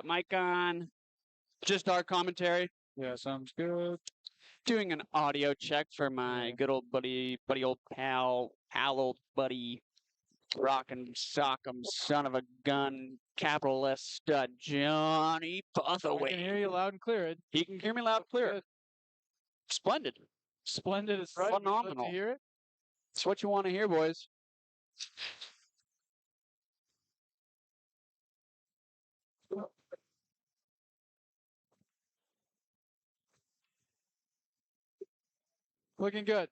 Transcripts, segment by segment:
mic on. Just our commentary. Yeah, sounds good. Doing an audio check for my good old buddy, old pal, old buddy, rockin' sock'em son of a gun, capital S stud, Johnny I can Puthaway. hear you loud and clear. He can hear me loud and clear. Good. Splendid. Splendid. It's right. Phenomenal. Love to hear it. It's what you want to hear, boys. Looking good.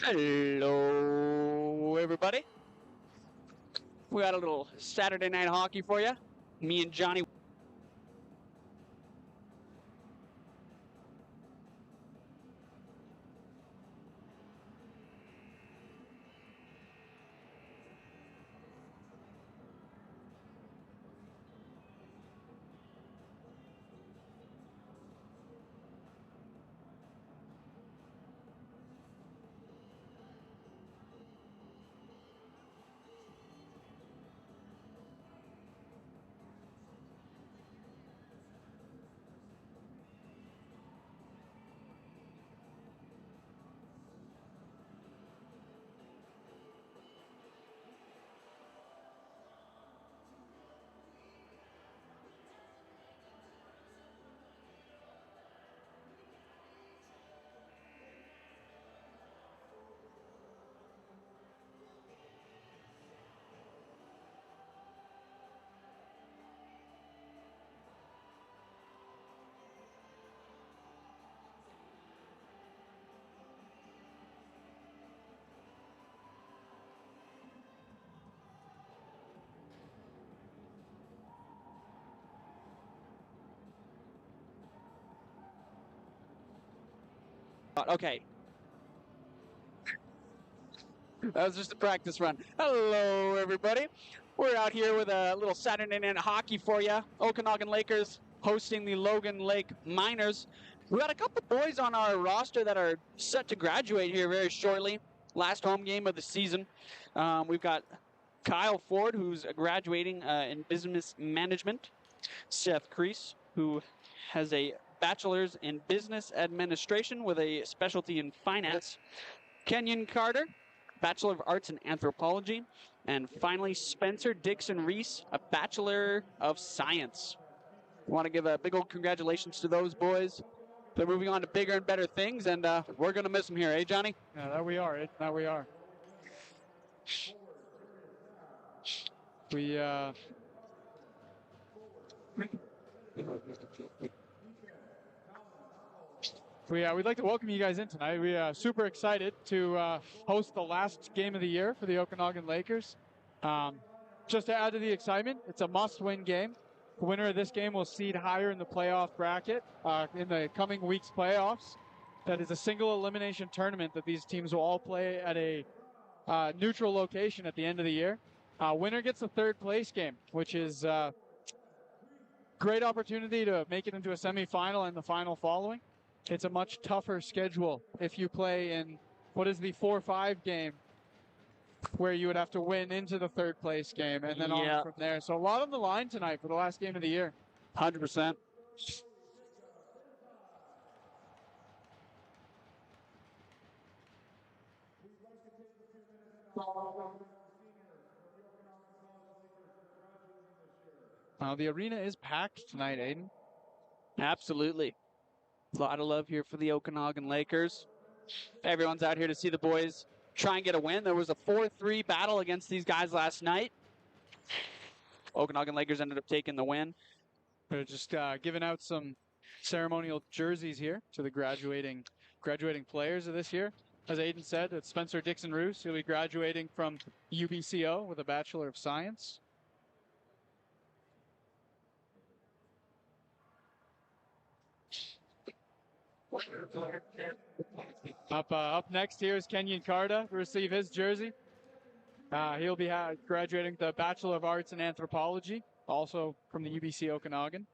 Hello, everybody. We got a little Saturday night hockey for you. Me and Johnny. Okay, that was just a practice run. Hello, everybody. We're out here with a little Saturday night hockey for you. Okanagan Lakers hosting the Logan Lake Miners. We got a couple boys on our roster that are set to graduate here very shortly. Last home game of the season. We've got Kyle Ford, who's graduating in business management. Seth Kreese, who has a bachelor's in business administration with a specialty in finance. Kenyon Carter, Bachelor of Arts in Anthropology. And finally, Spencer Dixon Reese, a Bachelor of Science. I want to give a big old congratulations to those boys. They're moving on to bigger and better things, and we're going to miss them here, eh, Johnny? Yeah, that we are. That we are. We'd like to welcome you guys in tonight. We are super excited to host the last game of the year for the Okanagan Lakers. Just to add to the excitement, it's a must-win game. The winner of this game will seed higher in the playoff bracket in the coming week's playoffs. That is a single elimination tournament that these teams will all play at a neutral location at the end of the year. Winner gets the third place game, which is a great opportunity to make it into a semifinal and the final following. It's a much tougher schedule if you play in what is the 4-5 game, where you would have to win into the third place game and then on from there. So a lot on the line tonight for the last game of the year. 100%. The arena is packed tonight, Aiden. Absolutely. A lot of love here for the Okanagan Lakers. Everyone's out here to see the boys try and get a win. There was a 4-3 battle against these guys last night. Okanagan Lakers ended up taking the win. They're just giving out some ceremonial jerseys here to the graduating players of this year. As Aiden said, it's Spencer Dixon Roos. He'll be graduating from UBCO with a Bachelor of Science. Up next here is Kenyon Carter to receive his jersey. He'll be graduating the Bachelor of Arts in Anthropology, also from the UBC Okanagan.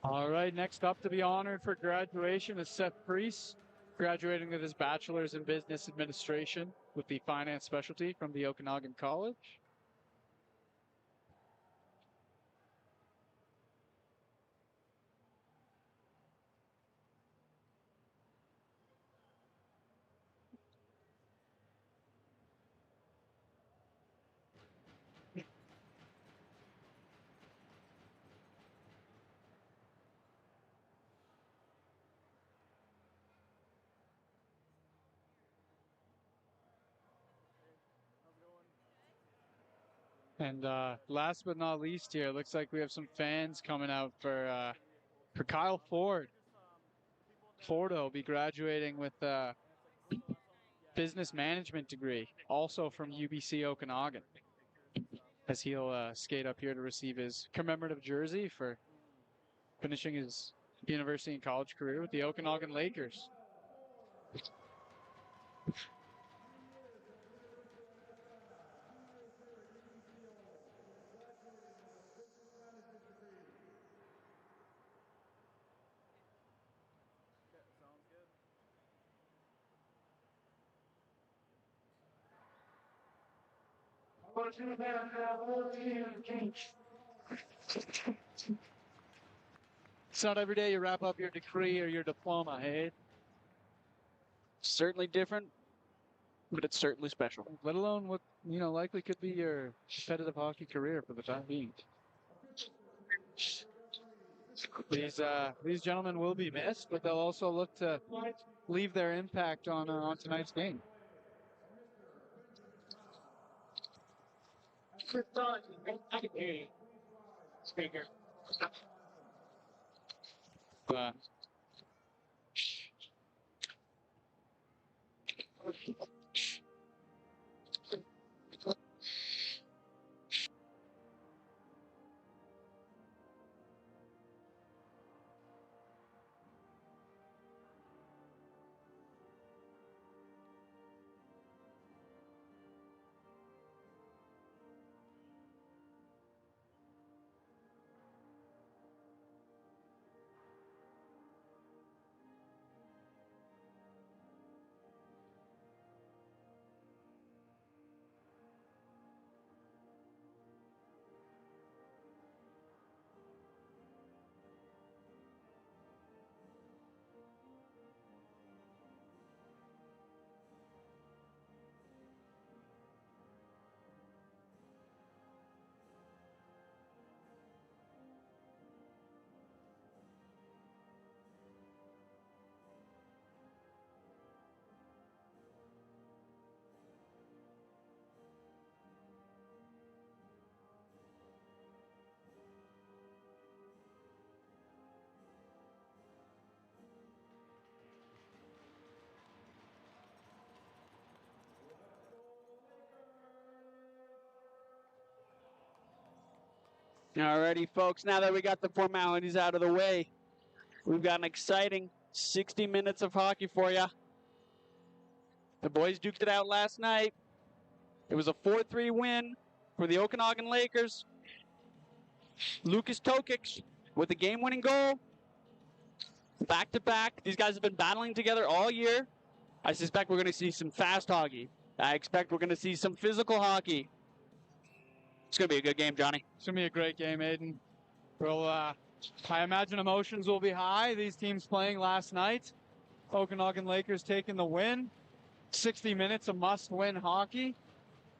All right, next up to be honored for graduation is Seth Kreese, graduating with his bachelor's in business administration with the finance specialty from the Okanagan College. And last but not least here, looks like we have some fans coming out for Kyle Ford. Ford will be graduating with a business management degree, also from UBC Okanagan, as he'll skate up here to receive his commemorative jersey for finishing his university and college career with the Okanagan Lakers. It's not every day you wrap up your degree or your diploma, hey? Certainly different, but it's certainly special. Let alone what, likely could be your competitive hockey career for the time being. These gentlemen will be missed, but they'll also look to leave their impact on tonight's game. Speaker. Alrighty, folks, now that we got the formalities out of the way, we've got an exciting 60 minutes of hockey for you. The boys duked it out last night. It was a 4-3 win for the Okanagan Lakers. Lucas Tokic with a game-winning goal. Back-to-back. These guys have been battling together all year. I suspect we're going to see some fast hockey. I expect we're going to see some physical hockey. It's going to be a good game, Johnny. It's going to be a great game, Aiden. Well, I imagine emotions will be high. These teams playing last night. Okanagan Lakers taking the win. 60 minutes of must-win hockey.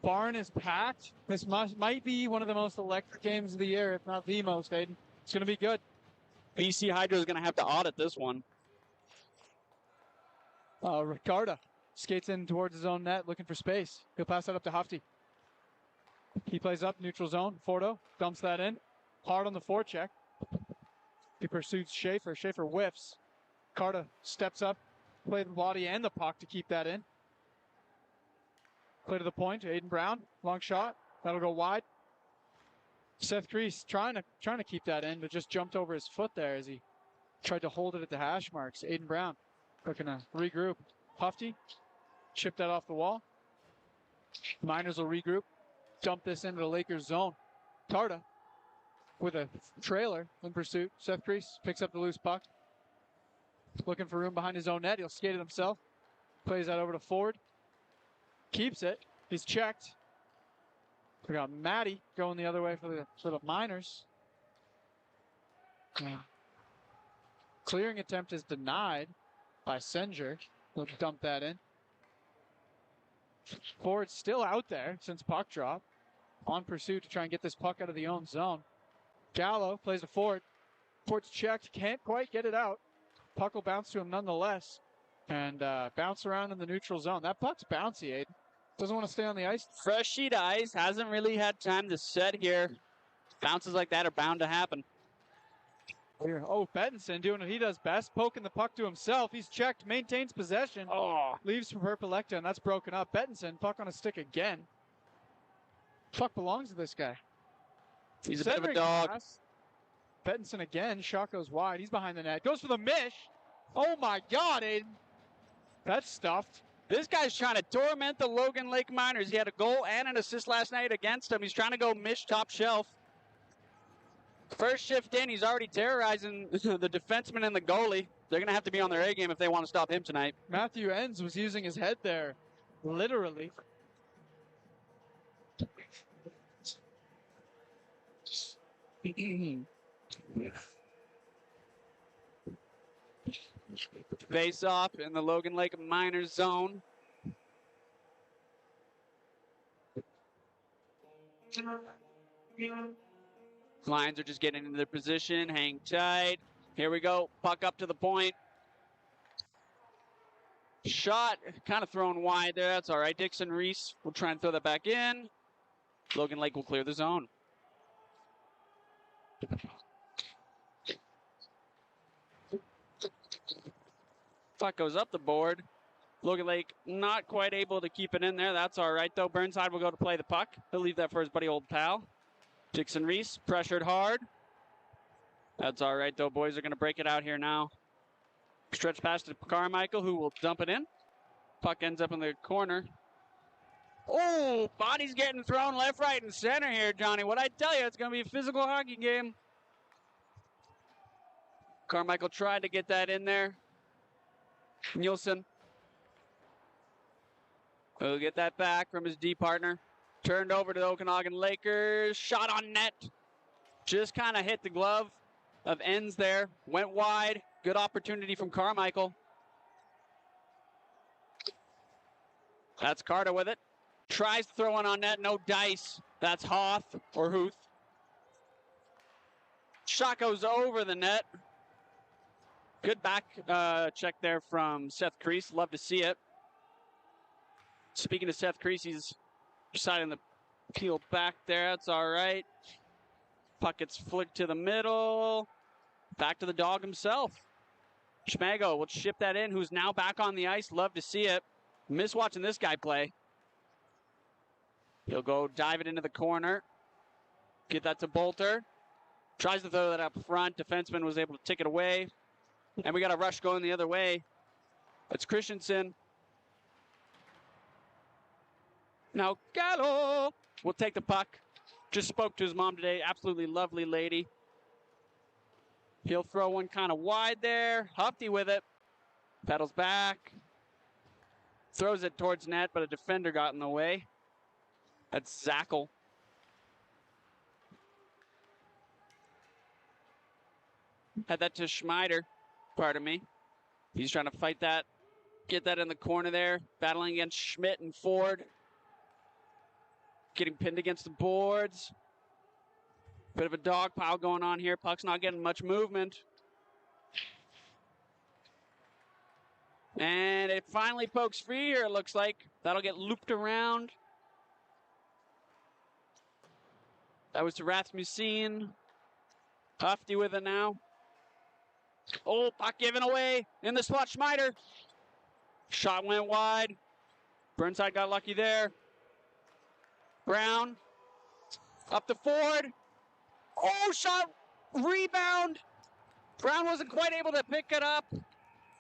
Barn is packed. This might be one of the most electric games of the year, if not the most, Aiden. It's going to be good. BC Hydro is going to have to audit this one. Ricarda skates in towards his own net, looking for space. He'll pass that up to Hofty. He plays up, neutral zone. Fordo dumps that in. Hard on the forecheck. He pursues Schaefer. Schaefer whiffs. Carta steps up, play the body and the puck to keep that in. Play to the point. Aiden Brown, long shot. That'll go wide. Seth Crease trying to keep that in, but just jumped over his foot there as he tried to hold it at the hash marks. Aiden Brown looking to regroup. Hofty chip that off the wall. Miners will regroup. Dump this into the Lakers zone. Tarta with a trailer in pursuit. Seth Crease picks up the loose puck. Looking for room behind his own net. He'll skate it himself. Plays that over to Ford. Keeps it. He's checked. We got Matty going the other way for the Miners. Clearing attempt is denied by Senger. He'll dump that in. Ford's still out there since puck drop. On pursuit to try and get this puck out of the own zone. Gallo plays a Ford. Ford's checked. Can't quite get it out. Puck will bounce to him nonetheless. And bounce around in the neutral zone. That puck's bouncy, Aiden. Doesn't want to stay on the ice. Fresh sheet ice. Hasn't really had time to set here. Bounces like that are bound to happen. Here. Oh, Bettinson doing what he does best, poking the puck to himself. He's checked, maintains possession, leaves for Perpelecta, and that's broken up. Bettinson, puck on a stick again. Puck belongs to this guy. He's a bit of a dog. Pass. Bettinson again. Shot goes wide. He's behind the net. Goes for the mish. Oh my God, Aiden. That's stuffed. This guy's trying to torment the Logan Lake Miners. He had a goal and an assist last night against him. He's trying to go mish top shelf. First shift in, he's already terrorizing the defenseman and the goalie. They're going to have to be on their A game if they want to stop him tonight. Matthew Enns was using his head there, literally. Face off in the Logan Lake Miners zone. Lions are just getting into their position, hang tight. Here we go, puck up to the point. Shot, kind of thrown wide there, that's all right. Dixon Reese will try and throw that back in. Logan Lake will clear the zone. Puck goes up the board. Logan Lake not quite able to keep it in there. That's all right, though. Burnside will go to play the puck. He'll leave that for his buddy old pal. Dixon Reese pressured hard. That's all right, though. Boys are going to break it out here now. Stretch pass to Carmichael, who will dump it in. Puck ends up in the corner. Oh, body's getting thrown left, right, and center here, Johnny. What I tell you, it's going to be a physical hockey game. Carmichael tried to get that in there. Nielsen will get that back from his D partner. Turned over to the Okanagan Lakers. Shot on net. Just kind of hit the glove of Enns there. Went wide. Good opportunity from Carmichael. That's Carter with it. Tries to throw one on net. No dice. That's Hoth or Huth. Shot goes over the net. Good back check there from Seth Crease. Love to see it. Speaking of Seth Crease, he's deciding to peel back there. That's all right. Puck gets flicked to the middle. Back to the dog himself. Schmago will chip that in, who's now back on the ice. Love to see it. Miss watching this guy play. He'll go dive it into the corner. Get that to Bolter. Tries to throw that up front. Defenseman was able to take it away. And we got a rush going the other way. It's Christensen. Now Gallo will take the puck. Just spoke to his mom today. Absolutely lovely lady. He'll throw one kind of wide there. Hufty with it. Pedals back. Throws it towards net, but a defender got in the way. That's Zackel. Had that to Schmeider. Pardon me. He's trying to fight that. Get that in the corner there. Battling against Schmidt and Ford. Getting pinned against the boards. Bit of a dog pile going on here. Puck's not getting much movement. And it finally pokes free here, it looks like. That'll get looped around. That was to Rasmussen. Hufty with it now. Oh, puck given away in the spot. Schmeider. Shot went wide. Burnside got lucky there. Brown. Up to Ford. Oh, shot. Rebound. Brown wasn't quite able to pick it up.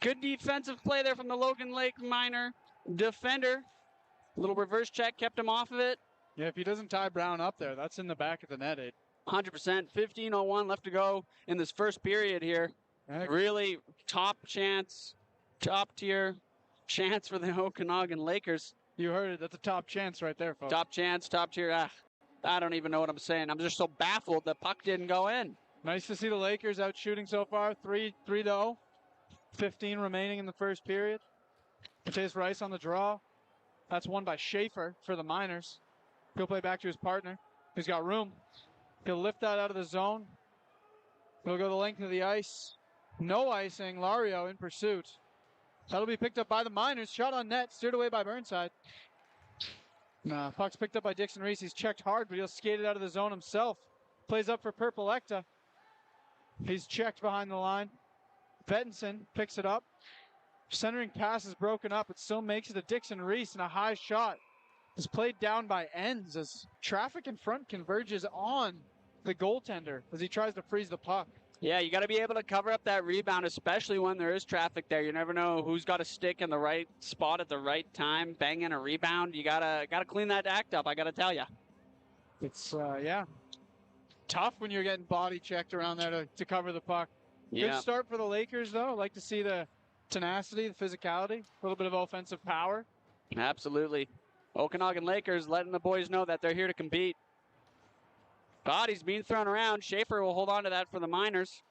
Good defensive play there from the Logan Lake Miner defender. Little reverse check kept him off of it. Yeah, if he doesn't tie Brown up there, that's in the back of the net, 100%. 15:01 left to go in this first period here. Heck. Really top chance, top tier chance for the Okanagan Lakers. You heard it. That's a top chance right there, folks. Top chance, top tier. I don't even know what I'm saying. I'm just so baffled the puck didn't go in. Nice to see the Lakers out shooting so far. 3-0. 15 remaining in the first period. Mateus Rice on the draw. That's won by Schaefer for the Miners. He'll play back to his partner. He's got room. He'll lift that out of the zone. He'll go the length of the ice. No icing. Lario in pursuit. That'll be picked up by the Miners. Shot on net. Steered away by Burnside. Puck's picked up by Dixon Reese. He's checked hard, but he'll skate it out of the zone himself. Plays up for Perpelecta. He's checked behind the line. Bettinson picks it up. Centering pass is broken up. It still makes it to Dixon Reese, and a high shot is played down by Ends as traffic in front converges on the goaltender as he tries to freeze the puck. Yeah, you got to be able to cover up that rebound, especially when there is traffic there. You never know who's got a stick in the right spot at the right time, banging a rebound. You gotta clean that act up, I got to tell you. It's, tough when you're getting body checked around there to cover the puck. Yeah. Good start for the Lakers, though. I like to see the tenacity, the physicality, a little bit of offensive power. Absolutely. Okanagan Lakers letting the boys know that they're here to compete. Bodies being thrown around. Schaefer will hold on to that for the Miners.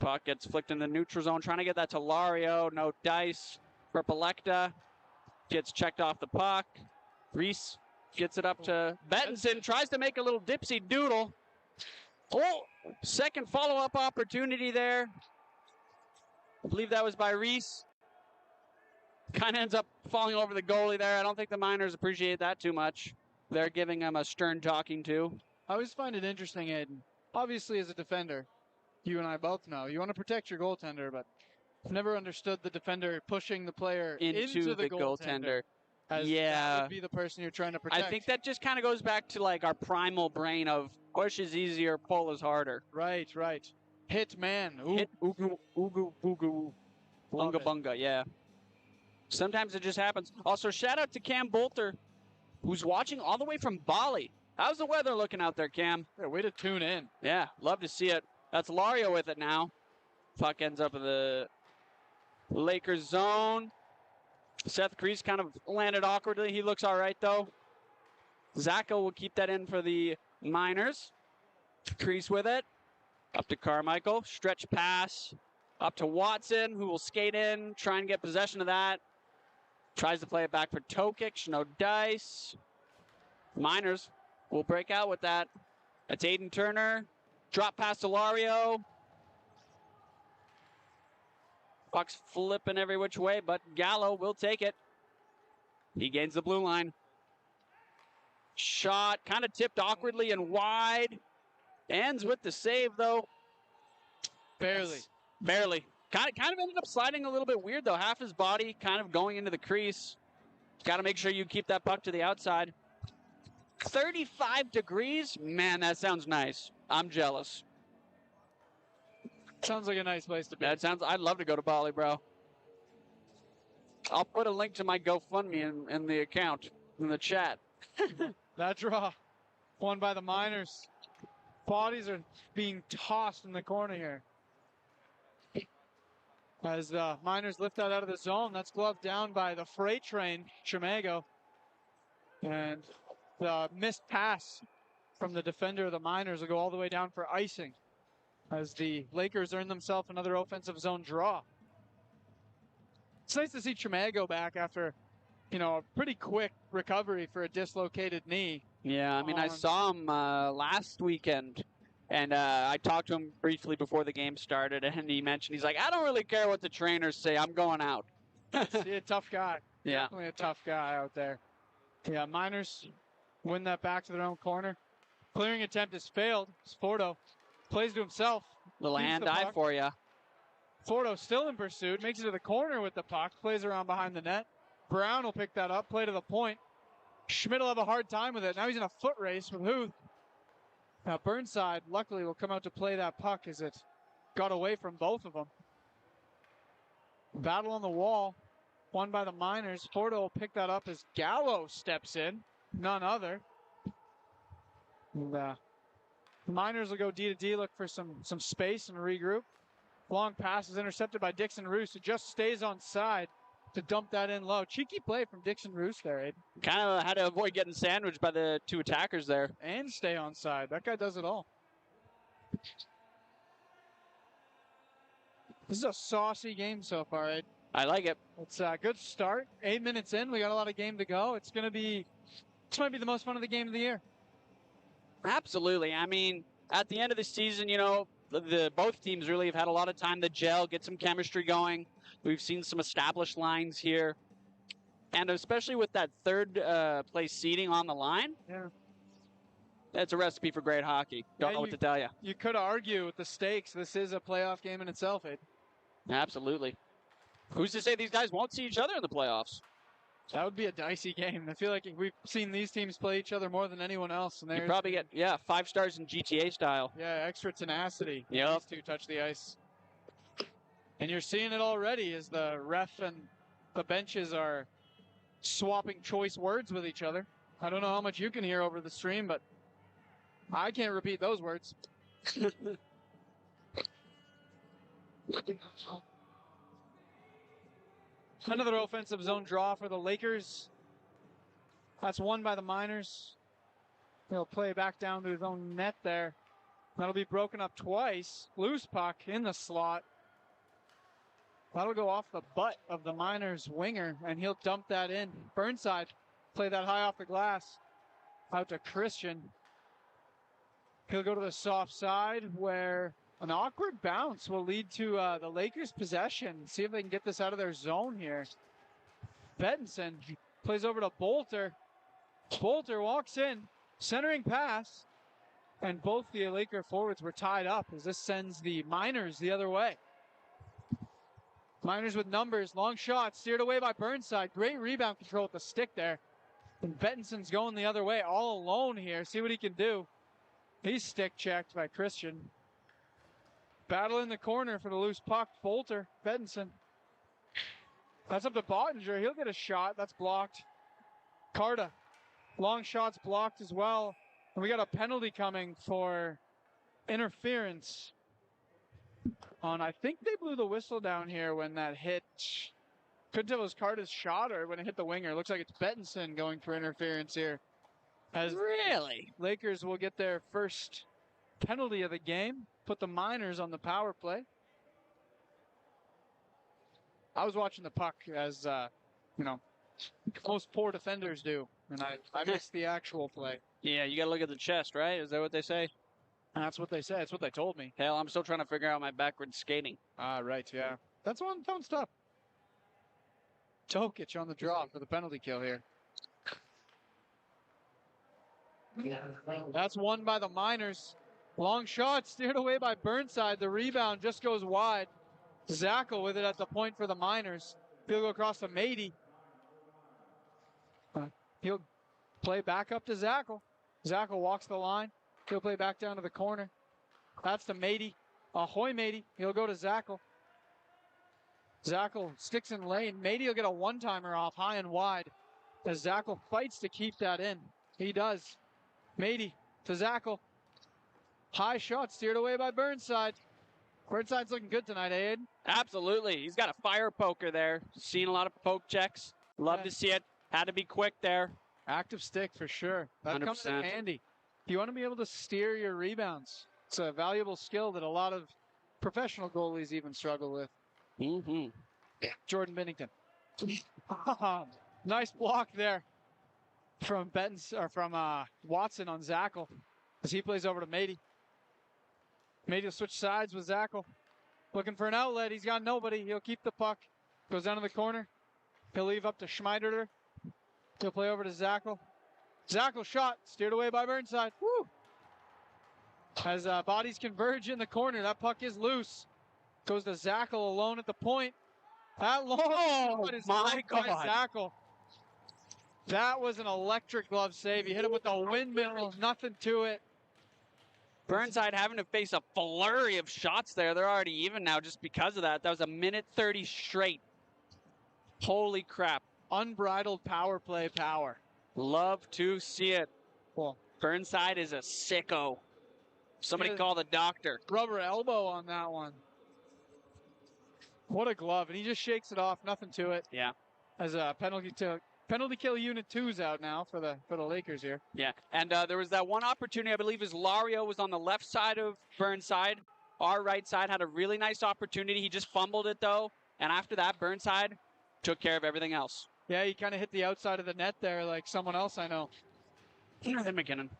Puck gets flicked in the neutral zone, trying to get that to Lario. No dice. Perpelecta gets checked off the puck. Reese gets it up to Bettinson. Tries to make a little dipsy doodle. Oh, second follow-up opportunity there. I believe that was by Reese. Kind of ends up falling over the goalie there. I don't think the Miners appreciate that too much. They're giving him a stern talking to. I always find it interesting, Aiden. Obviously, as a defender, you and I both know, you want to protect your goaltender, but I've never understood the defender pushing the player into the goaltender. That would be the person you're trying to protect. I think that just kind of goes back to like our primal brain of push is easier, pull is harder. Right. Hit man. Hit oogu, oogu, boogu. Bunga bunga, yeah. Sometimes it just happens. Also, shout out to Cam Bolter, who's watching all the way from Bali. How's the weather looking out there, Cam? Yeah, way to tune in. Yeah, love to see it. That's Lario with it now. Puck ends up in the Lakers zone. Seth Kreese kind of landed awkwardly. He looks all right, though. Zacco will keep that in for the Miners. Kreese with it. Up to Carmichael. Stretch pass. Up to Watson, who will skate in, try and get possession of that. Tries to play it back for Tokic. No dice. Miners will break out with that. That's Aiden Turner. Drop pass to Lario. Puck's flipping every which way, but Gallo will take it. He gains the blue line. Shot kind of tipped awkwardly and wide. Ends with the save, though. Barely. Barely. Kind of ended up sliding a little bit weird, though. Half his body kind of going into the crease. Got to make sure you keep that puck to the outside. 35 degrees? Man, that sounds nice. I'm jealous. Sounds like a nice place to be. I'd love to go to Bali, bro. I'll put a link to my GoFundMe in the account, in the chat. That draw, won by the Miners. Bodies are being tossed in the corner here. As the Miners lift that out of the zone, that's gloved down by the freight train, Chimago. And the missed pass from the defender of the Miners will go all the way down for icing as the Lakers earn themselves another offensive zone draw. It's nice to see Chimago back after, a pretty quick recovery for a dislocated knee. Yeah, I mean, I saw him last weekend, and I talked to him briefly before the game started, and he mentioned, he's like, I don't really care what the trainers say. I'm going out. See, a tough guy. Yeah. Definitely a tough guy out there. Yeah, Miners win that back to their own corner. Clearing attempt is failed. Sporto plays to himself. Little hand eye for you. Sporto still in pursuit. Makes it to the corner with the puck. Plays around behind the net. Brown will pick that up. Play to the point. Schmidt will have a hard time with it. Now he's in a foot race with Huth. Now Burnside, luckily, will come out to play that puck as it got away from both of them. Battle on the wall. Won by the Miners. Sporto will pick that up as Gallo steps in. None other. And, Miners will go D to D, look for some space and regroup. Long pass is intercepted by Dixon Roos, who just stays on side to dump that in low. Cheeky play from Dixon Roos there, Aiden. Kind of had to avoid getting sandwiched by the two attackers there. And stay on side. That guy does it all. This is a saucy game so far, Aiden. I like it. It's a good start. 8 minutes in. We got a lot of game to go. This might be the most fun of the game of the year. Absolutely. I mean, at the end of the season, both teams really have had a lot of time to gel, get some chemistry going. We've seen some established lines here. And especially with that third place seeding on the line, Yeah. that's a recipe for great hockey. Don't Yeah, know what to tell you. You could argue with the stakes. This is a playoff game in itself, Aiden. Absolutely. Who's to say these guys won't see each other in the playoffs? That would be a dicey game. I feel like we've seen these teams play each other more than anyone else. And You probably get, 5 stars in GTA style. Yeah, extra tenacity. Yep. These two touch the ice. And you're seeing it already as the ref and the benches are swapping choice words with each other. I don't know how much you can hear over the stream, but I can't repeat those words. Another offensive zone draw for the Lakers. That's won by the Miners. He'll play back down to his own net there. That'll be broken up twice. Loose puck in the slot. That'll go off the butt of the Miners winger, and he'll dump that in. Burnside, play that high off the glass. Out to Christian. He'll go to the soft side where an awkward bounce will lead to the Lakers' possession. See if they can get this out of their zone here. Bettinson plays over to Bolter. Bolter walks in, centering pass, and both the Laker forwards were tied up as this sends the Miners the other way. Miners with numbers, long shot, steered away by Burnside. Great rebound control with the stick there. And Bettinson's going the other way, all alone here. See what he can do. He's stick checked by Christian. Battle in the corner for the loose puck. Bolter, Bettinson. That's up to Bottinger. He'll get a shot. That's blocked. Carta. Long shot's blocked as well. And we got a penalty coming for interference on, I think they blew the whistle down here when that hit. Couldn't tell it was Carta's shot or when it hit the winger. Looks like it's Bettinson going for interference here. As Really? Lakers will get their first penalty of the game. Put the Miners on the power play. I was watching the puck as, most poor defenders do. And I missed the actual play. Yeah, you got to look at the chest, right? Is that what they say? That's what they said. That's what they told me. Hell, I'm still trying to figure out my backward skating. Ah, right, yeah. That's fun stuff. Tokic on the draw for the penalty kill here. That's won by the Miners. Long shot steered away by Burnside. The rebound just goes wide. Zackel with it at the point for the Miners. He'll go across to Mady. He'll play back up to Zackel. Zackel walks the line. He'll play back down to the corner. That's to Mady. Ahoy, Mady. He'll go to Zackel. Zackel sticks in lane. Mady will get a one-timer off high and wide as Zackel fights to keep that in. He does. Mady to Zackel. High shot steered away by Burnside. Burnside's looking good tonight, Aiden. Absolutely. He's got a fire poker there. Seen a lot of poke checks. Love to see it. Had to be quick there. Active stick for sure. That comes in 100%. handy. You want to be able to steer your rebounds. It's a valuable skill that a lot of professional goalies even struggle with. Mm-hmm. Jordan Binnington. Nice block there from Watson on Zackel as he plays over to Mady. Mady will switch sides with Zackel. Looking for an outlet. He's got nobody. He'll keep the puck. Goes down to the corner. He'll leave up to Schmeiderter. He'll play over to Zackel. Zackel shot. Steered away by Burnside. Woo! As bodies converge in the corner. That puck is loose. Goes to Zackel alone at the point. That long shot is my blocked by God. Zackel. That was an electric glove save. He hit it with the windmill. Nothing to it. Burnside having to face a flurry of shots there. They're already even now just because of that. That was a minute 30 straight. Holy crap. Unbridled power play power. Love to see it. Well, Burnside is a sicko. Somebody Yeah. call the doctor. rubber elbow on that one. What a glove. And he just shakes it off. Nothing to it. Yeah. As a penalty kill unit 2's out now for the Lakers here. Yeah, and there was that one opportunity, I believe, is Lario was on the left side of Burnside. Our right side had a really nice opportunity. He just fumbled it, though. And after that, Burnside took care of everything else. Yeah, he kind of hit the outside of the net there like someone else I know. Nathan McKinnon.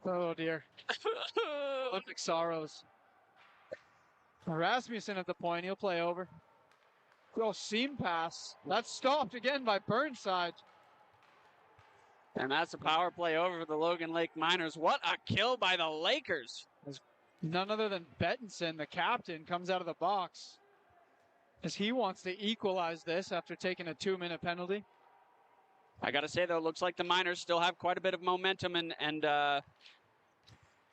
Oh, dear. Olympic sorrows. Rasmussen at the point. He'll play over. Oh, seam pass. That's stopped again by Burnside. And that's a power play over for the Logan Lake Miners. What a kill by the Lakers. None other than Bettinson, the captain, comes out of the box as he wants to equalize this after taking a 2-minute penalty. I got to say, though, it looks like the Miners still have quite a bit of momentum and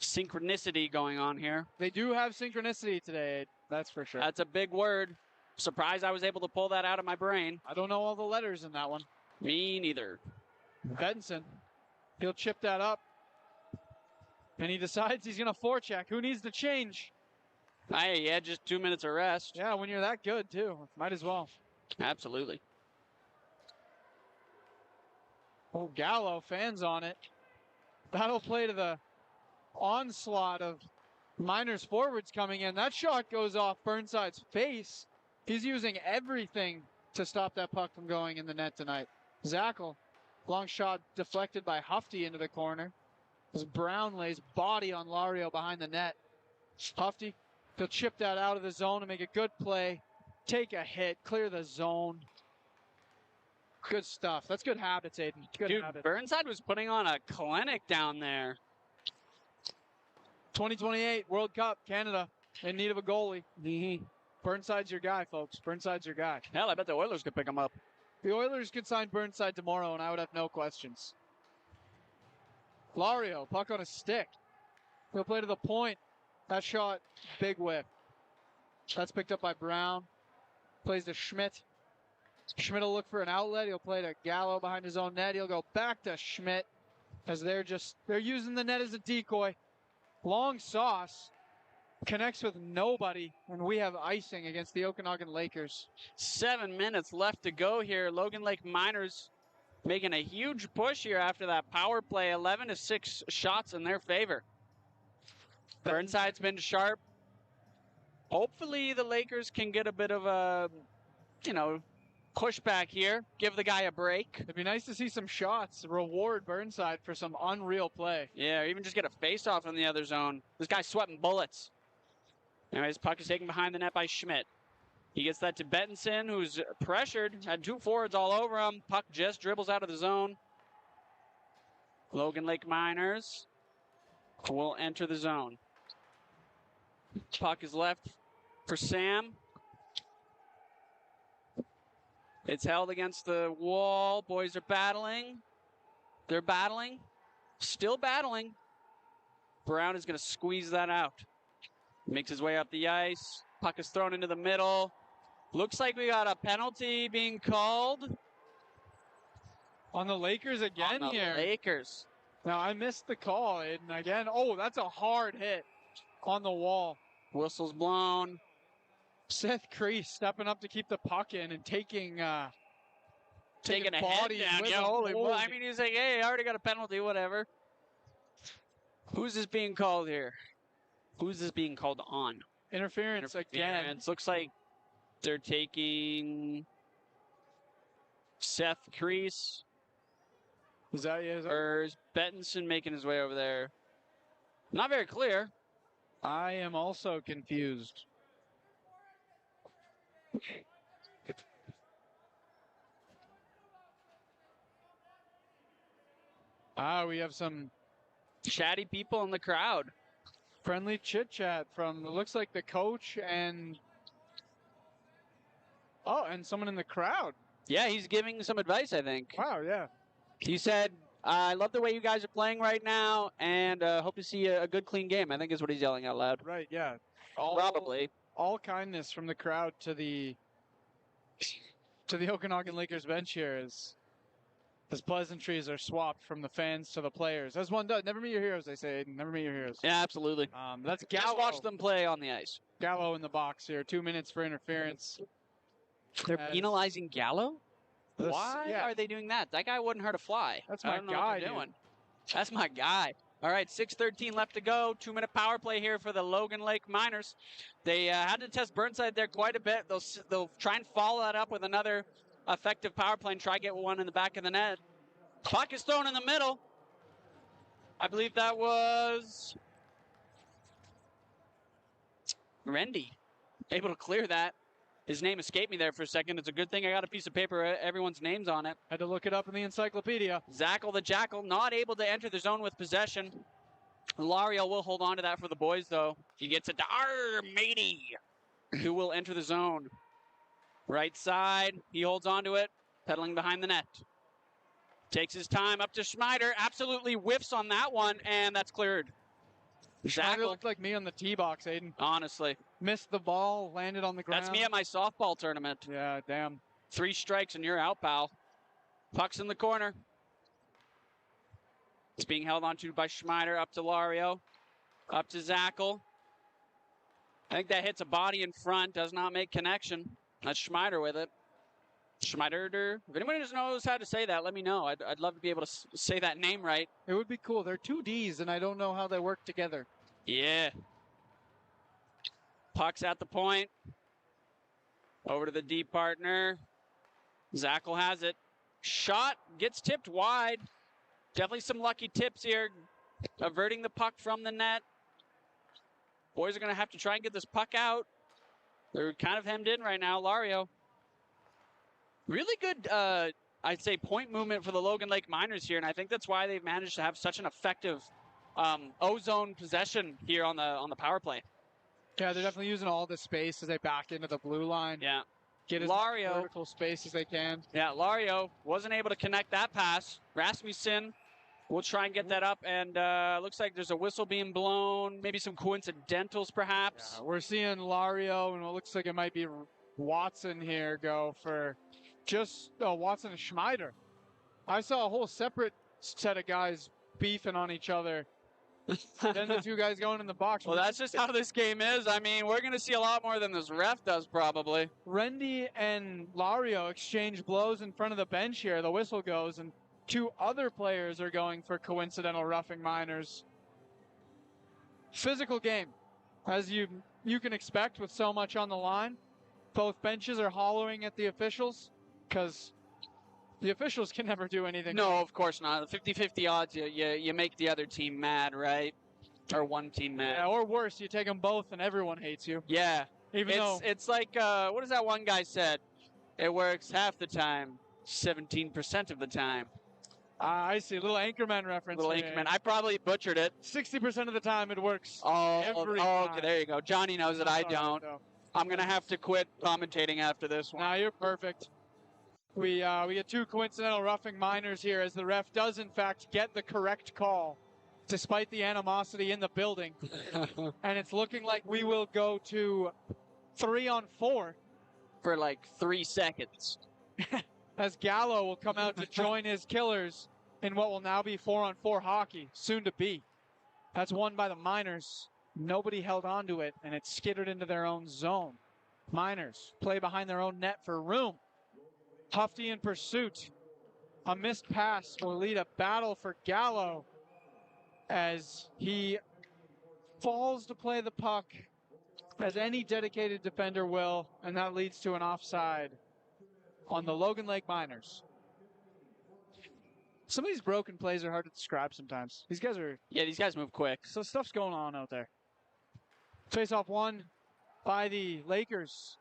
synchronicity going on here. They do have synchronicity today, that's for sure. That's a big word. Surprised I was able to pull that out of my brain. I don't know all the letters in that one. Me neither. Bettinson, he'll chip that up. And he decides he's going to forecheck. Who needs to change? Hey, yeah, just 2 minutes of rest. Yeah, when you're that good, too. Might as well. Absolutely. Oh, Gallo, fans on it. That'll play to the onslaught of Miners forwards coming in. That shot goes off Burnside's face. He's using everything to stop that puck from going in the net tonight. Zackel, long shot deflected by Hufty into the corner. As Brown lays body on Lario behind the net. Hufty, he'll chip that out of the zone and make a good play. Take a hit, clear the zone. Good stuff. That's good habits, Aiden. Good Dude, habits. Burnside was putting on a clinic down there. 2028 World Cup, Canada, in need of a goalie. Burnside's your guy, folks. Burnside's your guy. Hell, I bet the Oilers could pick him up. The Oilers could sign Burnside tomorrow, and I would have no questions. Lario, puck on a stick. He'll play to the point. That shot, big whip. That's picked up by Brown. Plays to Schmidt. Schmidt will look for an outlet. He'll play to Gallo behind his own net. He'll go back to Schmidt as they're using the net as a decoy. Long sauce connects with nobody, and we have icing against the Okanagan Lakers. 7 minutes left to go here. Logan Lake Miners making a huge push here after that power play. 11-6 shots in their favor. Burnside's been sharp. Hopefully the Lakers can get a bit of a, pushback here. Give the guy a break. It'd be nice to see some shots. Reward Burnside for some unreal play. Yeah, or even just get a face-off in the other zone. This guy's sweating bullets. Anyways, puck is taken behind the net by Schmidt. He gets that to Bettinson, who's pressured. Had two forwards all over him. Puck just dribbles out of the zone. Logan Lake Miners will enter the zone. Puck is left for Sam. It's held against the wall. Boys are battling. They're battling. Still battling. Brown is going to squeeze that out. Makes his way up the ice. Puck is thrown into the middle. Looks like we got a penalty being called. On the Lakers again on the here. Lakers. Now, I missed the call, Aiden. Again, oh, that's a hard hit on the wall. Whistle's blown. Seth Kreese stepping up to keep the puck in and taking a head bodies down. with Yeah, him. holy boy. I mean, he's like, hey, I already got a penalty, whatever. Who's this being called here? Who's this being called on? Interference again. It looks like they're taking Seth Kreese. Is that or is Bettinson making his way over there? Not very clear. I am also confused. We have some chatty people in the crowd. Friendly chit chat from, it looks like the coach and someone in the crowd. Yeah, he's giving some advice, I think. Wow, yeah. He said, I love the way you guys are playing right now, and hope to see a good, clean game, I think is what he's yelling out loud. Right, yeah. Probably. All kindness from the crowd to the Okanagan Lakers bench here as pleasantries are swapped from the fans to the players. As one does. Never meet your heroes, they say. Never meet your heroes. Yeah, absolutely. That's Gallo. Just watch them play on the ice. Gallo in the box here. 2 minutes for interference. They're penalizing Gallo? Why are they doing that? That guy wouldn't hurt a fly. That's my I don't know guy, what they're doing. That's my guy. All right, 6:13 left to go. 2-minute power play here for the Logan Lake Miners. They had to test Burnside there quite a bit. They'll try and follow that up with another effective power play and try to get one in the back of the net. Puck is thrown in the middle. I believe that was Rendy able to clear that. His name escaped me there for a second. It's a good thing I got a piece of paper, everyone's names on it. Had to look it up in the encyclopedia. Zackle the Jackal not able to enter the zone with possession. Lario will hold on to that for the boys, though. He gets it to Matey, who will enter the zone. Right side, he holds on to it, pedaling behind the net. Takes his time up to Schmeider, absolutely whiffs on that one, and that's cleared. Zackle looked like me on the tee box, Aiden. Honestly. Missed the ball, landed on the ground. That's me at my softball tournament. Yeah, damn. 3 strikes and you're out, pal. Puck's in the corner. It's being held onto by Schmeider, up to Lario, up to Zackle. I think that hits a body in front, does not make connection. That's Schmeider with it. Schmeider. If anyone knows how to say that, let me know. I'd love to be able to say that name right. It would be cool. They're 2 Ds, and I don't know how they work together. Yeah. Puck's at the point. Over to the D partner. Zackle has it. Shot gets tipped wide. Definitely some lucky tips here. Averting the puck from the net. Boys are going to have to try and get this puck out. They're kind of hemmed in right now. Lario. Really good, I'd say, point movement for the Logan Lake Miners here, and I think that's why they've managed to have such an effective O-zone possession here on the power play. Yeah, they're definitely using all the space as they back into the blue line. Yeah. Get as Lario, vertical space as they can. Yeah, Lario wasn't able to connect that pass. Rasmussen will try and get that up, and looks like there's a whistle being blown. Maybe some coincidentals, perhaps. Yeah, we're seeing Lario, and it looks like it might be Watson here go for just Watson and Schmeider. I saw a whole separate set of guys beefing on each other. Then the 2 guys going in the box. Well, that's just how this game is. I mean, we're going to see a lot more than this ref does, probably. Rendy and Lario exchange blows in front of the bench here. The whistle goes, and 2 other players are going for coincidental roughing Miners. Physical game, as you can expect with so much on the line. Both benches are hollering at the officials because the officials can never do anything. No, of course not. 50-50 odds, you make the other team mad, right? Or one team mad. Yeah, or worse, you take them both and everyone hates you. Yeah. It's like, what does that one guy said? It works half the time, 17% of the time. I see. A little Anchorman reference. Little Anchorman. I probably butchered it. 60% of the time it works. Every time. Okay, there you go. Johnny knows it. I don't. I'm going to have to quit commentating after this one. Nah, you're perfect. We get 2 coincidental roughing Miners here as the ref does, in fact, get the correct call, despite the animosity in the building. And it's looking like we will go to 3-on-4. For like 3 seconds. As Gallo will come out to join his killers in what will now be 4-on-4 hockey, soon to be. That's won by the Miners. Nobody held on to it, and it skittered into their own zone. Miners play behind their own net for room. Hufty in pursuit. A missed pass will lead a battle for Gallo as he falls to play the puck, as any dedicated defender will, and that leads to an offside on the Logan Lake Miners. Some of these broken plays are hard to describe sometimes. These guys move quick. So stuff's going on out there. Face-off won by the Lakers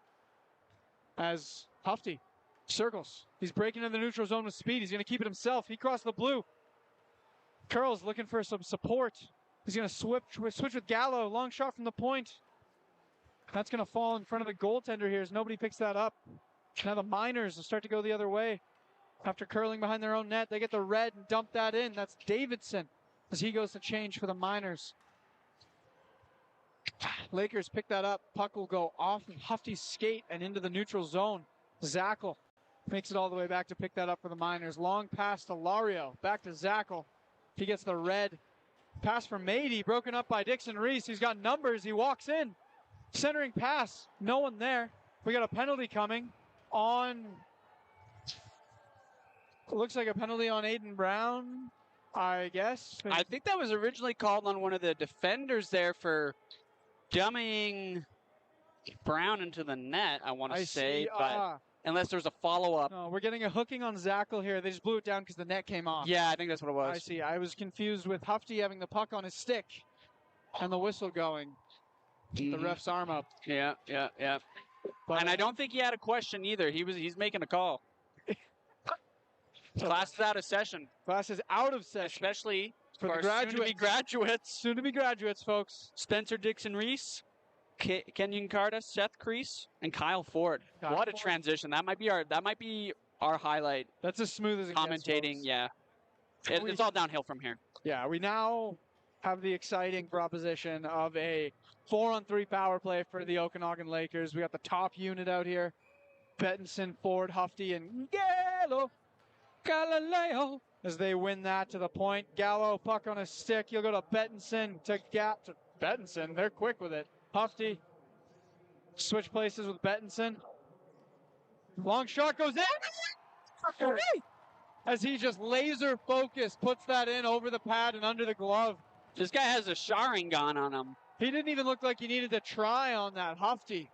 as Hufty circles. He's breaking into the neutral zone with speed. He's going to keep it himself. He crossed the blue. Curl's looking for some support. He's going to switch with Gallo. Long shot from the point. That's going to fall in front of the goaltender here as nobody picks that up. Now the Miners will start to go the other way. After curling behind their own net, they get the red and dump that in. That's Davidson as he goes to change for the Miners. Lakers pick that up. Puck will go off of Hufty's skate and into the neutral zone. Zackle makes it all the way back to pick that up for the Miners. Long pass to Lario. Back to Zackle. He gets the red. Pass from Mady, broken up by Dixon Reese. He's got numbers. He walks in. Centering pass. No one there. We got a penalty coming on... Looks like a penalty on Aiden Brown, I guess. I think that was originally called on one of the defenders there for dummying Brown into the net, I want to say. But unless there's a follow-up. No, we're getting a hooking on Zackle here. They just blew it down because the net came off. Yeah, I think that's what it was. I see. I was confused with Hufty having the puck on his stick and the whistle going. The ref's arm up. Yeah. But, And I don't think he had a question either. He's making a call. Class is out of session, class is out of session. especially For the our graduates. soon-to-be graduates. Soon to be graduates, folks. Spencer Dixon-Reese, Kenyon Carter, Seth Crease, and Kyle Ford. Kyle What a Ford. transition! That might be our highlight. That's as smooth as it gets, Commentating, folks. yeah. We- It's all downhill from here. Yeah, we now have the exciting proposition of a 4-on-3 power play for the Okanagan Lakers. We got the top unit out here. Bettinson, Ford, Hufty, and Galileo as they win that to the point. Gallo, puck on a stick. You'll go to Bettinson to Bettinson. They're quick with it. Hufty, switch places with Bettinson. Long shot goes in. As he just laser focused, puts that in over the pad and under the glove. This guy has a showering gun on him. He didn't even look like he needed to try on that. Hufty,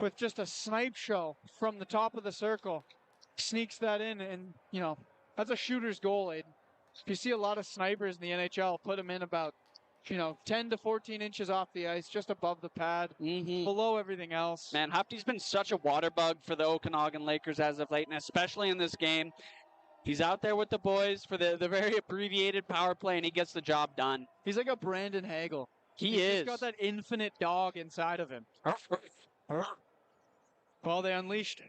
with just a snipe show from the top of the circle, sneaks that in, and, you know, that's a shooter's goal, Aiden. If you see a lot of snipers in the NHL, put them in about, 10 to 14 inches off the ice, just above the pad, below everything else. Man, Hufty's been such a water bug for the Okanagan Lakers as of late, and especially in this game. He's out there with the boys for the very abbreviated power play, and he gets the job done. He's like a Brandon Hagel. He's He's got that infinite dog inside of him. Well, they unleashed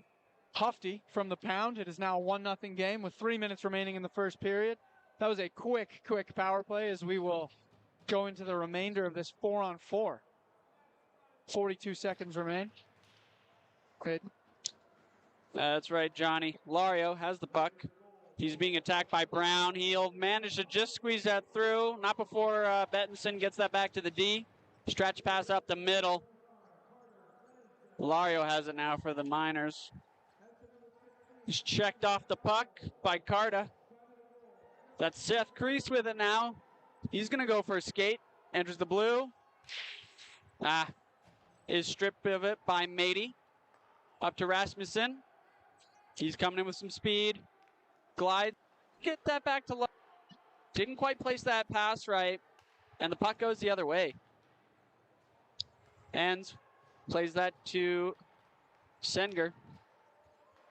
Hufty from the pound. It is now a 1-0 game with 3 minutes remaining in the first period. That was a quick power play as we will go into the remainder of this 4-on-4. 42 seconds remain. Good. That's right, Johnny. Lario has the puck. He's being attacked by Brown. He'll manage to just squeeze that through. Not before Bettinson gets that back to the D. Stretch pass up the middle. Lario has it now for the Miners. He's checked off the puck by Carta. That's Seth Crease with it now. He's going to go for a skate. Enters the blue. Is stripped of it by Matey. Up to Rasmussen. He's coming in with some speed. Glide. Get that back to didn't quite place that pass right. And the puck goes the other way. And plays that to Senger.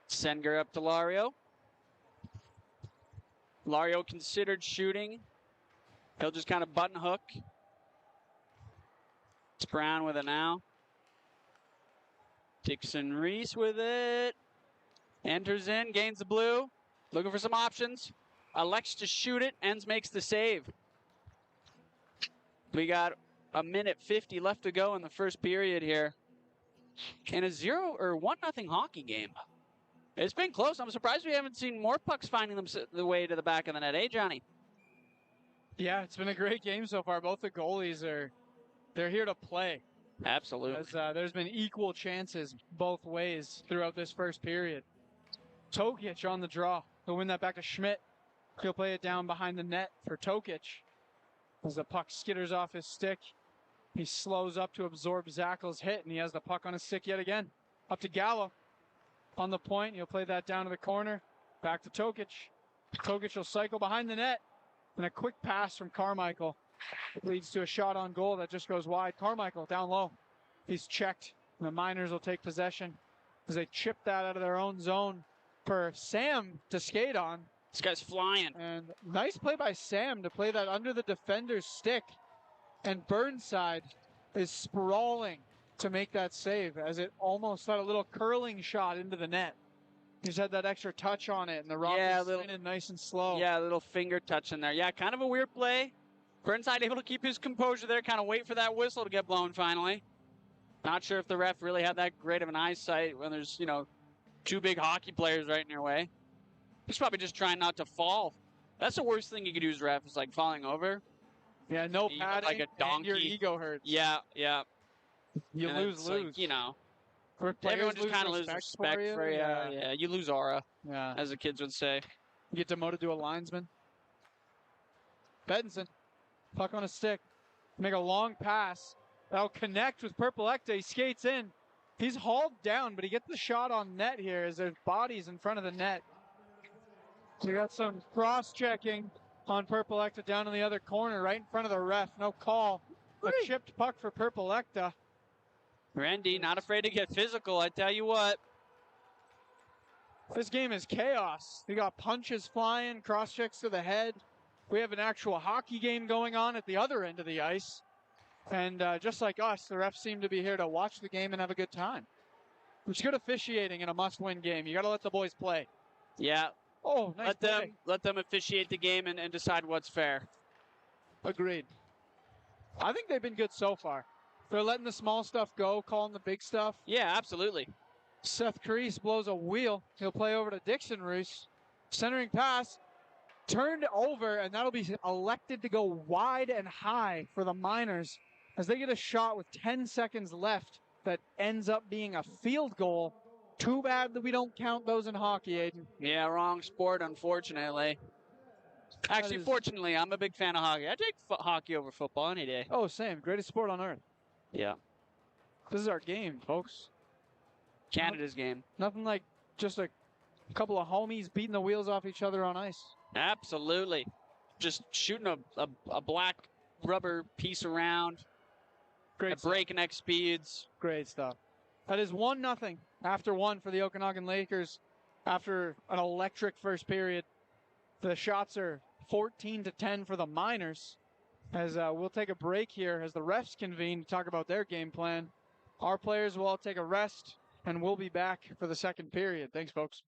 Senger up to Lario. Lario considered shooting. He'll just kind of button hook. It's Brown with it now. Dixon-Reese with it. Enters in, gains the blue. Looking for some options. Elects to shoot it. Ends makes the save. We got a minute 50 left to go in the first period here. In a 1-0 hockey game. It's been close. I'm surprised we haven't seen more pucks finding the way to the back of the net. Eh, Johnny? Yeah, it's been a great game so far. Both the goalies they're here to play. Absolutely. As, there's been equal chances both ways throughout this first period. Tokic on the draw. He'll win that back to Schmidt. He'll play it down behind the net for Tokic. As the puck skitters off his stick, he slows up to absorb Zackel's hit, and he has the puck on his stick yet again. Up to Gallo. On the point, he'll play that down to the corner. Back to Tokic. Tokic will cycle behind the net. And a quick pass from Carmichael leads to a shot on goal that just goes wide. Carmichael down low. He's checked. The Miners will take possession as they chip that out of their own zone for Sam to skate on. This guy's flying. And nice play by Sam to play that under the defender's stick. And Burnside is sprawling to make that save as it almost had a little curling shot into the net. He's had that extra touch on it, and the rock is in nice and slow. Yeah, a little finger touch in there. Yeah, kind of a weird play. Burnside able to keep his composure there, kind of wait for that whistle to get blown finally. Not sure if the ref really had that great of an eyesight when there's, two big hockey players right in your way. He's probably just trying not to fall. That's the worst thing you could do as ref, is like falling over. Yeah, no padding, like a donkey. and your ego hurts. Yeah. You and lose. Everyone just kind of loses respect for you. Yeah, you lose aura, as the kids would say. You get demoted to a linesman. Bettinson, puck on a stick. Make a long pass. That'll connect with Purple Ecta. He skates in. He's hauled down, but he gets the shot on net here as there's bodies in front of the net. We got some cross-checking on Purple Ecta down in the other corner, right in front of the ref. No call. A chipped puck for Purple Ecta. Randy, not afraid to get physical, I tell you what. This game is chaos. We got punches flying, cross checks to the head. We have an actual hockey game going on at the other end of the ice. And just like us, the refs seem to be here to watch the game and have a good time. It's good officiating in a must-win game. You got to let the boys play. Yeah. Oh, nice play. Let them officiate the game and decide what's fair. Agreed. I think they've been good so far. They're letting the small stuff go, calling the big stuff. Yeah, absolutely. Seth Crease blows a wheel. He'll play over to Dixon Roos. Centering pass, turned over, and that'll be elected to go wide and high for the Miners as they get a shot with 10 seconds left that ends up being a field goal. Too bad that we don't count those in hockey, Aiden. Yeah, wrong sport, unfortunately. Actually, fortunately, I'm a big fan of hockey. I take hockey over football any day. Oh, same. Greatest sport on earth. Yeah. This is our game, folks. Canada's game. Nothing like just a couple of homies beating the wheels off each other on ice. Absolutely. Just shooting a black rubber piece around at breakneck speeds. Great stuff. That is 1-0 after one for the Okanagan Lakers after an electric first period. The shots are 14-10 for the Miners. As we'll take a break here as the refs convene to talk about their game plan. Our players will all take a rest, and we'll be back for the second period. Thanks, folks.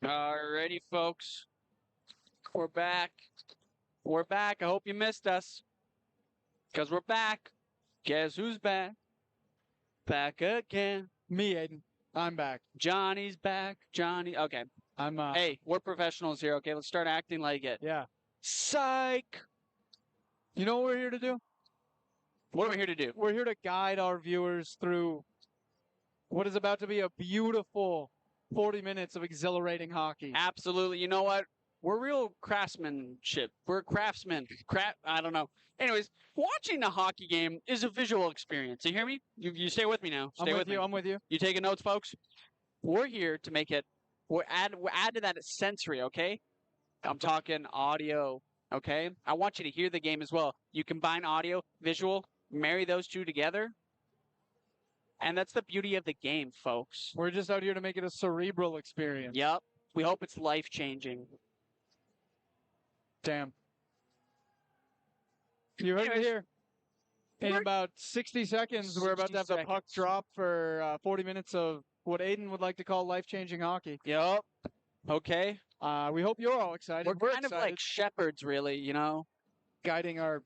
Alrighty, folks. We're back. We're back. I hope you missed us. Because we're back. Guess who's back? Back again. Me, Aiden. I'm back. Johnny's back. Johnny. Okay. I'm Hey, we're professionals here, okay? Let's start acting like it. yeah. Psych! You know what we're here to do? What are we here to do? We're here to guide our viewers through what is about to be a beautiful 40 minutes of exhilarating hockey. Absolutely. You know what? We're real craftsmanship. We're craftsmen. I don't know. Anyways, watching a hockey game is a visual experience. You hear me? You stay with me now. Stay with me. I'm with you. You taking notes, folks? We're here to make it. We're add to that sensory, okay? I'm talking audio, okay? I want you to hear the game as well. You combine audio, visual, marry those two together, and that's the beauty of the game, folks. We're just out here to make it a cerebral experience. Yep. We hope it's life-changing. Damn. You heard it Anyways, here. In about 60 seconds, we're about to have the puck drop for 40 minutes of what Aiden would like to call life-changing hockey. Yep. Okay. We hope you're all excited. We're kind excited. of like shepherds, really, you know? Guiding our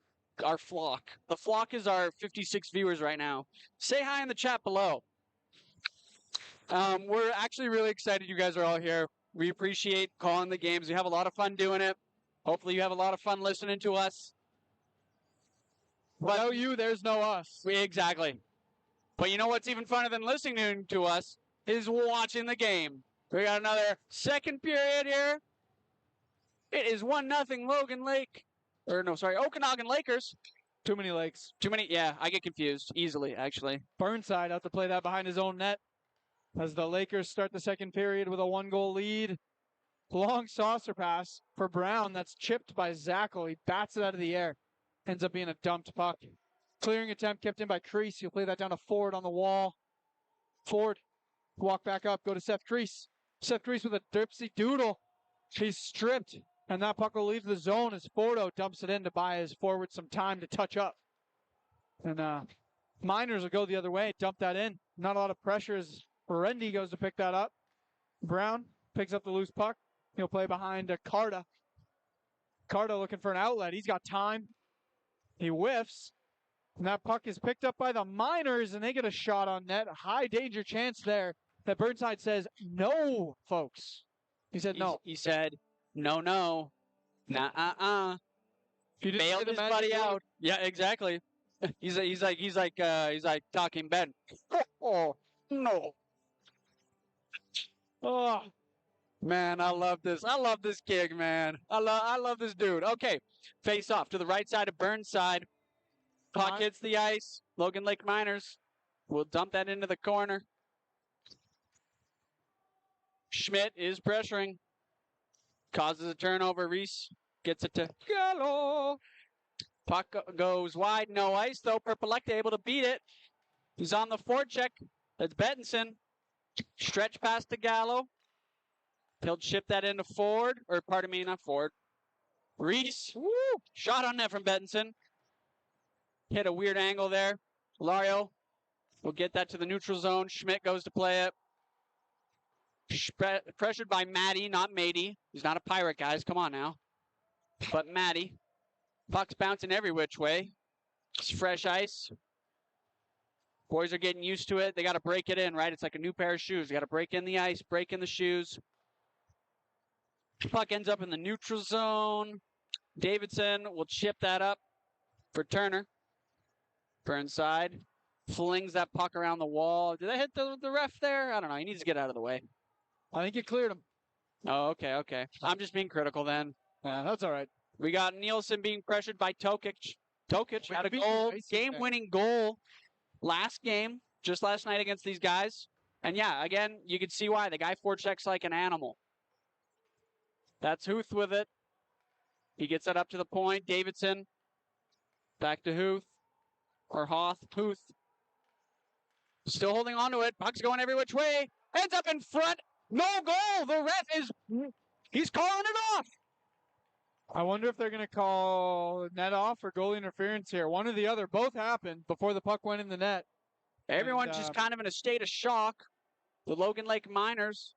flock. The flock is our 56 viewers right now. Say hi in the chat below. We're actually really excited you guys are all here. We appreciate calling the games. We have a lot of fun doing it. Hopefully you have a lot of fun listening to us. Without you, there's no us. Exactly. But you know what's even funner than listening to us is watching the game. We got another second period here. It is 1-0 Logan Lake. Or no, sorry, Okanagan Lakers. Too many lakes. Too many, yeah, I get confused easily, actually. Burnside out to play that behind his own net as the Lakers start the second period with a 1-goal lead. Long saucer pass for Brown that's chipped by Zackel. He bats it out of the air. Ends up being a dumped puck. Clearing attempt kept in by Crease. He'll play that down to Ford on the wall. Ford, walk back up, go to Seth Crease. Seth Crease with a dipsy doodle. He's stripped, and that puck will leave the zone as Fordo dumps it in to buy his forward some time to touch up. And Miners will go the other way, dump that in. Not a lot of pressure as Rendy goes to pick that up. Brown picks up the loose puck. He'll play behind Carta. Carta looking for an outlet. He's got time. He whiffs. And that puck is picked up by the Miners, and they get a shot on net. A high danger chance there that Burnside says, no, folks. He said no. He said, no. Nah, He bailed his buddy out. Yeah, exactly. He's like talking Ben. Oh, no. Oh, man, I love this. I love this gig, man. I love this dude. Okay, face off to the right side of Burnside. Puck hits the ice. Logan Lake Miners will dump that into the corner. Schmidt is pressuring. Causes a turnover. Reese gets it to Gallo. Puck goes wide. No ice, though. Perpelecta able to beat it. He's on the forecheck. That's Bettinson. Stretch pass to Gallo. He'll chip that into Ford. Or, pardon me, not Ford. Reese. Woo! Shot on net from Bettinson. Hit a weird angle there. Lario will get that to the neutral zone. Schmidt goes to play it. Pressured by Matty, not Matey. He's not a pirate, guys. Come on now. But Matty. Puck's bouncing every which way. It's fresh ice. Boys are getting used to it. They got to break it in, right? It's like a new pair of shoes. They got to break in the ice, break in the shoes. Puck ends up in the neutral zone. Davidson will chip that up for Turner. Burnside flings that puck around the wall. Did that hit the ref there? I don't know. He needs to get out of the way. I think you cleared him. Oh, okay. I'm just being critical then. Yeah, that's all right. We got Nielsen being pressured by Tokic. Tokic had a goal, game-winning goal last game, just last night against these guys. And yeah, again, you can see why. The guy forechecks like an animal. That's Huth with it. He gets it up to the point. Davidson. Back to Huth. Or Hoth. Huth. Still holding on to it. Puck's going every which way. Ends up in front. No goal. The ref is... He's calling it off. I wonder if they're going to call net off or goalie interference here. One or the other. Both happened before the puck went in the net. Everyone's just kind of in a state of shock. The Logan Lake Miners,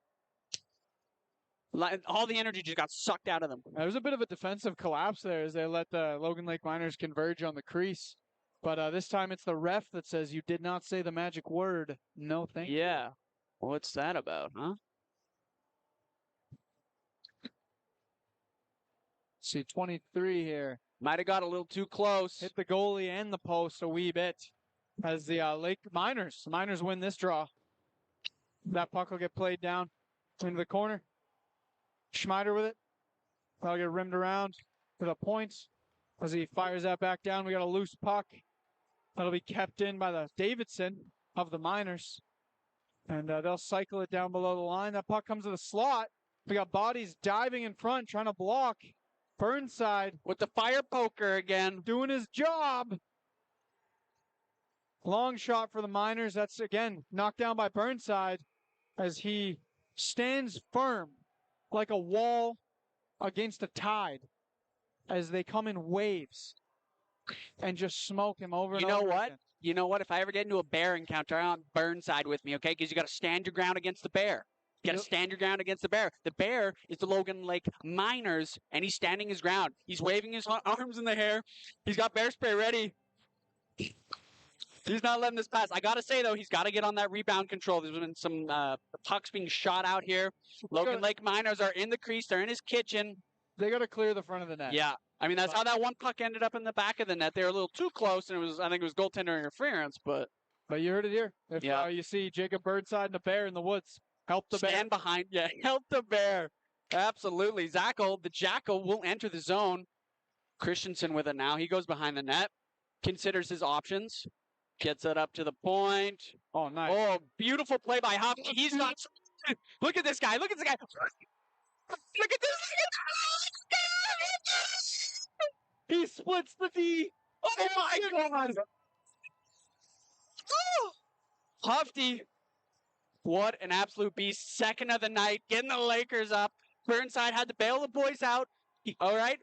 all the energy just got sucked out of them. There was a bit of a defensive collapse there as they let the Logan Lake Miners converge on the crease. But this time it's the ref that says you did not say the magic word. No, thank you. Yeah. What's that about, huh? See, 23 here. Might have got a little too close. Hit the goalie and the post a wee bit as the Lake Miners win this draw. That puck will get played down into the corner. Schmeider with it. That'll get rimmed around to the point as he fires that back down. We got a loose puck. That'll be kept in by the Davidson of the Miners. And they'll cycle it down below the line. That puck comes to the slot. We got bodies diving in front, trying to block. Burnside with the fire poker again. Doing his job. Long shot for the Miners. That's, again, knocked down by Burnside as he stands firm like a wall against a tide as they come in waves and just smoke him over and over. You know what? Again. You know what? If I ever get into a bear encounter, I want Burnside with me, okay? Because you got to stand your ground against the bear. You got to stand your ground against the bear. The bear is the Logan Lake Miners, and he's standing his ground. He's waving his arms in the air. He's got bear spray ready. He's not letting this pass. I got to say, though, he's got to get on that rebound control. There's been some pucks being shot out here. Logan Lake Miners are in the crease. They're in his kitchen. They got to clear the front of the net. Yeah. I mean, that's how that one puck ended up in the back of the net. They were a little too close, and I think it was goaltender interference, but you heard it here. If you see Jacob Burnside and a bear in the woods, help the bear. Stand behind. Yeah, help the bear. Absolutely. The Jackal will enter the zone. Christensen with it now. He goes behind the net, considers his options, gets it up to the point. Oh, nice. Oh, beautiful play by Hopkins. He's not. Look at this guy. Look at this guy. Look at this. He splits the D. Oh, my God. Oh. Hufty. What an absolute beast. Second of the night. Getting the Lakers up. Burnside had to bail the boys out. All right.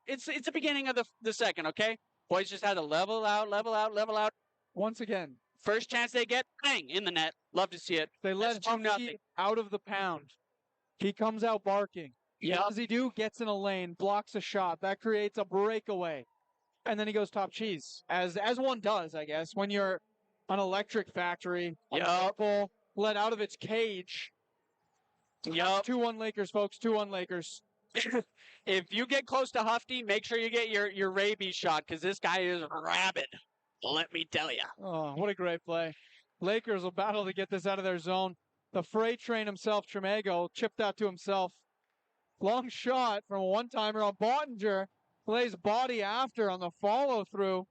It's the beginning of the second, okay? Boys just had to level out. Once again. First chance they get, bang, in the net. Love to see it. They let Hufty out of the pound. He comes out barking. Yeah. What does he do? Gets in a lane, blocks a shot. That creates a breakaway. And then he goes top cheese. As one does, I guess, when you're an electric factory. Yeah. Let out of its cage. Yup. 2-1 Lakers, folks. 2-1 Lakers. If you get close to Hufty, make sure you get your rabies shot, because this guy is rabid. Let me tell you. Oh, what a great play. Lakers will battle to get this out of their zone. The freight train himself, Tremago, chipped out to himself. Long shot from a one-timer on Bottinger. Lays body after on the follow-through.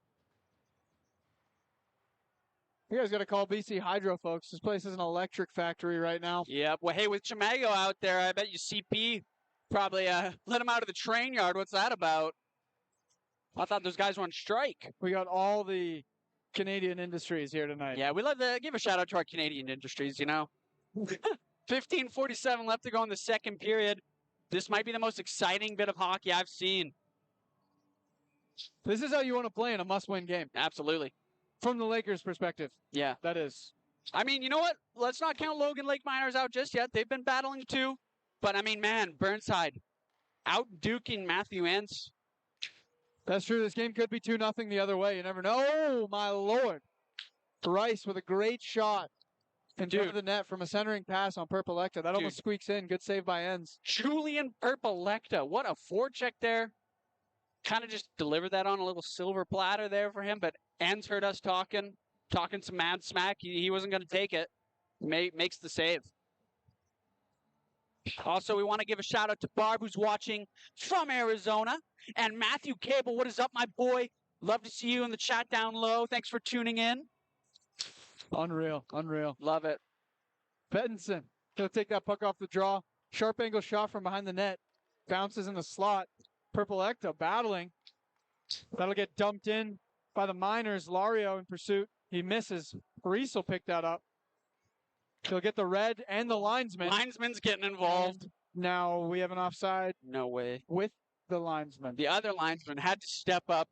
You guys got to call BC Hydro, folks. This place is an electric factory right now. Yeah. Well, hey, with Tremago out there, I bet you CP probably let him out of the train yard. What's that about? I thought those guys were on strike. We got all the Canadian industries here tonight. Yeah, we love to give a shout-out to our Canadian industries, you know. 15:47 left to go in the second period. This might be the most exciting bit of hockey I've seen. This is how you want to play in a must-win game. Absolutely. From the Lakers' perspective. Yeah. That is. I mean, you know what? Let's not count Logan Lake Miners out just yet. They've been battling too. But, I mean, man, Burnside out-duking Matthew Entz. That's true. This game could be 2-0 the other way. You never know. Oh, my Lord. Rice with a great shot. And to the net from a centering pass on Perpelecta. That almost squeaks in. Good save by Enns. Julian Perpelecta. What a forecheck there. Kind of just delivered that on a little silver platter there for him. But Enns heard us talking some mad smack. He wasn't going to take it. Makes the save. Also, we want to give a shout out to Barb, who's watching from Arizona. And Matthew Cable, what is up, my boy? Love to see you in the chat down low. Thanks for tuning in. Unreal. Love it. Bettinson. He'll take that puck off the draw. Sharp angle shot from behind the net. Bounces in the slot. Perpelecta battling. That'll get dumped in by the Miners. Lario in pursuit. He misses. Reese will pick that up. He'll get the red and the linesman. Linesman's getting involved. And now we have an offside. No way. With the linesman. The other linesman had to step up.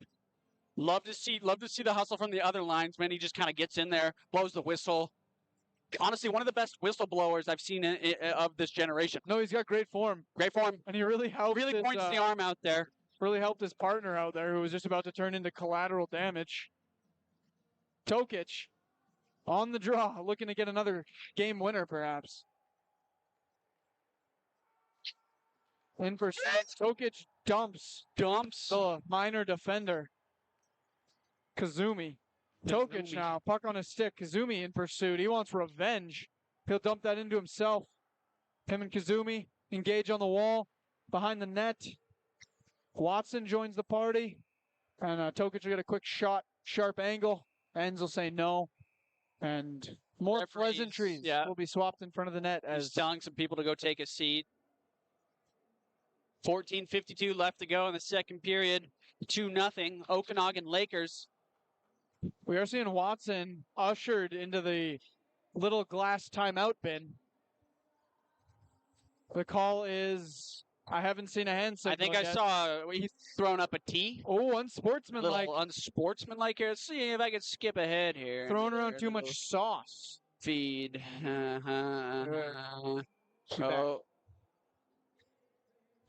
Love to see the hustle from the other linesman. He just kind of gets in there, blows the whistle. honestly one of the best whistleblowers I've seen of this generation. No, he's got great form. Great form. And he really helped. Really points the arm out there. Really helped his partner out there who was just about to turn into collateral damage. Tokic on the draw, looking to get another game winner, perhaps. In pursuit, Tokic dumps the minor defender, Kazumi. Tokic now, puck on his stick. Kazumi in pursuit. He wants revenge. He'll dump that into himself. Him and Kazumi engage on the wall, behind the net. Watson joins the party. And Tokic will get a quick shot, sharp angle. Ends will say no. And more pleasantries will be swapped in front of the net. As telling some people to go take a seat. 14:52 left to go in the second period. 2-0 Okanagan Lakers. We are seeing Watson ushered into the little glass timeout bin. The call is, I haven't seen a hand signal. I think I saw he's thrown up a T. Oh, unsportsmanlike. Little unsportsmanlike here. Let's see if I can skip ahead here. Throwing around too much sauce. Feed. Oh.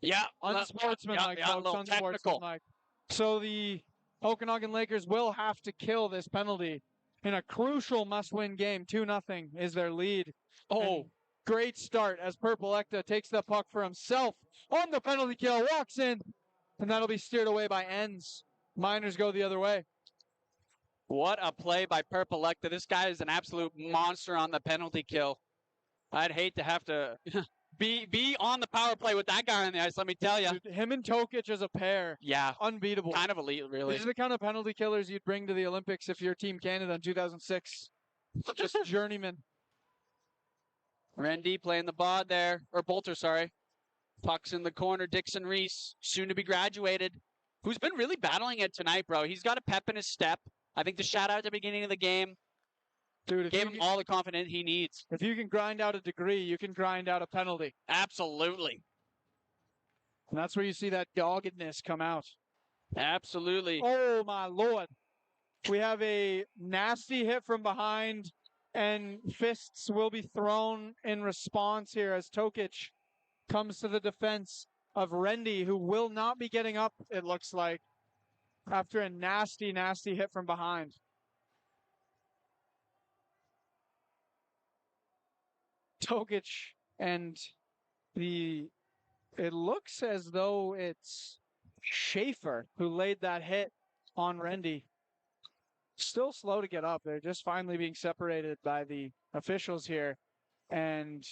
Yeah. Unsportsmanlike, folks. Unsportsmanlike. So the Okanagan Lakers will have to kill this penalty in a crucial must-win game. 2-0 is their lead. Oh, great start as Purple Ecta takes the puck for himself on the penalty kill, walks in, and that'll be steered away by Ends. Miners go the other way. What a play by Purple Ecta. This guy is an absolute monster on the penalty kill. I'd hate to have to be on the power play with that guy on the ice, let me tell you. Him and Tokic as a pair. Yeah. Unbeatable. Kind of elite, really. These are the kind of penalty killers you'd bring to the Olympics if you're Team Canada in 2006. Just journeyman. Rendy playing the bod there. Or Bolter, sorry. Puck's in the corner. Dixon Reese, soon to be graduated. Who's been really battling it tonight, bro. He's got a pep in his step. I think the shout out at the beginning of the game Dude, gave him all the confidence he needs. If you can grind out a degree, you can grind out a penalty. Absolutely. And that's where you see that doggedness come out. Absolutely. Oh, my Lord. We have a nasty hit from behind, and fists will be thrown in response here as Tokic comes to the defense of Rendy, who will not be getting up, it looks like, after a nasty, nasty hit from behind. Tokic and it looks as though it's Schaefer who laid that hit on Rendy. Still slow to get up. They're just finally being separated by the officials here. And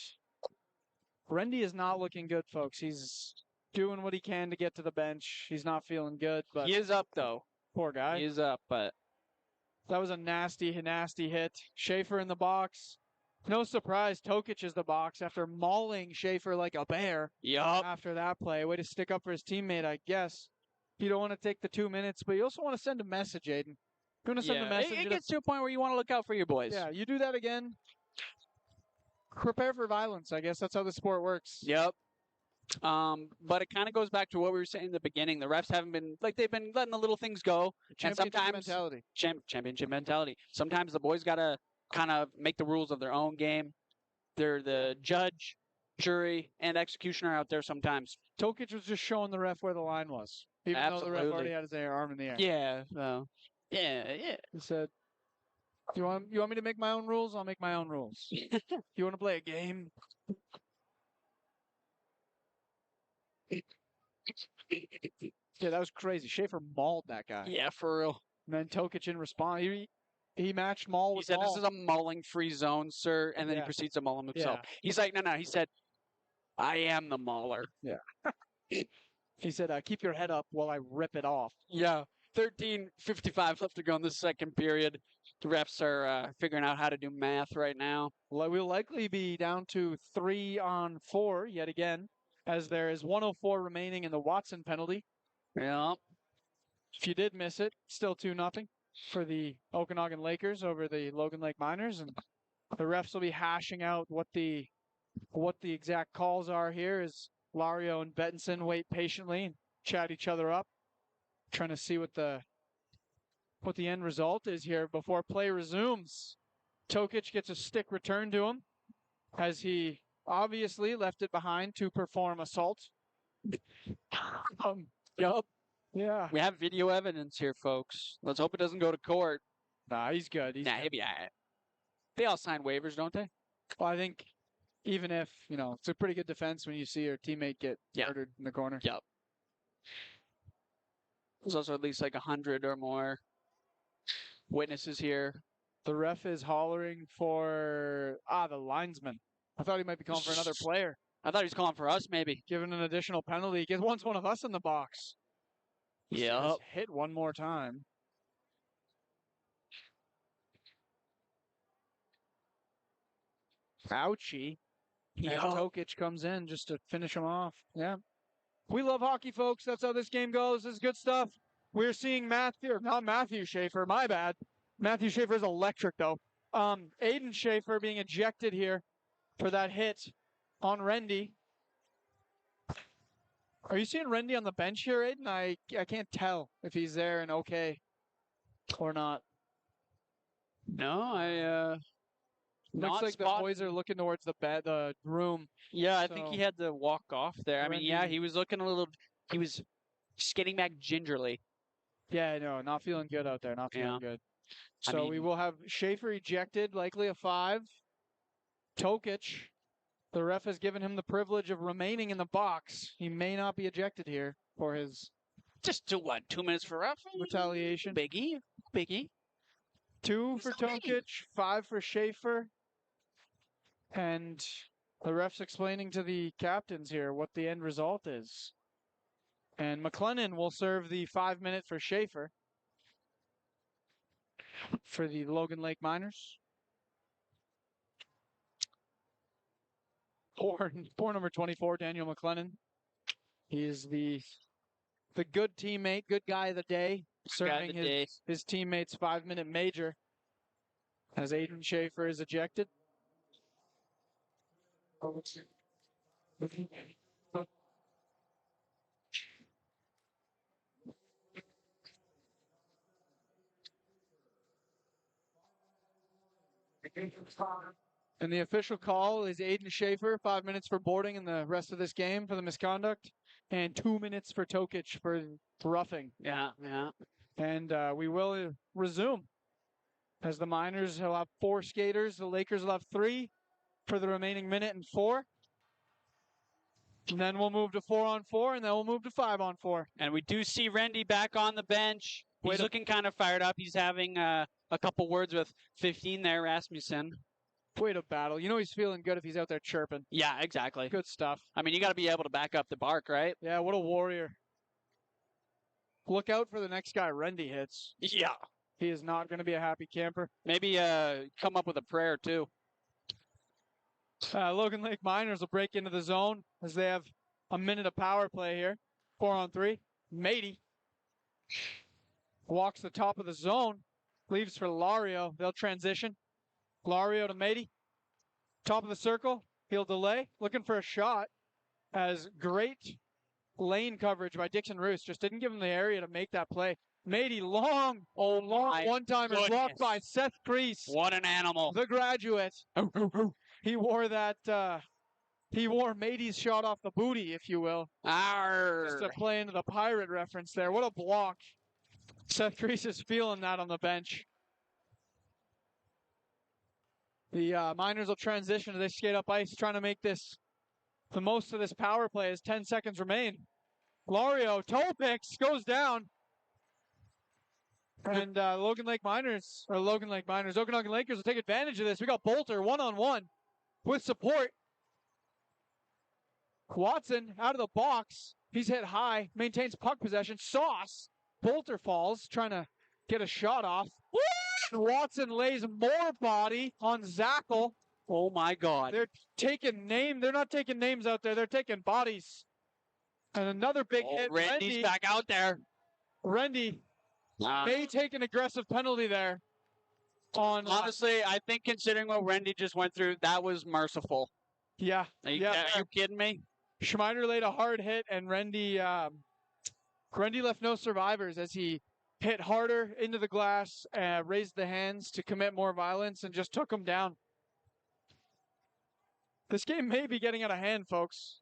Rendy is not looking good, folks. He's doing what he can to get to the bench. He's not feeling good, but he is up, though. Poor guy. He is up, but that was a nasty, nasty hit. Schaefer in the box. No surprise, Tokic is the box after mauling Schaefer like a bear. Yup. After that play. Way to stick up for his teammate, I guess. You don't want to take the 2 minutes, but you also want to send a message, Aiden. You want to send a message. It gets to a point where you want to look out for your boys. Yeah, you do that again. Prepare for violence, I guess. That's how the sport works. Yep. But it kind of goes back to what we were saying in the beginning. The refs haven't been, they've been letting the little things go. Championship mentality. Championship mentality. Sometimes the boys got to kind of make the rules of their own game. They're the judge, jury, and executioner out there sometimes. Tokic was just showing the ref where the line was. Even though the ref already had his arm in the air. Yeah. So, yeah. He said, you want me to make my own rules? I'll make my own rules. You want to play a game? Yeah, that was crazy. Schaefer mauled that guy. Yeah, for real. And then Tokic in response, he matched maul with maul. He said, this is a mauling-free zone, sir, and then he proceeds to maul him himself. Yeah. He's like, no, he said, I am the mauler. Yeah. He said, keep your head up while I rip it off. Yeah. 13:55 left to go in the second period. The refs are figuring out how to do math right now. Well, we'll likely be down to 3-on-4 yet again, as there is 1:04 remaining in the Watson penalty. Yeah. If you did miss it, still 2-0 for the Okanagan Lakers over the Logan Lake Miners, and the refs will be hashing out what the exact calls are here as Lario and Bettinson wait patiently and chat each other up, trying to see what the end result is here before play resumes. Tokic gets a stick returned to him as he obviously left it behind to perform assault. Yup. Yeah. We have video evidence here, folks. Let's hope it doesn't go to court. Nah, he's good. He's Nah, good. he'll be all right. They all sign waivers, don't they? Well, I think even if, it's a pretty good defense when you see your teammate get murdered in the corner. Yep. There's also at least like 100 or more witnesses here. The ref is hollering for the linesman. I thought he might be calling for another player. I thought he was calling for us, maybe. Given an additional penalty. He wants one of us in the box. Yeah. Hit one more time. Ouchie. And Tokic comes in just to finish him off. Yeah. We love hockey, folks. That's how this game goes. This is good stuff. We're seeing not Matthew Schaefer, my bad. Matthew Schaefer is electric, though. Aiden Schaefer being ejected here for that hit on Rendy. Are you seeing Rendy on the bench here, Aiden? I can't tell if he's there and okay or not. No, Looks like the boys are looking towards the room. Yeah, I think he had to walk off there. I mean, yeah, Rendy- he was looking he was skating back gingerly. Yeah, no, not feeling good out there. Not feeling good. I So we mean- will have Schaefer ejected, likely a 5. Tokic, the ref has given him the privilege of remaining in the box. He may not be ejected here for his Just 2 minutes for roughing? retaliation. Biggie. 2 for Tokic, 5 for Schaefer. And the ref's explaining to the captains here what the end result is. And McLennan will serve the 5-minute for Schaefer for the Logan Lake Miners. Poor number 24, Daniel McLennan. He is the good teammate, good guy of the day, serving his teammates 5-minute major as Aiden Schaefer is ejected. And the official call is Aiden Schaefer, 5 minutes for boarding in the rest of this game for the misconduct, and 2 minutes for Tokic for roughing. Yeah. And we will resume as the Miners will have 4 skaters. The Lakers will have 3 for the remaining minute and 4. And then we'll move to 4-on-4, and then we'll move to 5-on-4. And we do see Rendy back on the bench. He's looking kind of fired up. He's having a couple words with 15 there, Rasmussen. Way to battle. You know he's feeling good if he's out there chirping. Yeah, exactly. Good stuff. I mean, you got to be able to back up the bark, right? Yeah, what a warrior. Look out for the next guy Rendy hits. Yeah. He is not going to be a happy camper. Maybe come up with a prayer, too. Logan Lake Miners will break into the zone as they have a minute of power play here. 4-on-3. Matey walks the top of the zone. Leaves for Lario. They'll transition. Lario to Matey. Top of the circle. He'll delay. Looking for a shot. As great lane coverage by Dixon Roos. Just didn't give him the area to make that play. Matey, long one-timer blocked by Seth Crease. What an animal. The graduate. He wore that, he wore Matey's shot off the booty, if you will. Just to play into the Pirate reference there. What a block. Seth Crease is feeling that on the bench. The Miners will transition as they skate up ice, trying to make this the most of this power play as 10 seconds remain. Lario, toe picks, goes down. And Okanagan Lakers will take advantage of this. We got Bolter one-on-one with support. Watson out of the box. He's hit high, maintains puck possession. Sauce. Bolter falls, trying to get a shot off. Watson lays more body on Zackel. Oh my God. They're not taking names out there. They're taking bodies. And another big hit. Rendy's back out there. Rendy may take an aggressive penalty there. Honestly, I think considering what Rendy just went through, that was merciful. Yeah. Are you kidding me? Schneider laid a hard hit, and Rendy left no survivors as he hit harder into the glass, raised the hands to commit more violence, and just took them down. This game may be getting out of hand, folks.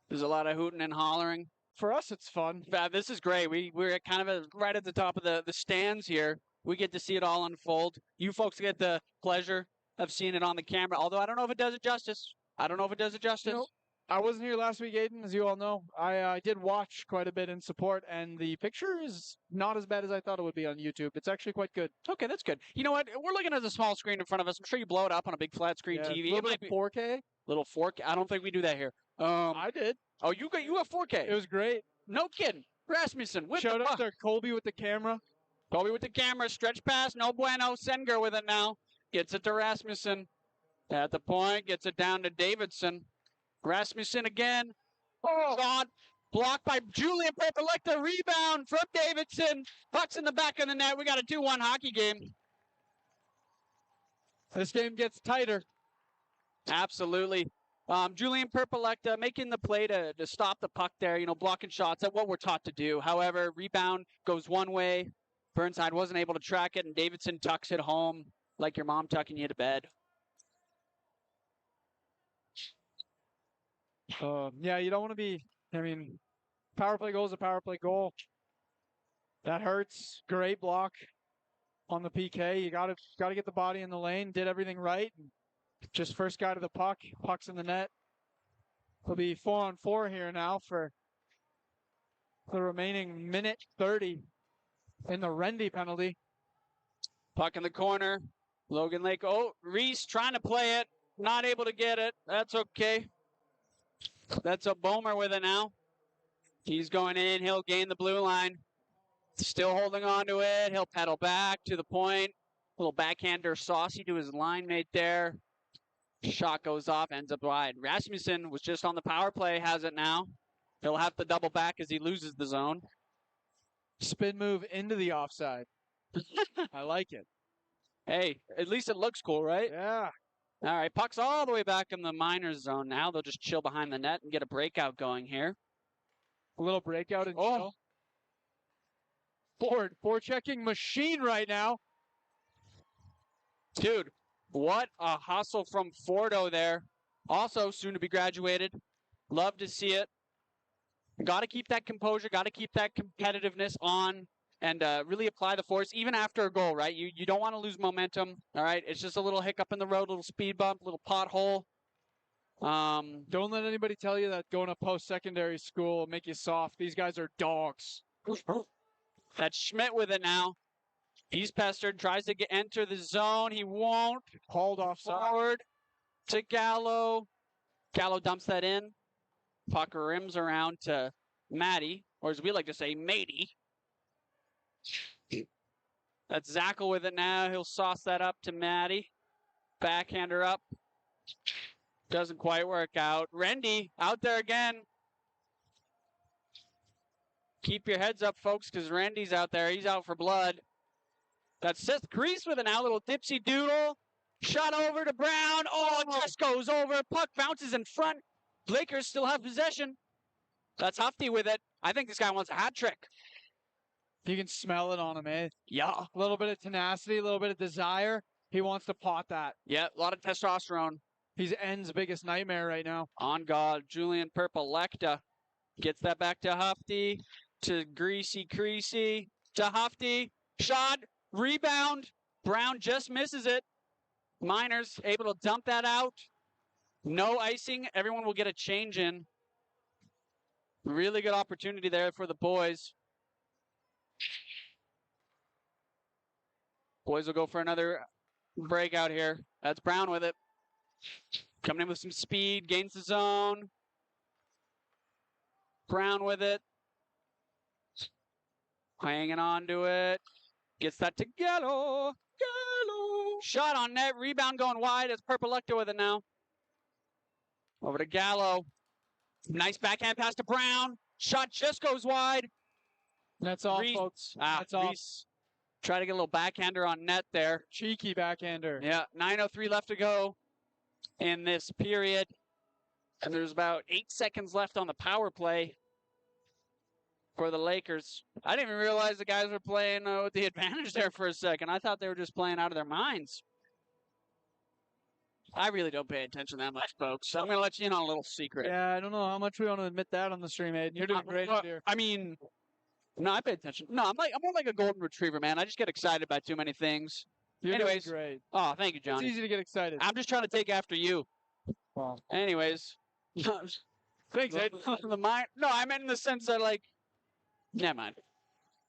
There's a lot of hooting and hollering. For us, it's fun. This is great. We're kind of right at the top of the stands here. We get to see it all unfold. You folks get the pleasure of seeing it on the camera, although I don't know if it does it justice. You know, I wasn't here last week, Aiden, as you all know. I did watch quite a bit in support, and the picture is not as bad as I thought it would be on YouTube. It's actually quite good. Okay, that's good. You know what? We're looking at a small screen in front of us. I'm sure you blow it up on a big flat screen Yeah, TV. a little bit of 4K. Little 4K. I don't think we do that here. I did. Oh, you have 4K. It was great. No kidding. Rasmussen with Shout the out to Colby with the camera. Colby with the camera. Stretch pass. No bueno. Senger with it now. Gets it to Rasmussen. At the point. Gets it down to Davidson. Rasmussen again. Oh, God. Blocked by Julian Perpelecta. Rebound from Davidson. Puck's in the back of the net. We got a 2-1 hockey game. This game gets tighter. Absolutely. Julian Perpelecta making the play to stop the puck there, blocking shots. That's what we're taught to do. However, rebound goes one way. Burnside wasn't able to track it, and Davidson tucks it home like your mom tucking you to bed. Yeah, you don't want to be, power play goal is a power play goal. That hurts. Great block on the PK. You got to get the body in the lane. Did everything right. Just first guy to the puck. Puck's in the net. It'll be 4-on-4 here now for the remaining minute 30 in the Rendy penalty. Puck in the corner. Logan Lake. Oh, Reese trying to play it. Not able to get it. That's okay. That's a Bomer with it now. He's going in. He'll gain the blue line. Still holding on to it. He'll pedal back to the point. Little backhander saucy to his line mate there. Shot goes off, ends up wide. Rasmussen was just on the power play, has it now. He'll have to double back as he loses the zone. Spin move into the offside. I like it. Hey, at least it looks cool, right? Yeah. All right, puck's all the way back in the minors zone now. They'll just chill behind the net and get a breakout going here. A little breakout and chill. Forechecking machine right now. Dude, what a hustle from Fordo there. Also soon to be graduated. Love to see it. Got to keep that composure. Got to keep that competitiveness on and really apply the force even after a goal, right? You don't want to lose momentum, all right? It's just a little hiccup in the road, little speed bump, little pothole. Don't let anybody tell you that going to post-secondary school will make you soft. These guys are dogs. That's Schmidt with it now. He's pestered, tries to enter the zone. He won't. Hauled off forward to Gallo. Gallo dumps that in. Puck rims around to Matty, or as we like to say, Matey. That's Zackel with it now. He'll sauce that up to Matty. Backhander up. Doesn't quite work out. Rendy out there again. Keep your heads up, folks, because Rendy's out there. He's out for blood. That's Seth Grease with it now. Little dipsy doodle. Shot over to Brown. Oh, it just goes over. Puck bounces in front. Lakers still have possession. That's Hufty with it. I think this guy wants a hat trick. You can smell it on him, eh? Yeah. A little bit of tenacity, a little bit of desire. He wants to pot that. Yeah, a lot of testosterone. He's N's biggest nightmare right now. On God, Julian Perpelecta gets that back to Hufty, to Greasy Creasy, to Hufty. Shot, rebound. Brown just misses it. Miners able to dump that out. No icing. Everyone will get a change in. Really good opportunity there for the boys. Boys will go for another breakout here. That's Brown with it. Coming in with some speed, gains the zone. Brown with it. Hanging on to it. Gets that to Gallo. Gallo. Shot on net. Rebound going wide. It's Perpelecta with it now. Over to Gallo. Nice backhand pass to Brown. Shot just goes wide. That's all, folks. That's all. Try to get a little backhander on net there. Cheeky backhander. Yeah, 9:03 left to go in this period. And there's about 8 seconds left on the power play. for the Lakers. I didn't even realize the guys were playing with the advantage there for a second. I thought they were just playing out of their minds. I really don't pay attention that much, folks. I'm going to let you in on a little secret. Yeah, I don't know how much we want to admit that on the stream, Aiden. You're doing great here. I mean, no, I pay attention. No, I'm more like a golden retriever, man. I just get excited by too many things. You're Anyways, doing great. Oh, thank you, Johnny. It's easy to get excited. I'm just trying to take after you. Wow. Anyways. Thanks, Aiden. No, I meant in the sense that, like, never mind.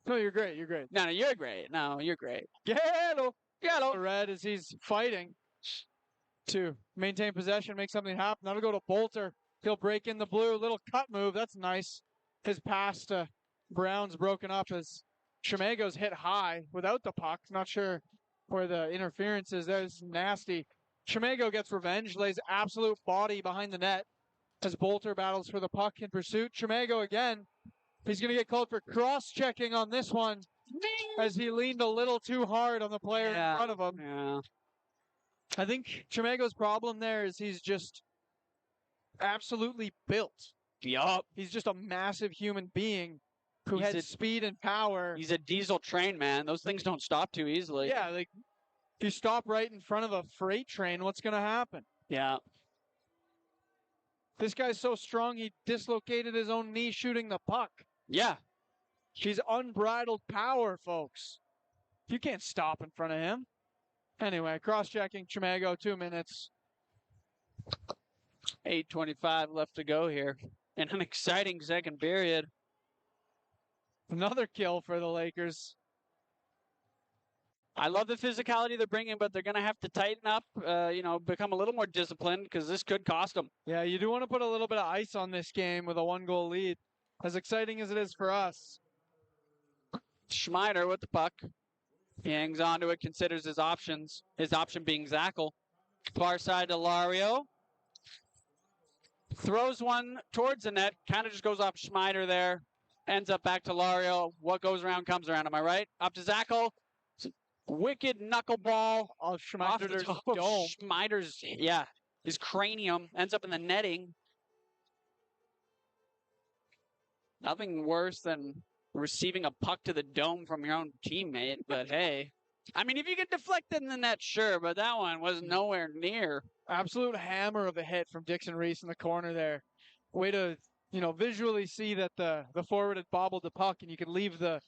No, you're great. You're great. No, you're great. No, you're great. Hello. Hello. Red as he's fighting to maintain possession, make something happen. That'll go to Bolter. He'll break in the blue. Little cut move. That's nice. His pass to Brown's broken up as Chimago's hit high without the puck. Not sure where the interference is. That is nasty. Chimago gets revenge, lays absolute body behind the net as Bolter battles for the puck in pursuit. Chimago again. He's going to get called for cross-checking on this one as he leaned a little too hard on the player in front of him. Yeah. I think Chimago's problem there is he's just absolutely built. Yup. He's just a massive human being who has speed and power. He's a diesel train, man. Those things don't stop too easily. Yeah, like if you stop right in front of a freight train, what's going to happen? Yeah. This guy's so strong, he dislocated his own knee shooting the puck. Yeah. He's unbridled power, folks. You can't stop in front of him. Anyway, cross-checking Chimago, 2 minutes. 8:25 left to go here. In an exciting second period. Another kill for the Lakers. I love the physicality they're bringing, but they're going to have to tighten up, become a little more disciplined because this could cost them. Yeah, you do want to put a little bit of ice on this game with a 1-goal lead. As exciting as it is for us. Schneider with the puck. He hangs on to it, considers his options. His option being Zackel. Far side to Lario. Throws one towards the net. Kind of just goes off Schneider there. Ends up back to Lario. What goes around comes around. Am I right? Up to Zackel. Wicked knuckleball off Schneider's dome. Schneider's, his cranium ends up in the netting. Nothing worse than receiving a puck to the dome from your own teammate, but hey. I mean, if you get deflected in the net, sure, but that one was nowhere near. Absolute hammer of a hit from Dixon Reese in the corner there. Way to, visually see that the forward had bobbled the puck and you could leave the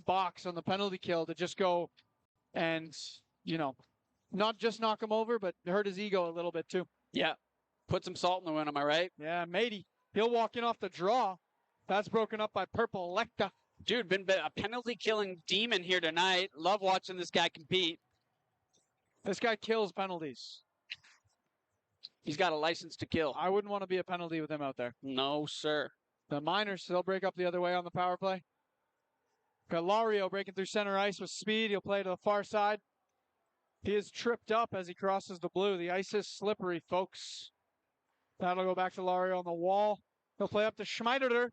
box on the penalty kill to just go and, not just knock him over, but hurt his ego a little bit too. Yeah. Put some salt in the wound, am I right? Yeah, matey. He'll walk in off the draw. That's broken up by Purple Lecta. Dude, been a penalty-killing demon here tonight. Love watching this guy compete. This guy kills penalties. He's got a license to kill. I wouldn't want to be a penalty with him out there. No, sir. The Miners, they'll break up the other way on the power play. Got Lario breaking through center ice with speed. He'll play to the far side. He is tripped up as he crosses the blue. The ice is slippery, folks. That'll go back to Lario on the wall. He'll play up to Schneider.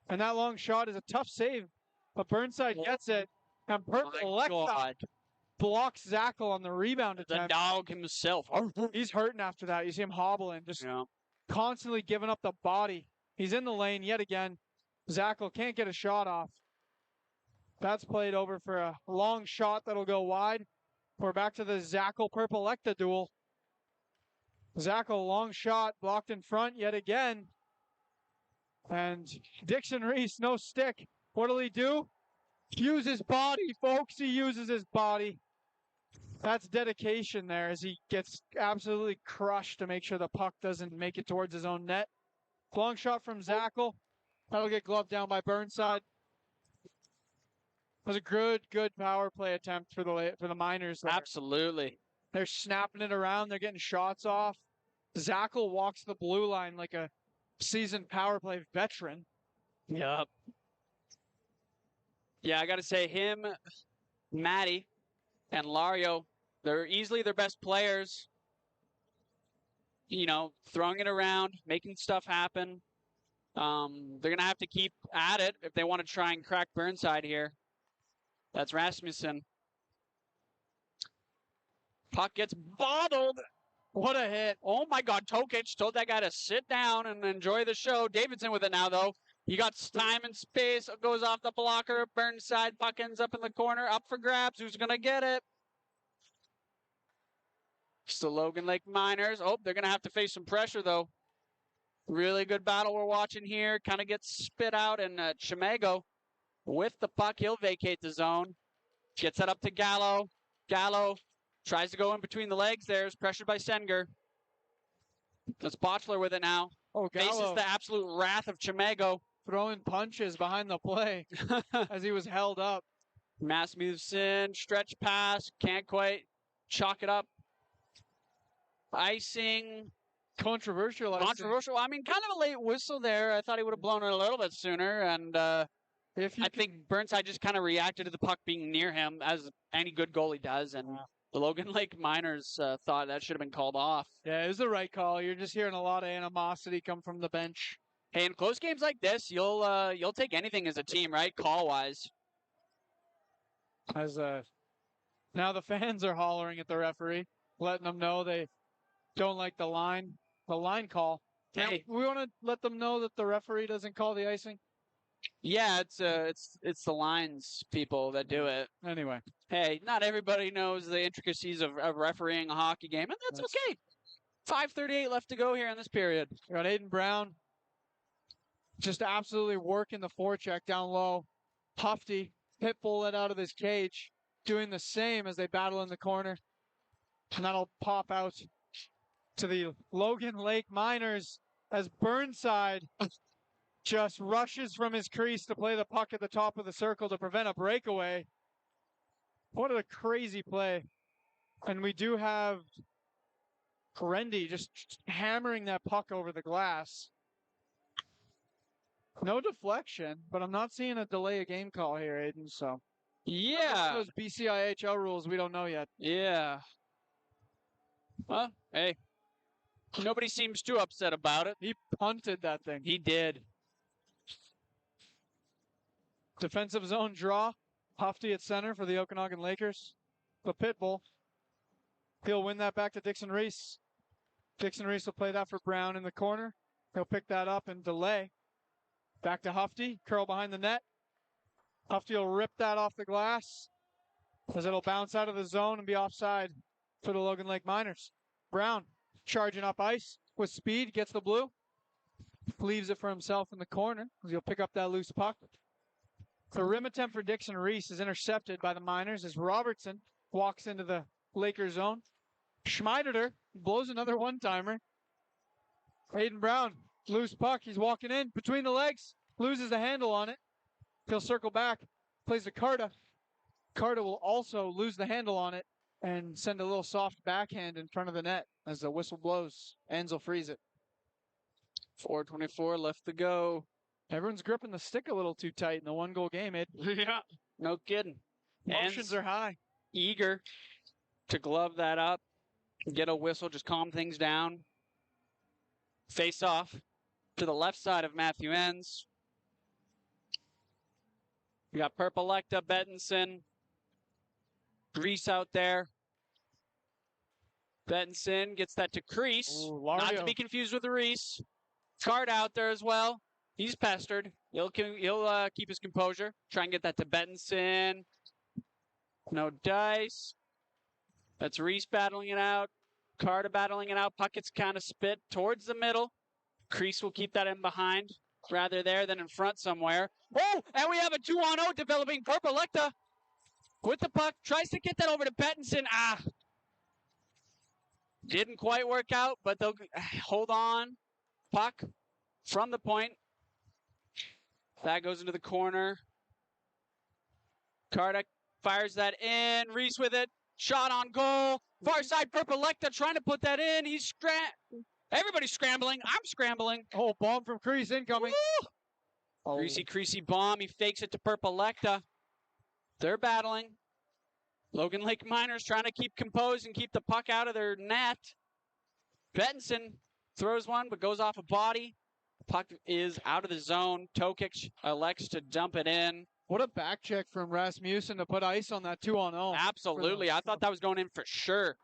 And that long shot is a tough save. But Burnside gets it. And Purple Lecta blocks Zackel on the rebound attempt. The dog himself. He's hurting after that. You see him hobbling, just constantly giving up the body. He's in the lane yet again. Zackel can't get a shot off. That's played over for a long shot that'll go wide. We're back to the Zackel-Purple Lecta duel. Zackel, long shot, blocked in front yet again. And Dixon Reese, no stick. What'll he do? Use his body, folks. He uses his body. That's dedication there as he gets absolutely crushed to make sure the puck doesn't make it towards his own net. Long shot from Zackel. That'll get gloved down by Burnside. That was a good power play attempt for the Miners there. Absolutely. They're snapping it around. They're getting shots off. Zackel walks the blue line like a seasoned power play veteran. Yep. Yeah, I got to say him, Matty, and Lario, they're easily their best players. Throwing it around, making stuff happen. They're going to have to keep at it if they want to try and crack Burnside here. That's Rasmussen. Puck gets bottled. What a hit. Oh, my God. Tokic told that guy to sit down and enjoy the show. Davidson with it now, though. You got time and space. It goes off the blocker. Burnside puck ends up in the corner. Up for grabs. Who's going to get it? It's the Logan Lake Miners. Oh, they're going to have to face some pressure, though. Really good battle we're watching here. Kind of gets spit out, and Chimago with the puck. He'll vacate the zone. Gets that up to Gallo. Gallo tries to go in between the legs there. Is pressured by Senger. That's Botchler with it now. Oh, Faces Gallo the absolute wrath of Chimago. throwing punches behind the play as he was held up. Mass moves in. Stretch pass. Can't quite chalk it up. Icing. Controversial. Controversial. I mean, kind of a late whistle there. I thought he would have blown it a little bit sooner. And I think Burnside just kind of reacted to the puck being near him, as any good goalie does. And the Logan Lake Miners thought that should have been called off. Yeah, it was the right call. You're just hearing a lot of animosity come from the bench. Hey, in close games like this, you'll take anything as a team, right? Call-wise. As now the fans are hollering at the referee, letting them know they don't like the line call. Hey, we want to let them know that the referee doesn't call the icing. Yeah, it's the lines people that do it. Anyway, hey, not everybody knows the intricacies of refereeing a hockey game, and that's okay. 5:38 left to go here in this period. We got Aiden Brown just absolutely working the forecheck down low. Hufty, Pitbull let out of his cage, doing the same as they battle in the corner. And that'll pop out to the Logan Lake Miners as Burnside just rushes from his crease to play the puck at the top of the circle to prevent a breakaway. What a crazy play. And we do have Rendy just hammering that puck over the glass. No deflection, but I'm not seeing a delay of game call here, Aiden. So yeah, those BCIHL rules we don't know yet. Yeah. Well, hey, nobody seems too upset about it. He punted that thing. He did. Defensive zone draw. Hufty at center for the Okanagan Lakers. The Pitbull. He'll win that back to Dixon Reese. Dixon Reese will play that for Brown in the corner. He'll pick that up and delay. Back to Hufty. Curl behind the net. Hufty will rip that off the glass as it'll bounce out of the zone and be offside for the Logan Lake Miners. Brown charging up ice with speed. Gets the blue. Leaves it for himself in the corner as he'll pick up that loose puck. The rim attempt for Dixon Reese is intercepted by the Miners as Robertson walks into the Lakers zone. Schmeider blows another one-timer. Aiden Brown, loose puck. He's walking in between the legs, loses the handle on it. He'll circle back, plays to Carta. Carta will also lose the handle on it and send a little soft backhand in front of the net as the whistle blows. Ends will freeze it. 4:24 left to go. Everyone's gripping the stick a little too tight in the one-goal game, Ed. Yeah, no kidding. Emotions are high. Eager to glove that up, get a whistle, just calm things down. Face off to the left side of Matthew Enns. We got Purplelecta, Bettinson, Reese out there. Bettinson gets that to Crease. Ooh, not to be confused with the Reese. Card out there as well. He's pestered. He'll keep his composure. Try and get that to Bettinson. No dice. That's Reese battling it out. Carter battling it out. Puck gets kind of spit towards the middle. Crease will keep that in behind, rather there than in front somewhere. Oh, and we have a 2-on-0 developing. Purplelecta with the puck. Tries to get that over to Bettinson. Didn't quite work out, but they'll hold on. Puck from the point. That goes into the corner. Carter fires that in. Reese with it. Shot on goal. Far side, Purplelecta trying to put that in. Everybody's scrambling. I'm scrambling. Oh, bomb from Crease incoming. Oh. Creasy bomb. He fakes it to Purplelecta. They're battling. Logan Lake Miners trying to keep composed and keep the puck out of their net. Bettinson throws one, but goes off a body. Puck is out of the zone. Tokic elects to dump it in. What a back check from Rasmussen to put ice on that 2-on-0. Absolutely. I thought that was going in for sure.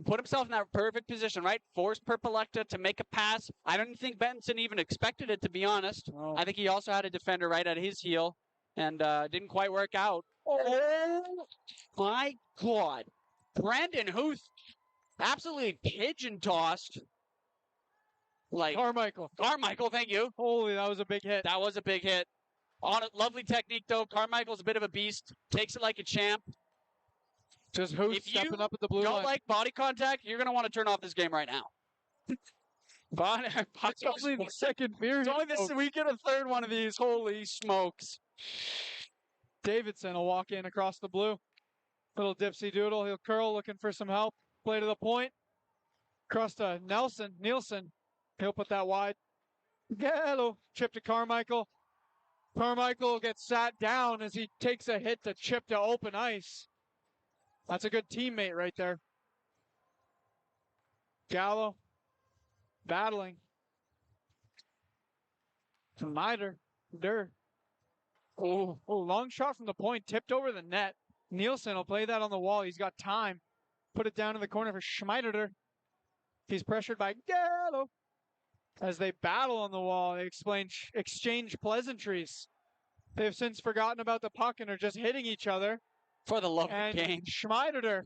put himself in that perfect position, right? Forced Perpelecta to make a pass. I don't think Benson even expected it, to be honest. Oh. I think he also had a defender right at his heel and didn't quite work out. Oh, my God. Brandon Huth absolutely pigeon-tossed. Like, Carmichael. Carmichael, thank you. Holy, that was a big hit. That was a big hit. On a lovely technique, though. Carmichael's a bit of a beast. Takes it like a champ. Just who's If stepping you up at the blue don't line. like body contact, you're going to want to turn off this game right now. It's only the second period. It's only this. We get a third one of these. Holy smokes! Davidson will walk in across the blue. Little dipsy doodle. He'll curl, looking for some help. Play to the point. Across to Nielsen. He'll put that wide. Gallo. Chip to Carmichael. Carmichael gets sat down as he takes a hit to chip to open ice. That's a good teammate right there. Gallo. Battling. Snyder. Oh, long shot from the point. Tipped over the net. Nielsen will play that on the wall. He's got time. Put it down in the corner for Schmeider. He's pressured by Gallo. As they battle on the wall, they exchange pleasantries. They've since forgotten about the puck and are just hitting each other. For the love And of the game. Schmeider,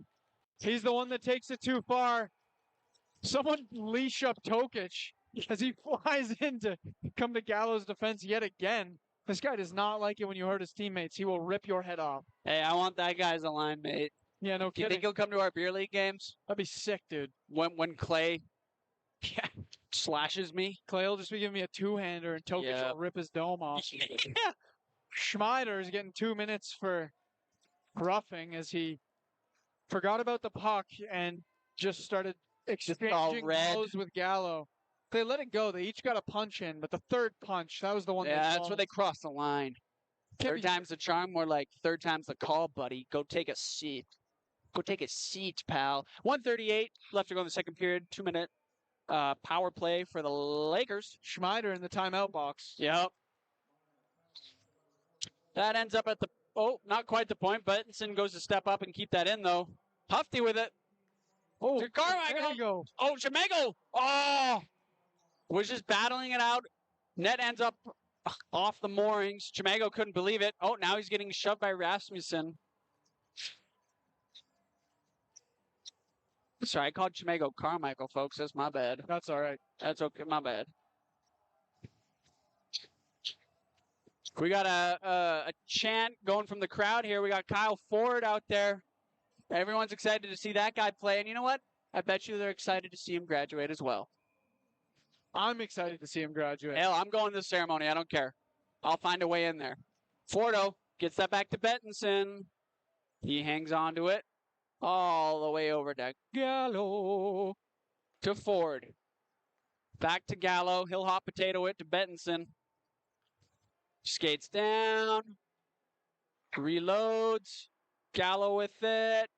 he's the one that takes it too far. Someone leash up Tokic as he flies in to come to Gallo's defense yet again. This guy does not like it when you hurt his teammates. He will rip your head off. Hey, I want that guy as a line mate. Yeah, no Do you kidding. think he'll come to our beer league games? That'd be sick, dude. When Clay slashes me? Clay will just be giving me a two-hander and Tokic will rip his dome off. Yeah. Schmeider is getting 2 minutes for roughing as he forgot about the puck and just started exchanging blows with Gallo. They let it go. They each got a punch in, but the third punch, that was the one. Yeah, that's where they crossed the line. Third time's the charm, more like third time's the call, buddy. Go take a seat. Go take a seat, pal. 1:38 left to go in the second period. 2-minute power play for the Lakers. Schmeider in the timeout box. Yep. That ends up at the, not quite the point. Benson goes to step up and keep that in, though. Hufty with it. Oh, to Carmichael. there you go. Oh, Chamago. Oh, was just battling it out. Net ends up off the moorings. Chamago couldn't believe it. Oh, now he's getting shoved by Rasmussen. Sorry, I called Chamago Carmichael, folks. That's my bad. That's all right. That's okay. My bad. We got a chant going from the crowd here. We got Kyle Ford out there. Everyone's excited to see that guy play. And you know what? I bet you they're excited to see him graduate as well. I'm excited to see him graduate. Hell, I'm going to the ceremony. I don't care. I'll find a way in there. Fordo gets that back to Bettinson. He hangs on to it all the way over to Gallo. To Ford. Back to Gallo. He'll hot potato it to Bettinson. Skates down. Reloads. Gallo with it.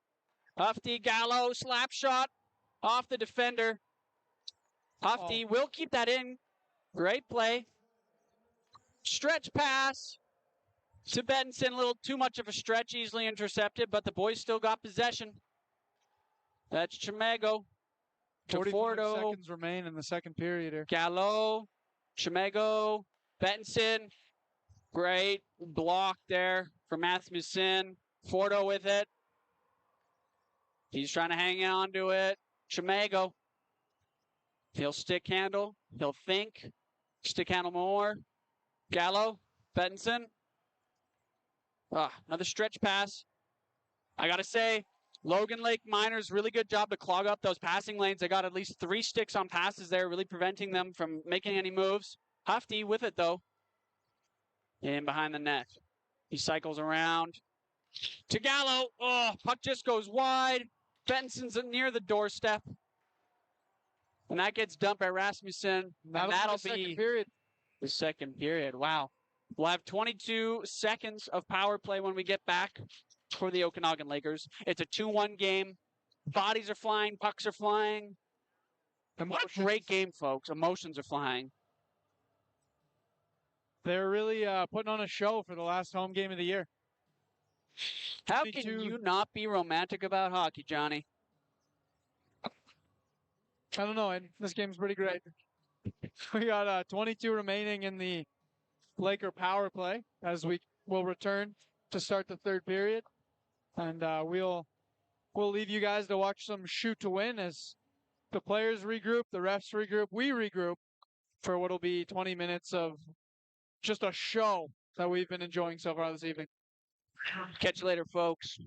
Hufty, Gallo, slap shot off the defender. Hufty will keep that in. Great play. Stretch pass to Bettinson. A little too much of a stretch, easily intercepted, but the boys still got possession. That's Chamago. To 45 Fordo. seconds remain in the second period here. Gallo. Chamago. Bettinson. Great block there for Rasmussen. Fordo with it. He's trying to hang on to it. Chamago. He'll stick handle. He'll think. Stick handle more. Gallo. Bettinson. Another stretch pass. I got to say, Logan Lake Miners, really good job to clog up those passing lanes. They got at least 3 sticks on passes there, really preventing them from making any moves. Hufty with it, though. In behind the net. He cycles around. To Gallo. Puck just goes wide. Bettinson's near the doorstep. And that gets dumped by Rasmussen. And that'll be the second period. Wow. We'll have 22 seconds of power play when we get back for the Okanagan Lakers. It's a 2-1 game. Bodies are flying. Pucks are flying. What a great game, folks. Emotions are flying. They're really putting on a show for the last home game of the year. How can you not be romantic about hockey, Johnny? I don't know. And this game's pretty great. We got 22 remaining in the Laker power play as we will return to start the third period, and we'll leave you guys to watch some shoot to win as the players regroup, the refs regroup, we regroup for what'll be 20 minutes of just a show that we've been enjoying so far this evening. Catch you later, folks.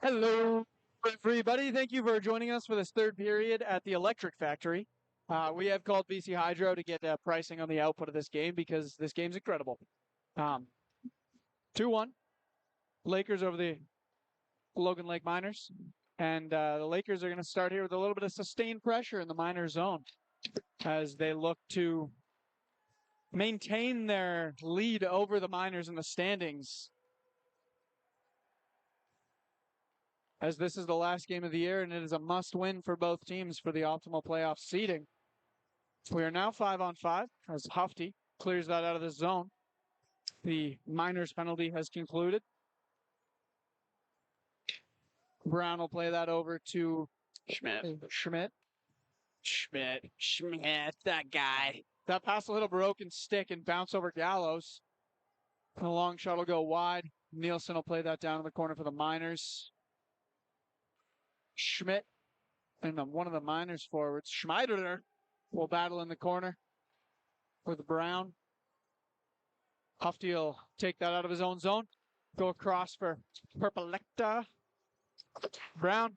Hello, everybody. Thank you for joining us for this third period at the Electric Factory. We have called BCIHL to get pricing on the output of this game because this game's incredible. 2-1, Lakers over the Logan Lake Miners. And the Lakers are going to start here with a little bit of sustained pressure in the Miners zone as they look to maintain their lead over the Miners in the standings. As this is the last game of the year, and it is a must-win for both teams for the optimal playoff seeding. We are now 5-on-5 as Hufty clears that out of the zone. The Miners penalty has concluded. Brown will play that over to Schmidt, that guy. That pass will hit a broken stick and bounce over Gallows. And the long shot will go wide. Nielsen will play that down in the corner for the Miners. Schmidt and one of the Miners forwards, Schmeider, will battle in the corner with Brown. Hufty will take that out of his own zone. Go across for Perpelecta. Brown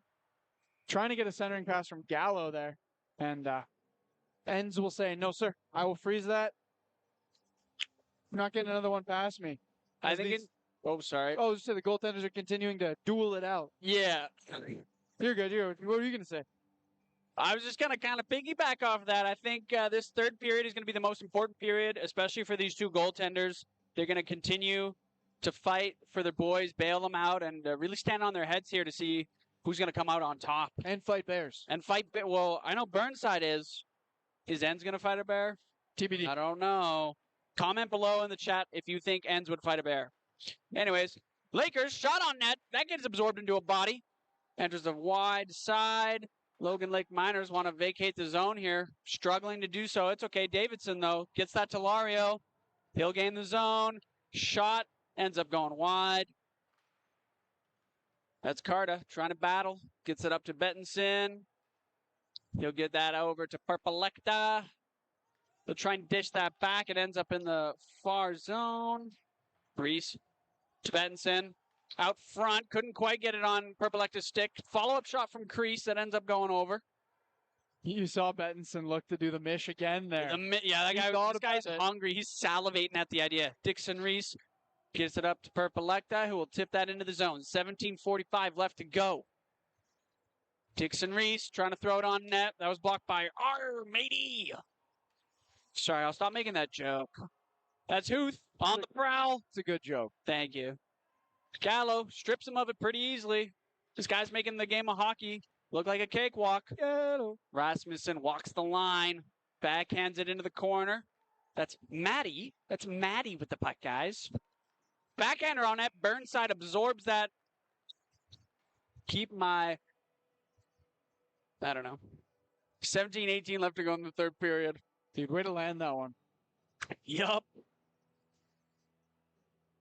trying to get a centering pass from Gallo there. And Ends will say, no, sir, I will freeze that. I'm not getting another one past me. I think Oh, sorry. Oh, so the goaltenders are continuing to duel it out. Yeah. You're good. What are you going to say? I was just going to kind of piggyback off of that. I think this third period is going to be the most important period, especially for these two goaltenders. They're going to continue to fight for their boys, bail them out, and really stand on their heads here to see who's going to come out on top. And fight bears. Well, I know Burnside is. Is Ends going to fight a bear? TBD. I don't know. Comment below in the chat if you think Ends would fight a bear. Anyways, Lakers, shot on net. That gets absorbed into a body. Enters the wide side. Logan Lake Miners want to vacate the zone here. Struggling to do so. It's okay. Davidson, though, gets that to Lario. He'll gain the zone. Shot ends up going wide. That's Carta trying to battle. Gets it up to Bettinson. He'll get that over to Perpelecta. They'll try and dish that back. It ends up in the far zone. Reese to Bettinson. Out front. Couldn't quite get it on Perpelecta's stick. Follow-up shot from Crease that ends up going over. You saw Bettinson look to do the mish again there. This guy's hungry. He's salivating at the idea. Dixon Reese gets it up to Perpelecta, who will tip that into the zone. 17:45 left to go. Dixon Reese trying to throw it on net. That was blocked by matey. Sorry, I'll stop making that joke. That's Huth on the prowl. It's a good joke. Thank you. Gallo strips him of it pretty easily. This guy's making the game of hockey look like a cakewalk. Gallo. Rasmussen walks the line. Backhands it into the corner. That's Maddie. That's Maddie with the puck, guys. Backhander on net. Burnside absorbs that. I don't know. 17-18 left to go in the third period. Dude, way to land that one. Yup.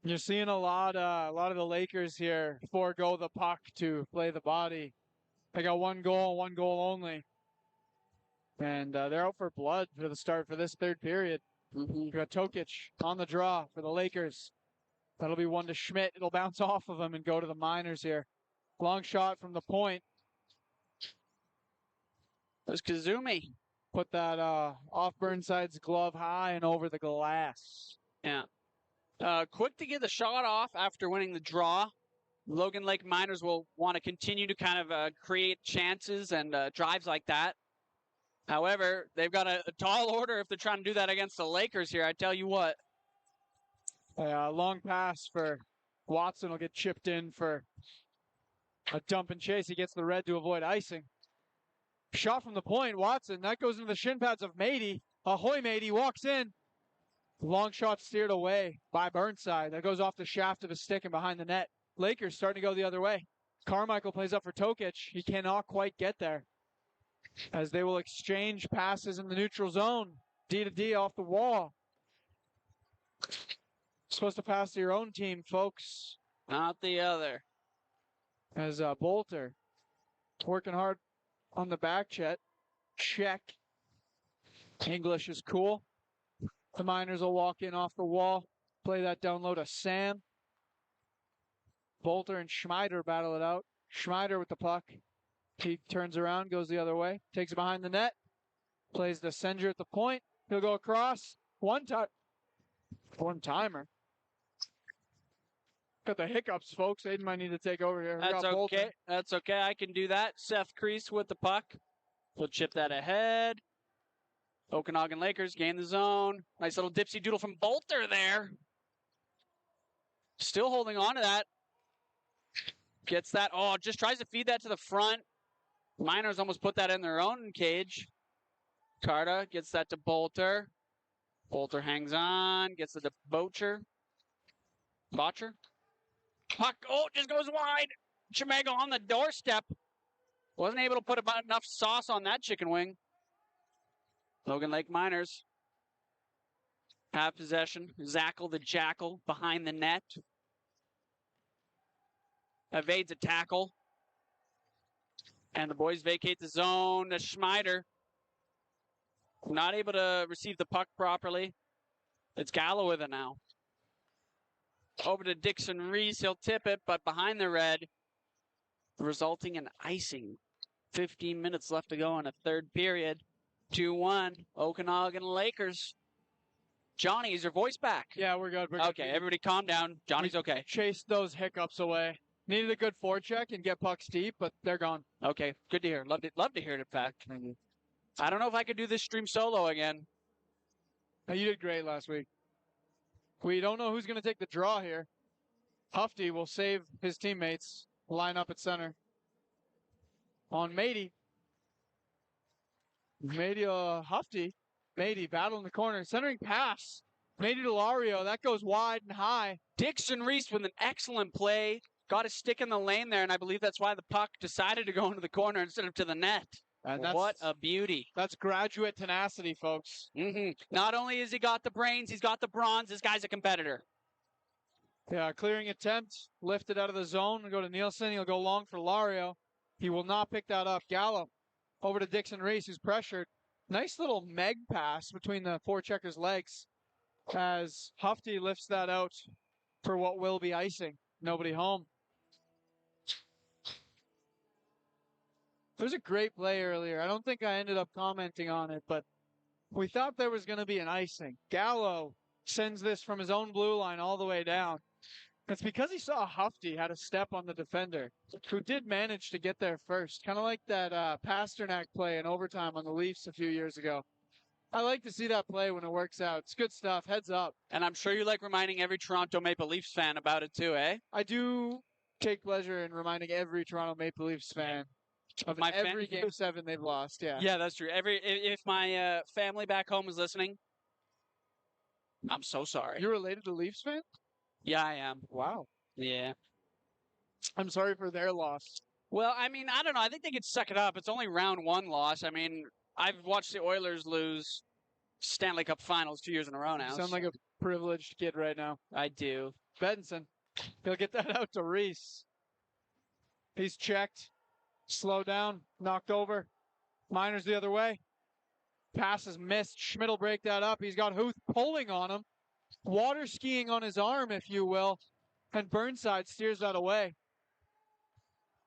You're seeing a lot of the Lakers here forego the puck to play the body. They got one goal only. And they're out for blood for the start for this third period. We got Tokic on the draw for the Lakers. That'll be one to Schmidt. It'll bounce off of him and go to the Miners here. Long shot from the point. There's Kazumi. Put that off Burnside's glove high and over the glass. Yeah. Quick to get the shot off after winning the draw. Logan Lake Miners will want to continue to kind of create chances and drives like that. However, they've got a tall order if they're trying to do that against the Lakers here. I tell you what. Long pass for Watson will get chipped in for a dump and chase. He gets the red to avoid icing. Shot from the point, Watson. That goes into the shin pads of Matey. Ahoy, Matey walks in. Long shot steered away by Burnside. That goes off the shaft of his stick and behind the net. Lakers starting to go the other way. Carmichael plays up for Tokic. He cannot quite get there. As they will exchange passes in the neutral zone. D to D off the wall. Supposed to pass to your own team, folks. Not the other. As Bolter working hard on the back check. English is cool. The Miners will walk in off the wall. Play that down low to Sam. Bolter and Schmeider battle it out. Schneider with the puck. He turns around, goes the other way, takes it behind the net, plays the Senger at the point. He'll go across. One-timer. Got the hiccups, folks. Aiden might need to take over here. That's okay. That's okay. I can do that. Seth Kreese with the puck. We'll chip that ahead. Okanagan Lakers gain the zone. Nice little dipsy doodle from Bolter there. Still holding on to that. Gets that. Oh, just tries to feed that to the front. Miners almost put that in their own cage. Carta gets that to Bolter. Bolter hangs on. Gets it to Botcher. Puck. Oh, just goes wide. Chimego on the doorstep. Wasn't able to put about enough sauce on that chicken wing. Logan Lake Miners have possession. Zackle the Jackal behind the net. Evades a tackle. And the boys vacate the zone. The Schmeider not able to receive the puck properly. It's Gallo with it now. Over to Dixon Reese. He'll tip it, but behind the red, resulting in icing. 15 minutes left to go in a third period. 2-1, Okanagan Lakers. Johnny, is your voice back? Yeah, we're good. Okay, everybody calm down. Johnny's okay. Chased those hiccups away. Needed a good forecheck and get pucks deep, but they're gone. Okay, good to hear. Love to hear it, in fact. I don't know if I could do this stream solo again. You did great last week. We don't know who's going to take the draw here. Hufty will save his teammates. Line up at center. On Mady. Hufty. Mady battle in the corner. Centering pass. Mady to Lario. That goes wide and high. Dixon Reese with an excellent play. Got a stick in the lane there, and I believe that's why the puck decided to go into the corner instead of to the net. And what a beauty. That's graduate tenacity, folks. Not only has he got the brains, he's got the bronze. This guy's a competitor. Yeah, clearing attempt. Lifted out of the zone. Go to Nielsen. He'll go long for Lario. He will not pick that up. Gallo over to Dixon Reese, who's pressured. Nice little Meg pass between the forechecker's legs as Hufty lifts that out for what will be icing. Nobody home. There's a great play earlier. I don't think I ended up commenting on it, but we thought there was going to be an icing. Gallo sends this from his own blue line all the way down. It's because he saw Hufty had a step on the defender, who did manage to get there first. Kind of like that Pasternak play in overtime on the Leafs a few years ago. I like to see that play when it works out. It's good stuff. Heads up. And I'm sure you like reminding every Toronto Maple Leafs fan about it too, eh? I do take pleasure in reminding every Toronto Maple Leafs fan of every Game 7 they've lost. Yeah. Yeah, that's true. If my family back home is listening, I'm so sorry. You're related to Leafs fan? Yeah, I am. Wow. Yeah. I'm sorry for their loss. Well, I mean, I don't know. I think they could suck it up. It's only round one loss. I mean, I've watched the Oilers lose Stanley Cup Finals 2 years in a row now. You sound like a privileged kid right now. I do. Benson. He'll get that out to Reese. He's checked. Slow down. Knocked over. Miners the other way. Pass is missed. Schmidt will break that up. He's got Huth pulling on him. Water skiing on his arm, if you will. And Burnside steers that away.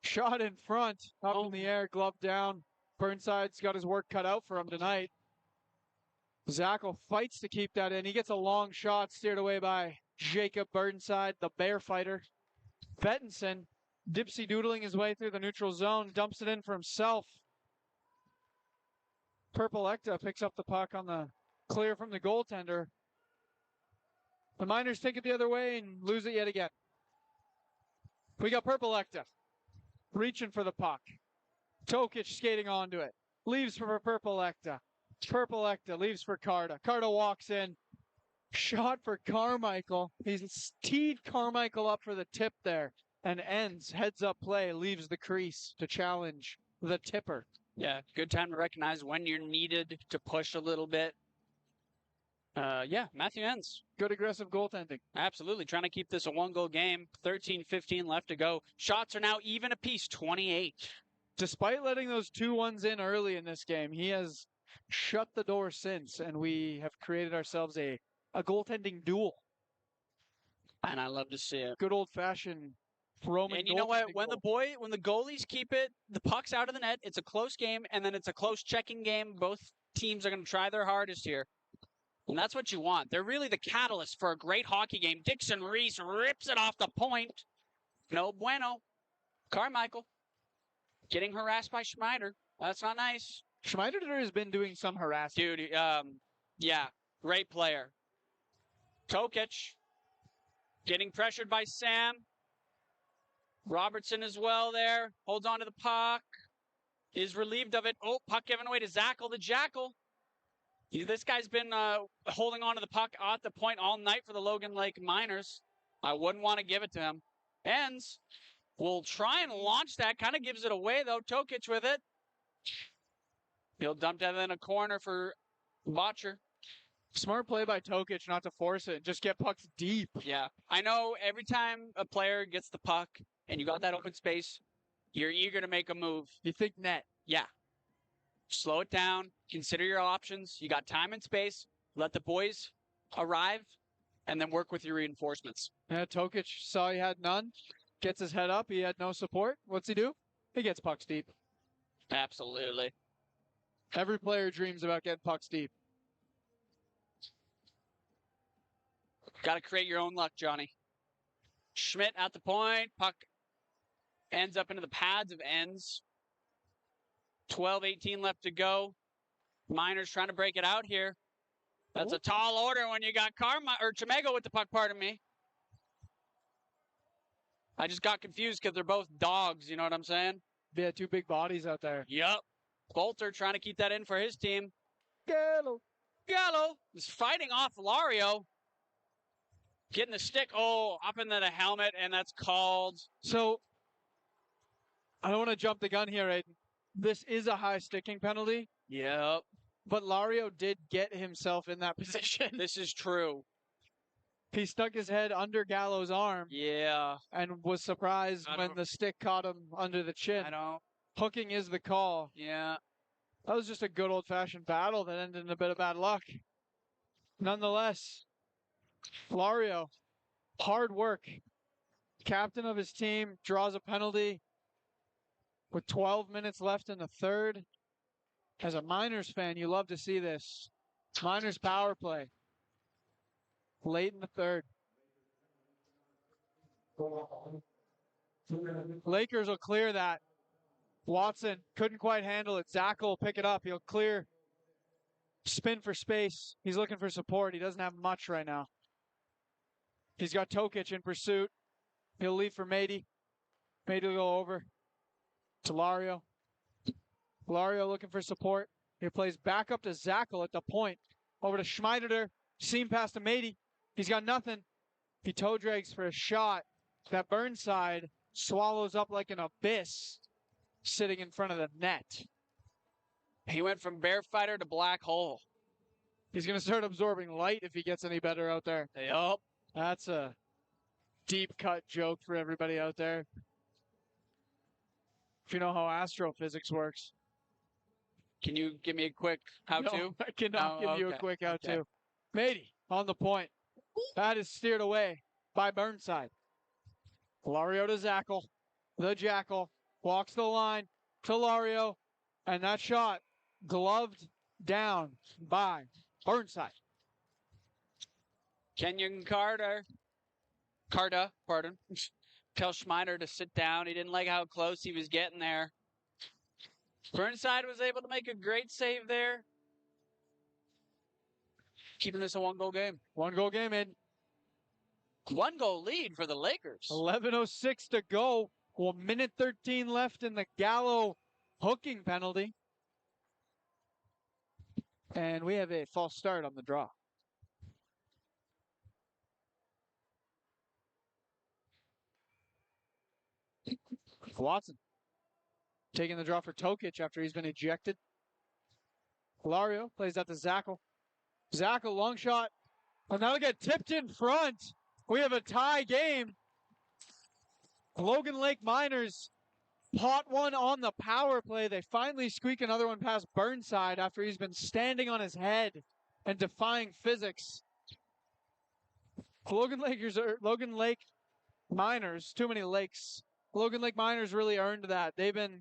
Shot in front. Up in the air. Glove down. Burnside's got his work cut out for him tonight. Zackle fights to keep that in. He gets a long shot steered away by Jacob Burnside, the bear fighter. Bettinson, dipsy doodling his way through the neutral zone, dumps it in for himself. Purple Ecta picks up the puck on the clear from the goaltender. The Miners take it the other way and lose it yet again. We got Purple Ecta reaching for the puck. Tokic skating onto it. Leaves for Purple Ecta. Purple Ecta leaves for Carta. Carta walks in. Shot for Carmichael. He's teed Carmichael up for the tip there and ends. Heads up play. Leaves the crease to challenge the tipper. Yeah, good time to recognize when you're needed to push a little bit. Yeah, Matthew ends. Good aggressive goaltending. Absolutely. Trying to keep this a one-goal game. 13-15 left to go. Shots are now even apiece, 28. Despite letting those 2-1s in early in this game, he has shut the door since, and we have created ourselves a goaltending duel. And I love to see it. Good old-fashioned Roman And you know Golden what? to When goal. when the goalies keep the pucks out of the net, it's a close game, and then it's a close checking game. Both teams are going to try their hardest here. And that's what you want. They're really the catalyst for a great hockey game. Dixon Reese rips it off the point. No bueno. Carmichael getting harassed by Schmeider. That's not nice. Schmeider has been doing some harassment. Dude, yeah, great player. Tokic getting pressured by Sam. Robertson as well there. Holds on to the puck. Is relieved of it. Oh, puck given away to Zackle the Jackal. This guy's been holding on to the puck at the point all night for the Logan Lake Miners. I wouldn't want to give it to him. Ends. Will try and launch that. Kind of gives it away, though. Tokic with it. He'll dump that in a corner for Botcher. Smart play by Tokic not to force it. Just get pucks deep. Yeah. I know every time a player gets the puck and you got that open space, you're eager to make a move. You think net. Yeah. Slow it down. Consider your options. You got time and space. Let the boys arrive and then work with your reinforcements. Yeah, Tokic saw he had none. Gets his head up. He had no support. What's he do? He gets pucks deep. Absolutely. Every player dreams about getting pucks deep. Got to create your own luck, Johnny. Schmidt at the point. Puck ends up into the pads of Ends. 12-18 left to go. Miners trying to break it out here. That's a tall order when you got Chimego with the puck, pardon me. I just got confused because they're both dogs, you know what I'm saying? Yeah, two big bodies out there. Yep. Bolter trying to keep that in for his team. Gallo. Gallo is fighting off Lario. Getting the stick, up into the helmet, and that's called. So, I don't want to jump the gun here, Aiden. This is a high sticking penalty. Yep. But Lario did get himself in that position. This is true. He stuck his head under Gallo's arm. Yeah. And was surprised when the stick caught him under the chin. I don't. Hooking is the call. Yeah. That was just a good old-fashioned battle that ended in a bit of bad luck. Nonetheless, Lario, hard work. Captain of his team, draws a penalty with 12 minutes left in the third. As a Miners fan, you love to see this. Miners power play. Late in the third. Lakers will clear that. Watson couldn't quite handle it. Zackle will pick it up. He'll clear. Spin for space. He's looking for support. He doesn't have much right now. He's got Tokic in pursuit. He'll leave for Mady. Mady will go over to Lario. Lario looking for support. He plays back up to Zackle at the point. Over to Schmeider. Seam pass to Mady. He's got nothing. He toe drags for a shot. That Burnside swallows up like an abyss sitting in front of the net. He went from bear fighter to black hole. He's going to start absorbing light if he gets any better out there. Yup. That's a deep cut joke for everybody out there. If you know how astrophysics works. Can you give me a quick how-to? No, I cannot give you a quick how-to. Okay. Mady on the point. That is steered away by Burnside. Lario to Zackle. The Jackal walks the line to Lario. And that shot gloved down by Burnside. Kenyon Carter, pardon. Tell Schmeider to sit down. He didn't like how close he was getting there. Burnside was able to make a great save there. Keeping this a one-goal game. One-goal game in. One-goal lead for the Lakers. 11:06 to go. 1 minute 13 left in the Gallo hooking penalty. And we have a false start on the draw. Watson taking the draw for Tokic after he's been ejected. Lario plays out to Zackle. Zackle, long shot. And now they get tipped in front. We have a tie game. Logan Lake Miners pot one on the power play. They finally squeak another one past Burnside after he's been standing on his head and defying physics. Logan Lake Miners, too many lakes. Logan Lake Miners really earned that. They've been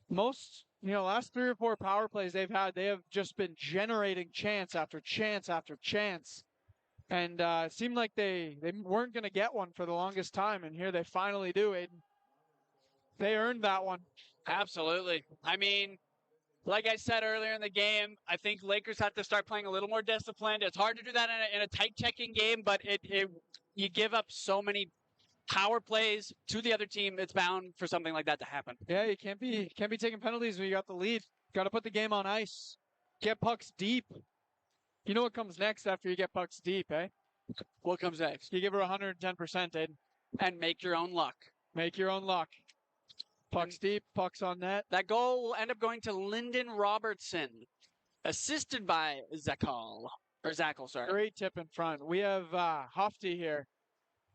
last 3 or 4 power plays they've had, they have just been generating chance after chance after chance. And it seemed like they weren't going to get one for the longest time, and here they finally do, Aiden. They earned that one. Absolutely. I mean, like I said earlier in the game, I think Lakers have to start playing a little more disciplined. It's hard to do that in a tight checking game, but you give up so many power plays to the other team, it's bound for something like that to happen. Yeah, you can't be taking penalties when you got the lead. Got to put the game on ice. Get pucks deep. You know what comes next after you get pucks deep, eh? What comes next? You give her 110%, Aiden. And make your own luck. Make your own luck. Pucks deep, pucks on net. That goal will end up going to Lyndon Robertson, assisted by Zackle. Or Zackle, sorry. Great tip in front. We have Hufty here.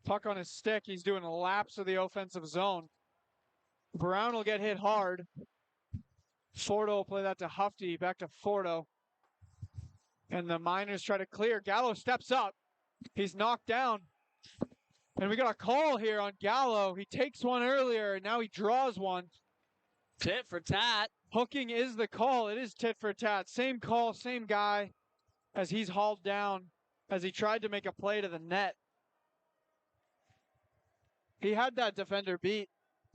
Puck on his stick. He's doing laps of the offensive zone. Brown will get hit hard. Fordo will play that to Hufty. Back to Fordo. And the Miners try to clear. Gallo steps up. He's knocked down. And we got a call here on Gallo. He takes one earlier, and now he draws one. Tit for tat. Hooking is the call. It is tit for tat. Same call, same guy, as he's hauled down as he tried to make a play to the net. He had that defender beat.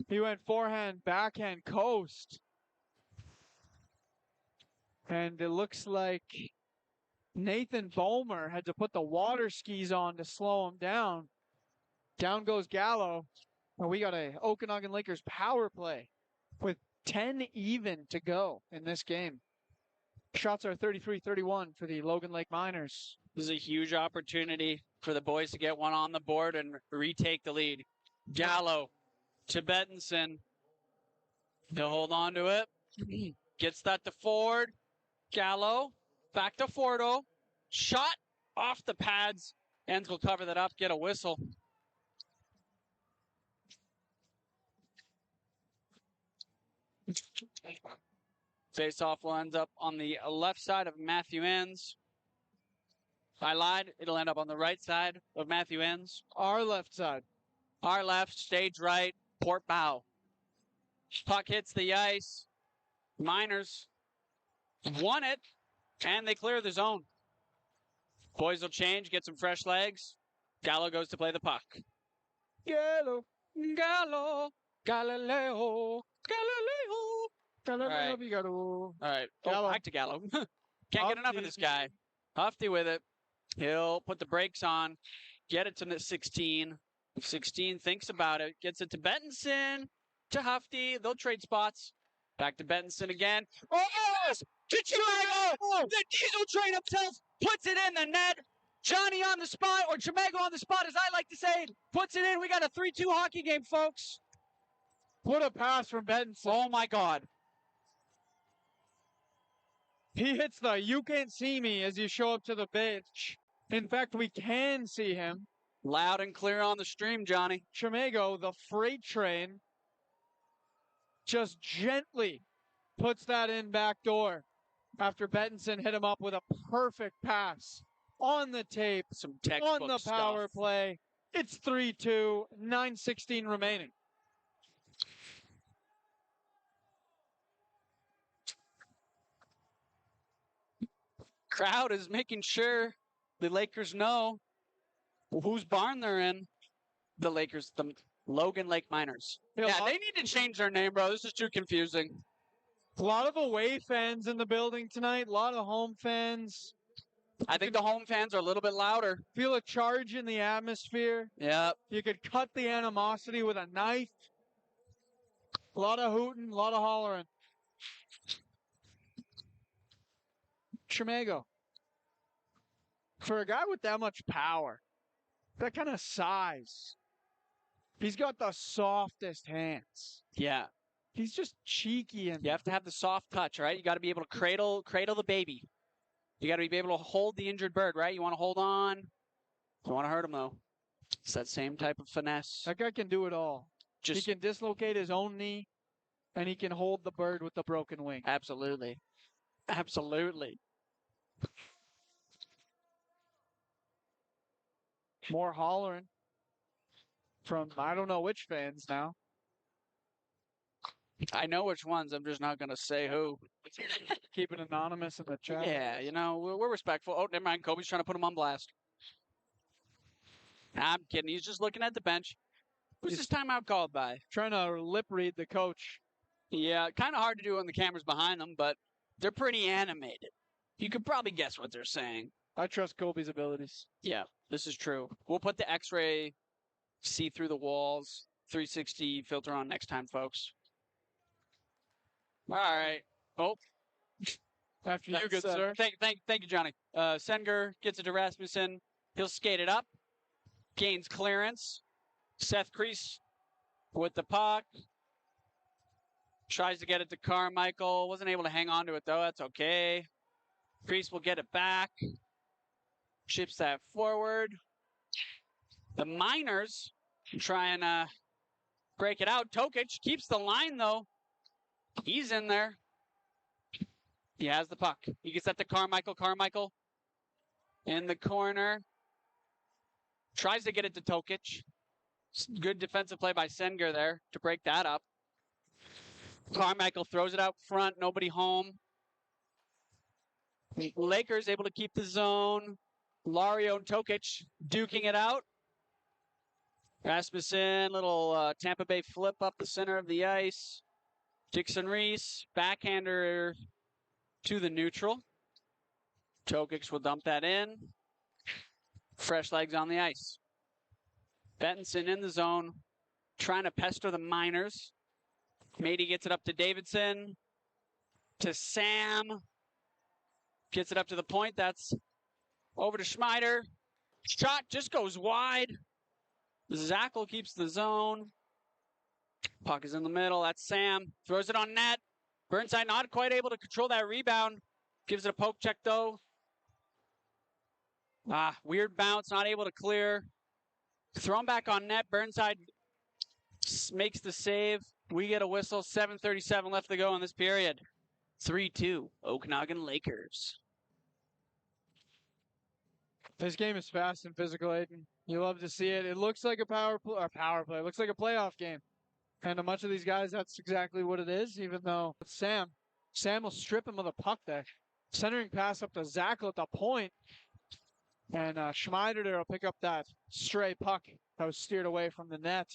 He went forehand, backhand, coast. And it looks like Nathan Bulmer had to put the water skis on to slow him down. Down goes Gallo. And we got a Okanagan Lakers power play with 10 even to go in this game. Shots are 33-31 for the Logan Lake Miners. This is a huge opportunity for the boys to get one on the board and retake the lead. Gallo to Bettinson. He'll hold on to it. Gets that to Ford. Gallo back to Fordo. Shot off the pads. Ends will cover that up, get a whistle. Face-off will end up on the left side of Matthew Enns. I lied. It'll end up on the right side of Matthew Enns. Our left side. Our left, stage right, port bow. Puck hits the ice. Miners won it, and they clear the zone. Boys will change, get some fresh legs. Gallo goes to play the puck. Gallo. Gallo. Galileo. Galileo. Galileo. Right. All right. Gallo. Back to Gallo. Can't get enough of this guy. Hufty with it. He'll put the brakes on, get it to the 16. 16 thinks about it, gets it to Bettinson, to Hufty. They'll trade spots. Back to Bettinson again. Oh, yes! To Chimago! The diesel train himself puts it in the net. Johnny on the spot, or Chimago on the spot, as I like to say, puts it in. We got a 3-2 hockey game, folks. What a pass from Bettinson. Oh, my God. He hits the "you can't see me" as you show up to the bench. In fact, we can see him. Loud and clear on the stream, Johnny. Chimago, the freight train, just gently puts that in back door after Bettinson hit him up with a perfect pass on the tape, Some textbook on the power stuff. play. It's 3-2, 9:16 remaining. Crowd is making sure the Lakers know whose barn they're in. The Lakers, the Logan Lake Miners. Yeah, they need to change their name, bro. This is too confusing. A lot of away fans in the building tonight, a lot of home fans. I think the home fans are a little bit louder. Feel a charge in the atmosphere. Yeah. You could cut the animosity with a knife. A lot of hooting, a lot of hollering. Chimago. For a guy with that much power, that kind of size, he's got the softest hands. Yeah. He's just cheeky and You have to have the soft touch, right? You got to be able to cradle the baby. You got to be able to hold the injured bird, right? You want to hold on. You want to hurt him, though. It's that same type of finesse. that guy can do it all. Just He can dislocate his own knee, and he can hold the bird with the broken wing. absolutely. Absolutely. More hollering. from I don't know which fans now. I know which ones. I'm just not going to say who. Keep it anonymous in the chat. Yeah, you know, we're respectful. Oh, never mind. Kobe's trying to put him on blast. I'm kidding. He's just looking at the bench. Who's this timeout called by? Trying to lip read the coach. Yeah, kind of hard to do when the camera's behind them, but they're pretty animated. You could probably guess what they're saying. I trust Kobe's abilities. Yeah, this is true. We'll put the X-ray see through the walls 360 filter on next time, folks. All right. Oh, After you, good sir. Thank you, Johnny. Senger gets it to Rasmussen. He'll skate it up. Gains clearance. Seth Kreese with the puck. Tries to get it to Carmichael. Wasn't able to hang on to it, though. That's okay. Kreese will get it back. Chips that forward. The Miners try and break it out. Tokic keeps the line, though. He's in there. He has the puck. He gets that to Carmichael. Carmichael in the corner. Tries to get it to Tokic. Good defensive play by Senger there to break that up. Carmichael throws it out front. Nobody home. Lakers able to keep the zone. Lario and Tokic duking it out. Rasmussen, little Tampa Bay flip up the center of the ice. Dixon Reese, backhander to the neutral. Tokic will dump that in. Fresh legs on the ice. Bettinson in the zone, trying to pester the Miners. Mady gets it up to Davidson. To Sam. Gets it up to the point. That's over to Schmeider. Shot just goes wide. Zackel keeps the zone. Puck is in the middle. That's Sam. Throws it on net. Burnside not quite able to control that rebound. Gives it a poke check, though. Weird bounce. Not able to clear. Thrown back on net. Burnside makes the save. We get a whistle. 7:37 left to go in this period. 3-2. Okanagan Lakers. This game is fast and physical, Aiden. You love to see it. It looks like a power play. It looks like a playoff game. And to much of these guys, that's exactly what it is, even though Sam will strip him of the puck there. Centering pass up to Zackel at the point. And Schmeider there will pick up that stray puck that was steered away from the net.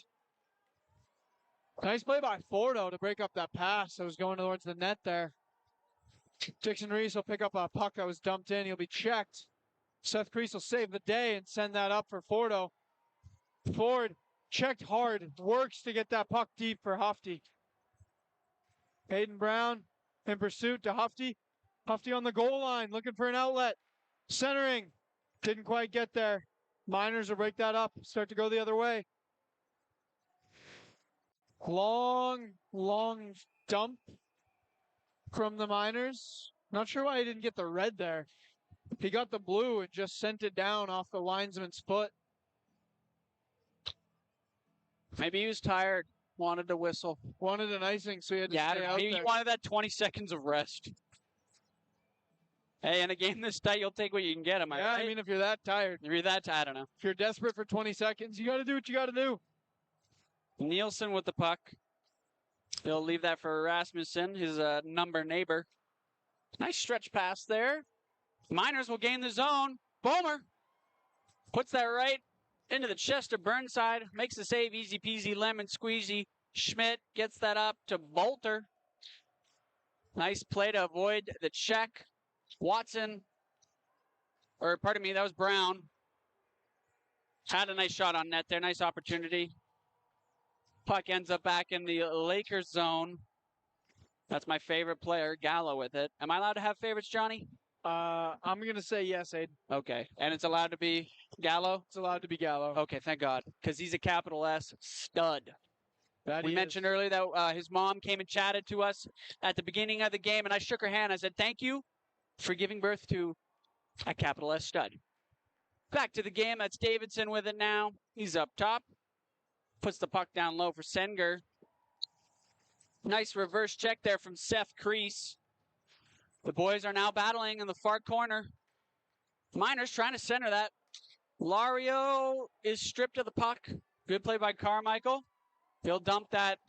Nice play by Fordo to break up that pass that was going towards the net there. Dixon Reese will pick up a puck that was dumped in. He'll be checked. Seth Kreese will save the day and send that up for Fordo. Ford checked hard, works to get that puck deep for Hufty. Hayden Brown in pursuit to Hufty. Hufty on the goal line, looking for an outlet. Centering, didn't quite get there. Miners will break that up, start to go the other way. Long dump from the Miners. Not sure why he didn't get the red there. He got the blue and just sent it down off the linesman's foot. Maybe he was tired, wanted to whistle. Wanted an icing, so he had to stay out maybe there. he wanted that 20 seconds of rest. Hey, in a game this tight, you'll take what you can get. Am I right? I mean, if you're that tired. If you're that tired, I don't know. If you're desperate for 20 seconds, you got to do what you got to do. Nielsen with the puck. He'll leave that for Rasmussen, his number neighbor. Nice stretch pass there. Miners will gain the zone. Bomer puts that right into the chest of Burnside. Makes the save. Easy peasy lemon squeezy. Schmidt gets that up to Bolter. Nice play to avoid the check. Watson, or pardon me, that was Brown. Had a nice shot on net there. Nice opportunity. Puck ends up back in the Lakers zone. That's my favorite player, Gallo with it. Am I allowed to have favorites, Johnny? I'm going to say yes, Aiden. Okay. And it's allowed to be Gallo? It's allowed to be Gallo. Okay, thank God. Because he's a capital S stud. We mentioned is. earlier that his mom came and chatted to us at the beginning of the game, and I shook her hand. I said, thank you for giving birth to a capital S stud. Back to the game. That's Davidson with it now. He's up top. Puts the puck down low for Senger. Nice reverse check there from Seth Kreese. The boys are now battling in the far corner. Miners trying to center that. Lario is stripped of the puck. Good play by Carmichael. He'll dump that.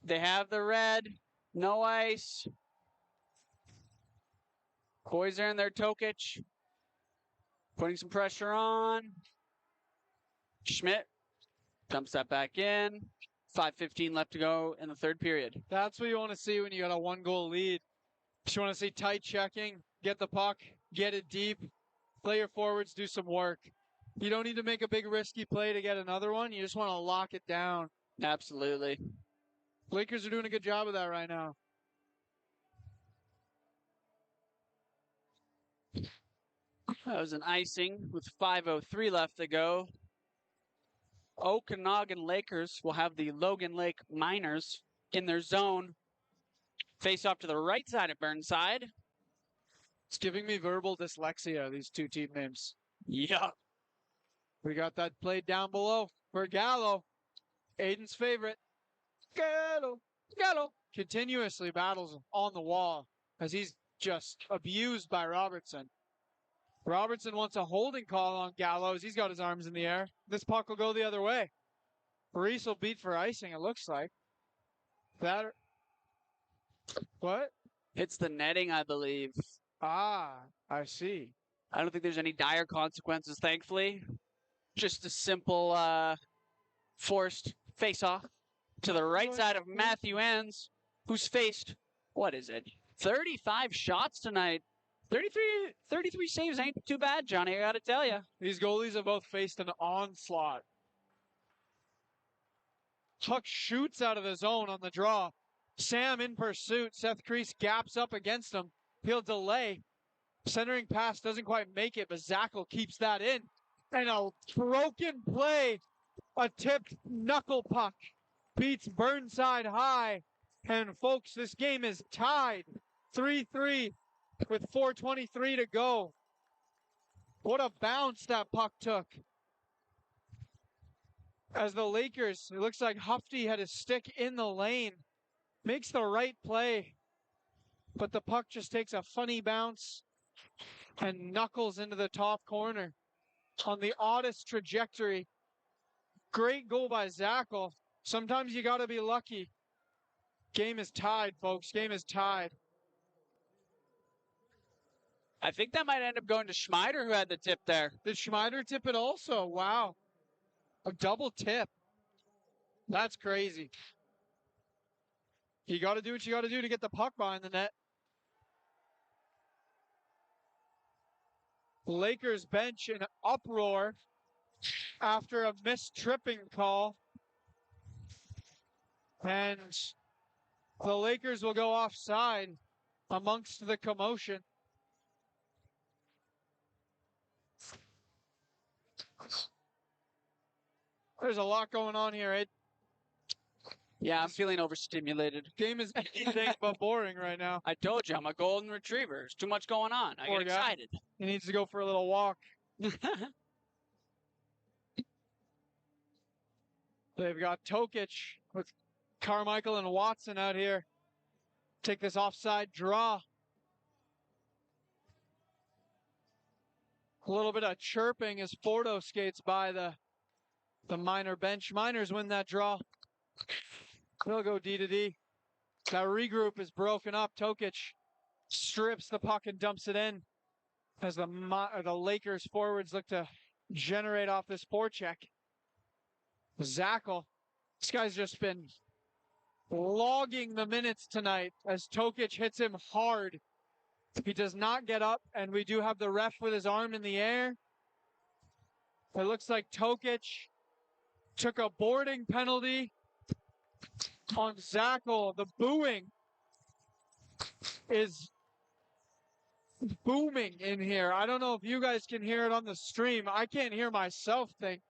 They have the red. No ice. Boys are in there. Tokic putting some pressure on. Schmidt dumps that back in. 5:15 left to go in the third period. That's what you want to see when you got a 1-goal lead. You want to see tight checking, get the puck, get it deep, play your forwards, do some work. You don't need to make a big risky play to get another one. You just want to lock it down. Absolutely. Lakers are doing a good job of that right now. That was an icing with 5:03 left to go. Okanagan Lakers will have the Logan Lake Miners in their zone. Face off to the right side of Burnside. It's giving me verbal dyslexia, these two team names. Yeah. We got that played down below for Gallo. Aiden's favorite. Gallo continuously battles on the wall as he's just abused by Robertson. Robertson wants a holding call on Gallo as he's got his arms in the air. This puck will go the other way. Reese will beat for icing, it looks like. That. What? Hits the netting, I believe. Ah, I see. I don't think there's any dire consequences, thankfully. Just a simple forced face-off to the right side of Matthew Enns, who's faced, 35 shots tonight. 33 saves ain't too bad, Johnny, I gotta tell you. These goalies have both faced an onslaught. Puck shoots out of the zone on the draw. Sam in pursuit. Seth Kreese gaps up against him. He'll delay. Centering pass doesn't quite make it, but Zachel keeps that in. And a broken play. A tipped knuckle puck beats Burnside high. And folks, this game is tied 3-3 with 4:23 to go. What a bounce that puck took. As the Lakers, it looks like Hufty had his stick in the lane. Makes the right play. But the puck just takes a funny bounce and knuckles into the top corner on the oddest trajectory. Great goal by Zachel. Sometimes you got to be lucky. Game is tied, folks. Game is tied. I think that might end up going to Schmeider, who had the tip there. Did Schmeider tip it also? Wow. A double tip. That's crazy. You got to do what you got to do to get the puck behind the net. Lakers bench in uproar after a missed tripping call. And the Lakers will go offside amongst the commotion. There's a lot going on here, Ed. Yeah, I'm feeling overstimulated. Game is anything but boring right now. I told you, I'm a golden retriever. There's too much going on. I Poor get guy. excited. He needs to go for a little walk. They've got Tokic with Carmichael and Watson out here. Take this offside draw. A little bit of chirping as Fordo skates by the Miner bench. Miners win that draw. They'll go D to D. That regroup is broken up. Tokic strips the puck and dumps it in as the Lakers forwards look to generate off this forecheck. Zachel, this guy's just been logging the minutes tonight as Tokic hits him hard. He does not get up, and we do have the ref with his arm in the air. It looks like Tokic took a boarding penalty on Zachel. The booing is booming in here. I don't know if you guys can hear it on the stream. I can't hear myself think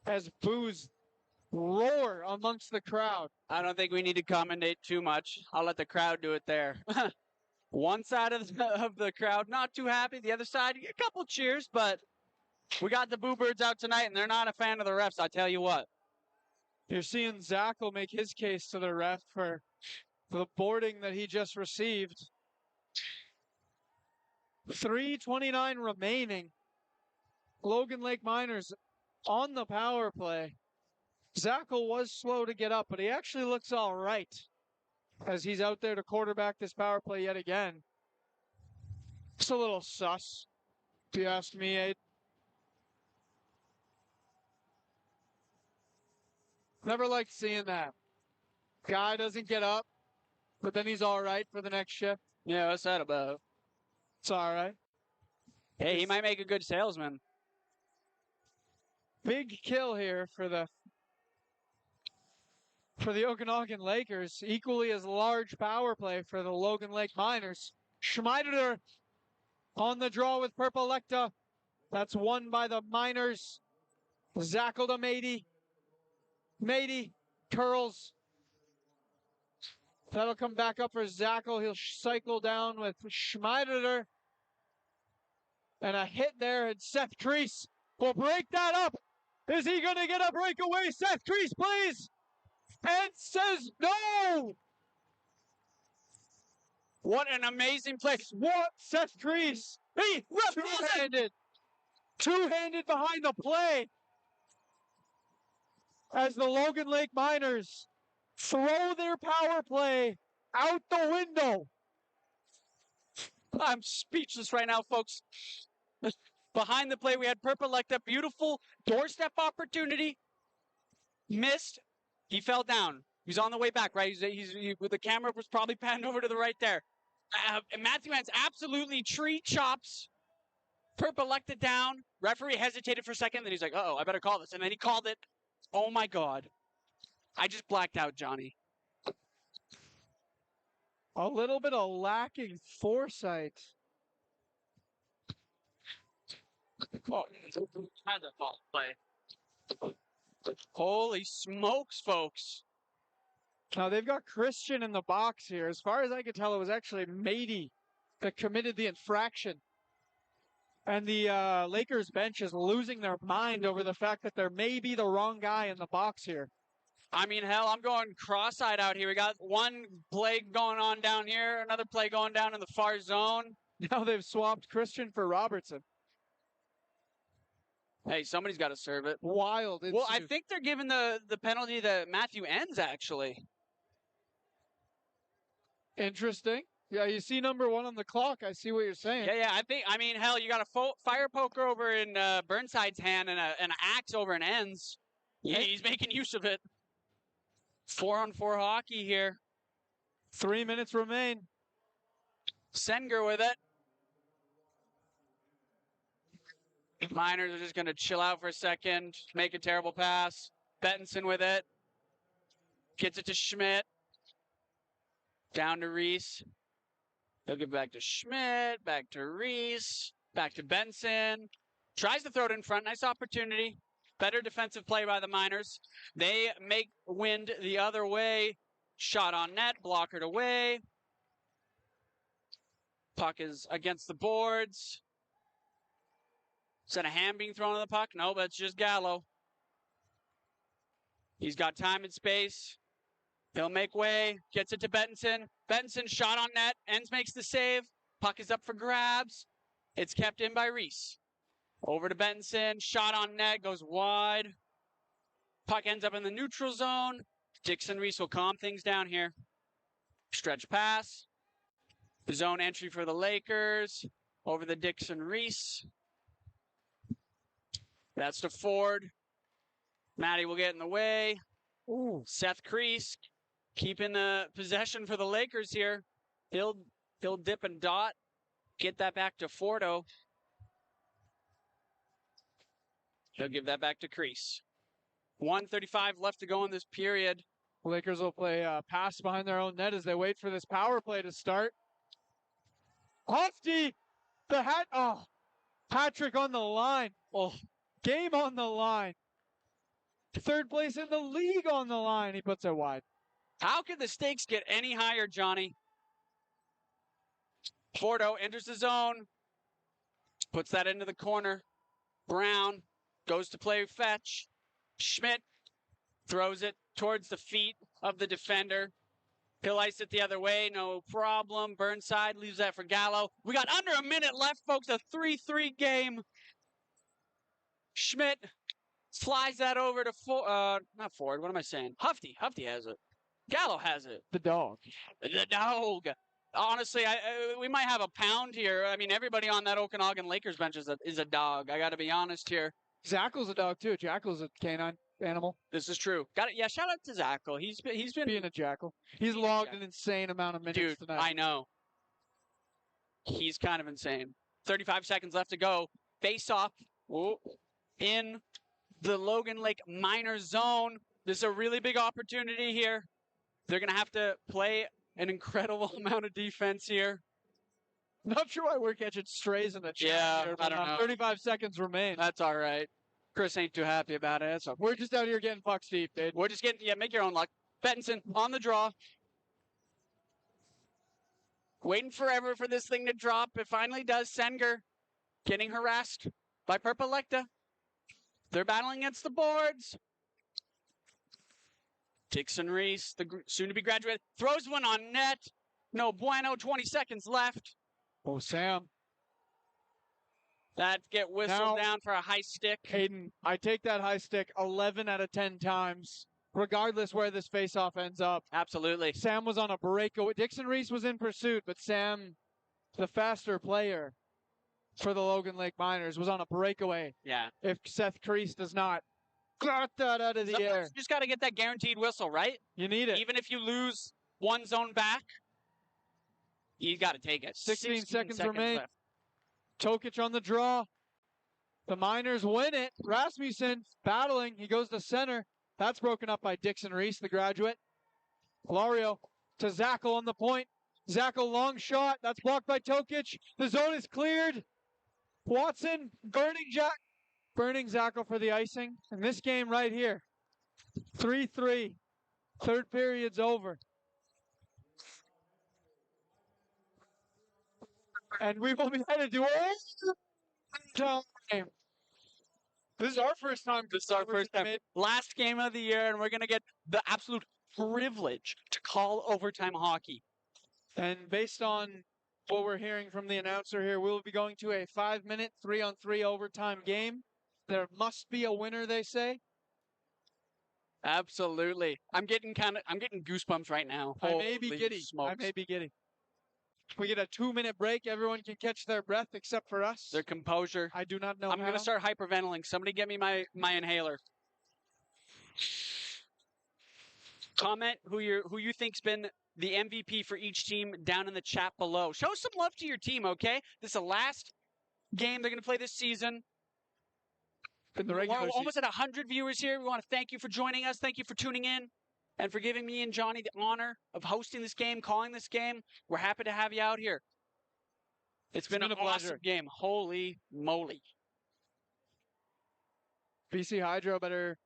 as boos roar amongst the crowd. I don't think we need to commentate too much. I'll let the crowd do it there. One side of the crowd not too happy. The other side, a couple cheers, but we got the Boo Birds out tonight, and they're not a fan of the refs, I tell you what. You're seeing Zachel make his case to the ref for the boarding that he just received. 3:29 remaining. Logan Lake Miners on the power play. Zackle was slow to get up, but he actually looks all right as he's out there to quarterback this power play yet again. It's a little sus, if you ask me, Aid. Never liked seeing that. Guy doesn't get up, but then he's all right for the next shift. Yeah, what's that about? It's all right. Hey, he might make a good salesman. Big kill here for the Okanagan Lakers. Equally as large power play for the Logan Lake Miners. Schmeider on the draw with Purple Lecta. That's won by the Miners. Zackle to Mady. Mady curls. That'll come back up for Zackle. He'll cycle down with Schmeider. And a hit there, and Seth Treese will break that up. Is he going to get a breakaway? Seth Treese, please. And says no. What an amazing play. What? Seth Treese. Hey, Two-handed behind the play. As the Logan Lake Miners throw their power play out the window. I'm speechless right now, folks. Behind the play, we had Purple Lecta. Beautiful doorstep opportunity. Missed. He fell down. He's on the way back, right? The camera was probably panned over to the right there. Matthew Ends absolutely tree chops Purple Lecta down. Referee hesitated for a second, then he's like, uh-oh, I better call this. And then he called it. Oh, my God. I just blacked out, Johnny. A little bit of lacking foresight. Oh, had a fault play. Holy smokes, folks. Now, they've got Christian in the box here. As far as I could tell, it was actually Mady that committed the infraction. And the Lakers bench is losing their mind over the fact that there may be the wrong guy in the box here. I mean, hell, I'm going cross-eyed out here. We got one play going on down here, another play going down in the far zone. Now they've swapped Christian for Robertson. Hey, somebody's got to serve it. Wild. Well, I think they're giving the penalty to Matthew Ends, actually. Interesting. Yeah, you see number 1 on the clock. I see what you're saying. Yeah. I mean, hell, you got a fire poker over in Burnside's hand and an axe over in Ends. Yeah, he's making use of it. 4-on-4 hockey here. 3 minutes remain. Senger with it. Miners are just going to chill out for a second. Make a terrible pass. Bettinson with it. Gets it to Schmidt. Down to Reese. He'll give back to Schmidt. Back to Reese. Back to Benson. Tries to throw it in front. Nice opportunity. Better defensive play by the Miners. They make wind the other way. Shot on net. Blockered away. Puck is against the boards. Is that a hand being thrown on the puck? No, that's just Gallo. He's got time and space. He'll make way. Gets it to Bettinson. Bettinson shot on net. Ends makes the save. Puck is up for grabs. It's kept in by Reese. Over to Bettinson. Shot on net. Goes wide. Puck ends up in the neutral zone. Dixon Reese will calm things down here. Stretch pass. Zone entry for the Lakers. Over the Dixon Reese. That's to Ford. Matty will get in the way. Ooh. Seth Treese keeping the possession for the Lakers here. He'll dip and dot. Get that back to Fordo. He'll give that back to Treese. 1:35 left to go in this period. Lakers will play pass behind their own net as they wait for this power play to start. Hofty, the hat. Oh, Patrick on the line. Oh, game on the line. Third place in the league on the line. He puts it wide. How could the stakes get any higher, Johnny? Fordo enters the zone. Puts that into the corner. Brown goes to play fetch. Schmidt throws it towards the feet of the defender. He'll ice it the other way, no problem. Burnside leaves that for Gallo. We got under a minute left, folks. A 3-3 game. Schmidt Slides that over to not Ford. What am I saying? Hufty. Hufty has it. Gallo has it. The dog. The dog. Honestly, we might have a pound here. I mean, everybody on that Okanagan Lakers bench is a dog. I got to be honest here. Zackel's a dog too. Jackal's a canine animal. This is true. Got it. Yeah. Shout out to Zackel. He's been Being a jackal. He's logged an insane amount of minutes dude. tonight. I know. He's kind of insane. 35 seconds left to go. Face off in the Logan Lake minor zone. This is a really big opportunity here. They're going to have to play an incredible amount of defense here. Not sure why we're catching strays in the chat. Yeah, here, I don't know. 35 seconds remain. That's all right. Chris ain't too happy about it. So We're just out here getting pucks deep, dude. we're just getting, make your own luck. Bettinson on the draw. Waiting forever for this thing to drop. It finally does. Senger getting harassed by Perpelecta. They're battling against the boards. Dixon Reese, the soon-to-be graduate, throws one on net. No bueno, 20 seconds left. Oh, Sam. That get whistled down for a high stick. Hayden, I take that high stick 11 out of 10 times, regardless where this face-off ends up. Absolutely. Sam was on a breakaway. Dixon Reese was in pursuit, but Sam, the faster player for the Logan Lake Miners, was on a breakaway. Yeah. If Seth Crease does not got that out of the Sometimes air. you just got to get that guaranteed whistle, right? You need it. Even if you lose one zone back, you got to take it. 16 seconds remain. left. Tokic on the draw. The Miners win it. Rasmussen battling. He goes to center. That's broken up by Dixon Reese, the graduate. Lario to Zackel on the point. Zackel long shot. That's blocked by Tokic. The zone is cleared. Watson burning Zackel for the icing. And this game right here, 3-3. Third period's over. And we will be headed to overtime. This is our first time. This is our first time. Last game of the year, and we're going to get the absolute privilege to call overtime hockey. And based on what we're hearing from the announcer here, we'll be going to a 5-minute 3-on-3 overtime game. There must be a winner, they say. Absolutely. I'm getting goosebumps right now. I may be Holy giddy. smokes. I may be giddy. We get a 2-minute break. Everyone can catch their breath except for us. Their composure. I do not know I'm how. going to start hyperventilating. Somebody get me my inhaler. Comment who you think's been the MVP for each team down in the chat below. Show some love to your team, okay? This is the last game they're going to play this season. In the regular We're almost at 100 viewers here. We want to thank you for joining us. Thank you for tuning in and for giving me and Johnny the honor of hosting this game, calling this game. We're happy to have you out here. It's been an awesome game. Holy moly. BCIHL better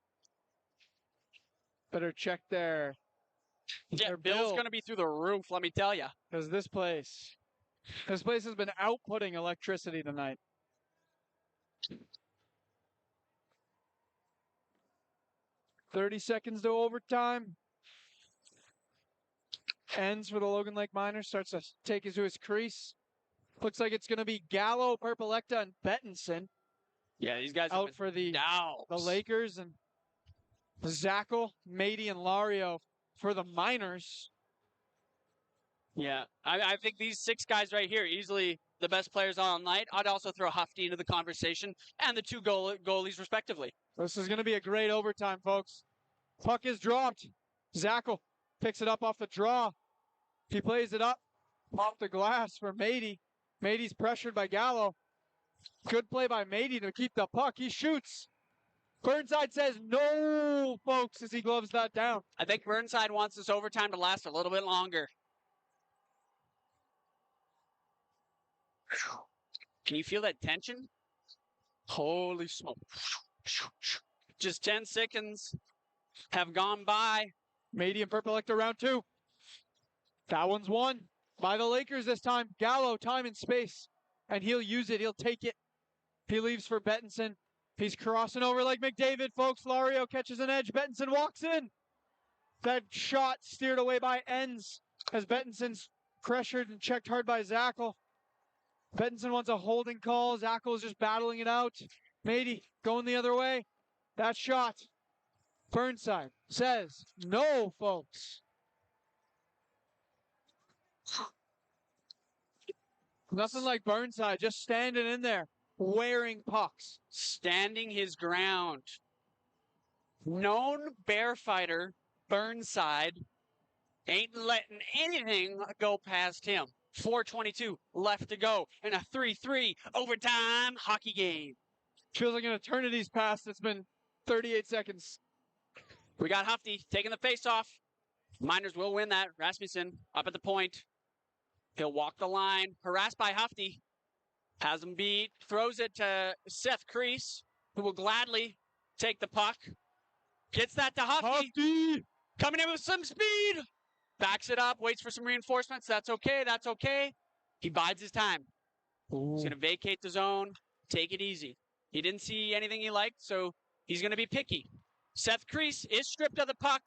check their bill's going to be through the roof, let me tell you. Because this place has been outputting electricity tonight. $30 seconds to overtime. Ends for the Logan Lake Miners. Starts to take it to his crease. Looks like it's going to be Gallo, Perpelecta, and Bettinson. Yeah, these guys out for the Lakers, and Zackel, Mady, and Lario for the Miners. Yeah, I think these 6 guys right here, easily the best players all night. I'd also throw Hufty into the conversation and the 2 goalies respectively. This is going to be a great overtime, folks. Puck is dropped. Zackel picks it up off the draw. He plays it up off the glass for Mady. Mady's pressured by Gallo. Good play by Mady to keep the puck. He shoots. Burnside says no, folks, as he gloves that down. I think Burnside wants this overtime to last a little bit longer. Can you feel that tension? Holy smoke. Just 10 seconds have gone by. Mady and Perpelecta round 2. That one's won by the Lakers this time. Gallo, time and space. And he'll use it. He'll take it. He leaves for Bettinson. He's crossing over like McDavid, folks. Lario catches an edge. Bettinson walks in. That shot steered away by Ends as Bettinson's pressured and checked hard by Zackel. Bettinson wants a holding call. Zackel is just battling it out. Mady going the other way. That shot, Burnside says no, folks. Nothing like Burnside just standing in there, wearing pucks. Standing his ground. Known bear fighter, Burnside, ain't letting anything go past him. 4:22 left to go in a 3-3 overtime hockey game. Feels like an eternity's passed. It's been 38 seconds. We got Hufty taking the face-off. Miners will win that. Rasmussen up at the point. He'll walk the line, harassed by Hufty. Has him beat, throws it to Seth Kreese, who will gladly take the puck. Gets that to Hufty. Coming in with some speed. Backs it up, waits for some reinforcements. That's okay, that's okay. He bides his time. Ooh. He's going to vacate the zone, take it easy. He didn't see anything he liked, so he's going to be picky. Seth Kreese is stripped of the puck.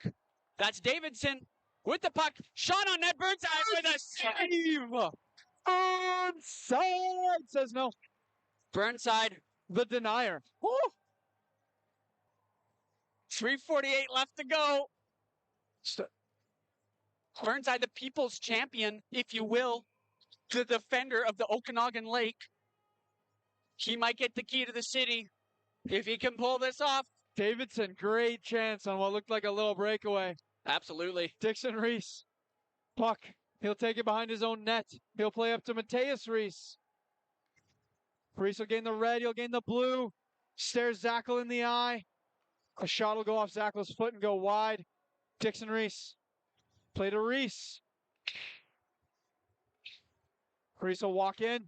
That's Davidson with the puck. Shot on net. Burnside with a save. Burnside says no. Burnside, The denier. Woo. 3:48 left to go. Burnside, the people's champion, if you will, the defender of the Okanagan Lake. He might get the key to the city if he can pull this off. Davidson, great chance on what looked like a little breakaway. Absolutely. Dixon Reese, puck. He'll take it behind his own net. He'll play up to Mateus Reese. Reese will gain the red. He'll gain the blue. Stares Zackel in the eye. A shot will go off Zackel's foot and go wide. Dixon Reese. Play to Reese. Reese will walk in.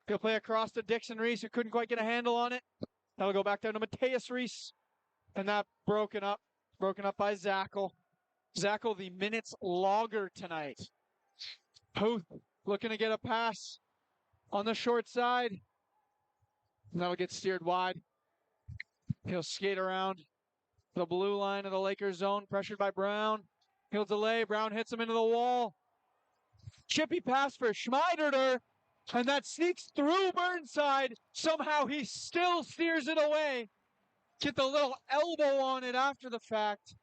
He'll play across to Dixon Reese, who couldn't quite get a handle on it. That'll go back down to Mateus Reese. And that broken up by Zackel. Zackel, the minutes logger tonight. Huth looking to get a pass on the short side. And that'll get steered wide. He'll skate around the blue line of the Lakers zone, pressured by Brown. He'll delay. Brown hits him into the wall. Chippy pass for Schmeiderter. And that sneaks through Burnside. Somehow he still steers it away. Get the little elbow on it after the fact.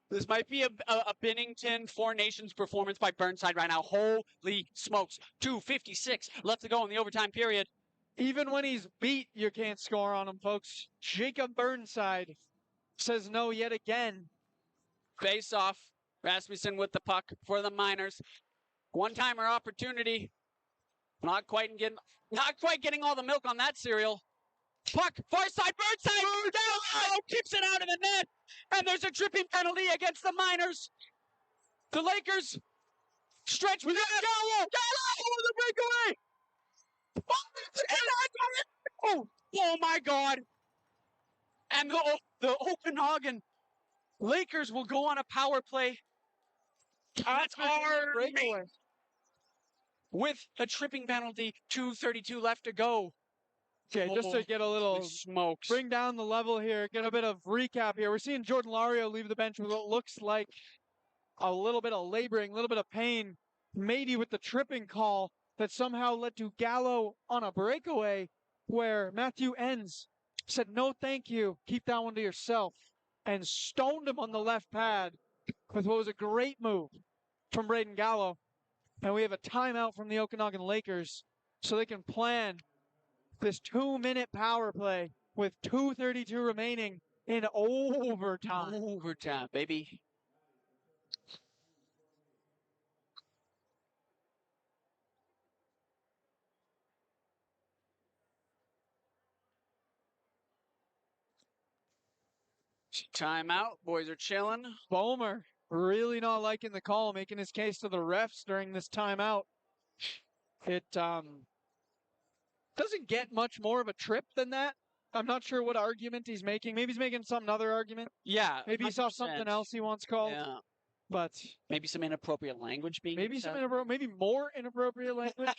This might be a Bennington Four Nations performance by Burnside right now. Holy smokes. 2:56 left to go in the overtime period. Even when he's beat, you can't score on him, folks. Jacob Burnside says no yet again. Face off. Rasmussen with the puck for the Miners. One-timer opportunity. Not quite getting all the milk on that cereal. Puck, far side, Burnside, down, keeps it out of the net, and there's a tripping penalty against the Miners. The Lakers stretch with Gallo with the breakaway. Oh my God! And the Okanagan Lakers will go on a power play. That's our breakaway. With a tripping penalty, 2:32 left to go. Okay, just to get a little smokes. Bring down the level here, get a bit of recap here. We're seeing Jordan Lario leave the bench with what looks like a little bit of laboring, a little bit of pain. Mady with the tripping call that somehow led to Gallo on a breakaway where Matthew Enns said, no, thank you, keep that one to yourself, and stoned him on the left pad with what was a great move from Braden Gallo. And we have a timeout from the Okanagan Lakers so they can plan this 2-minute power play with 2:32 remaining in overtime. Overtime, baby. Timeout. Boys are chilling. Bomer really not liking the call, making his case to the refs during this timeout. It doesn't get much more of a trip than that. I'm not sure what argument he's making. Maybe he's making some other argument. Yeah. Maybe he saw something else he wants called. Yeah. But maybe some inappropriate language being used. Maybe more inappropriate language,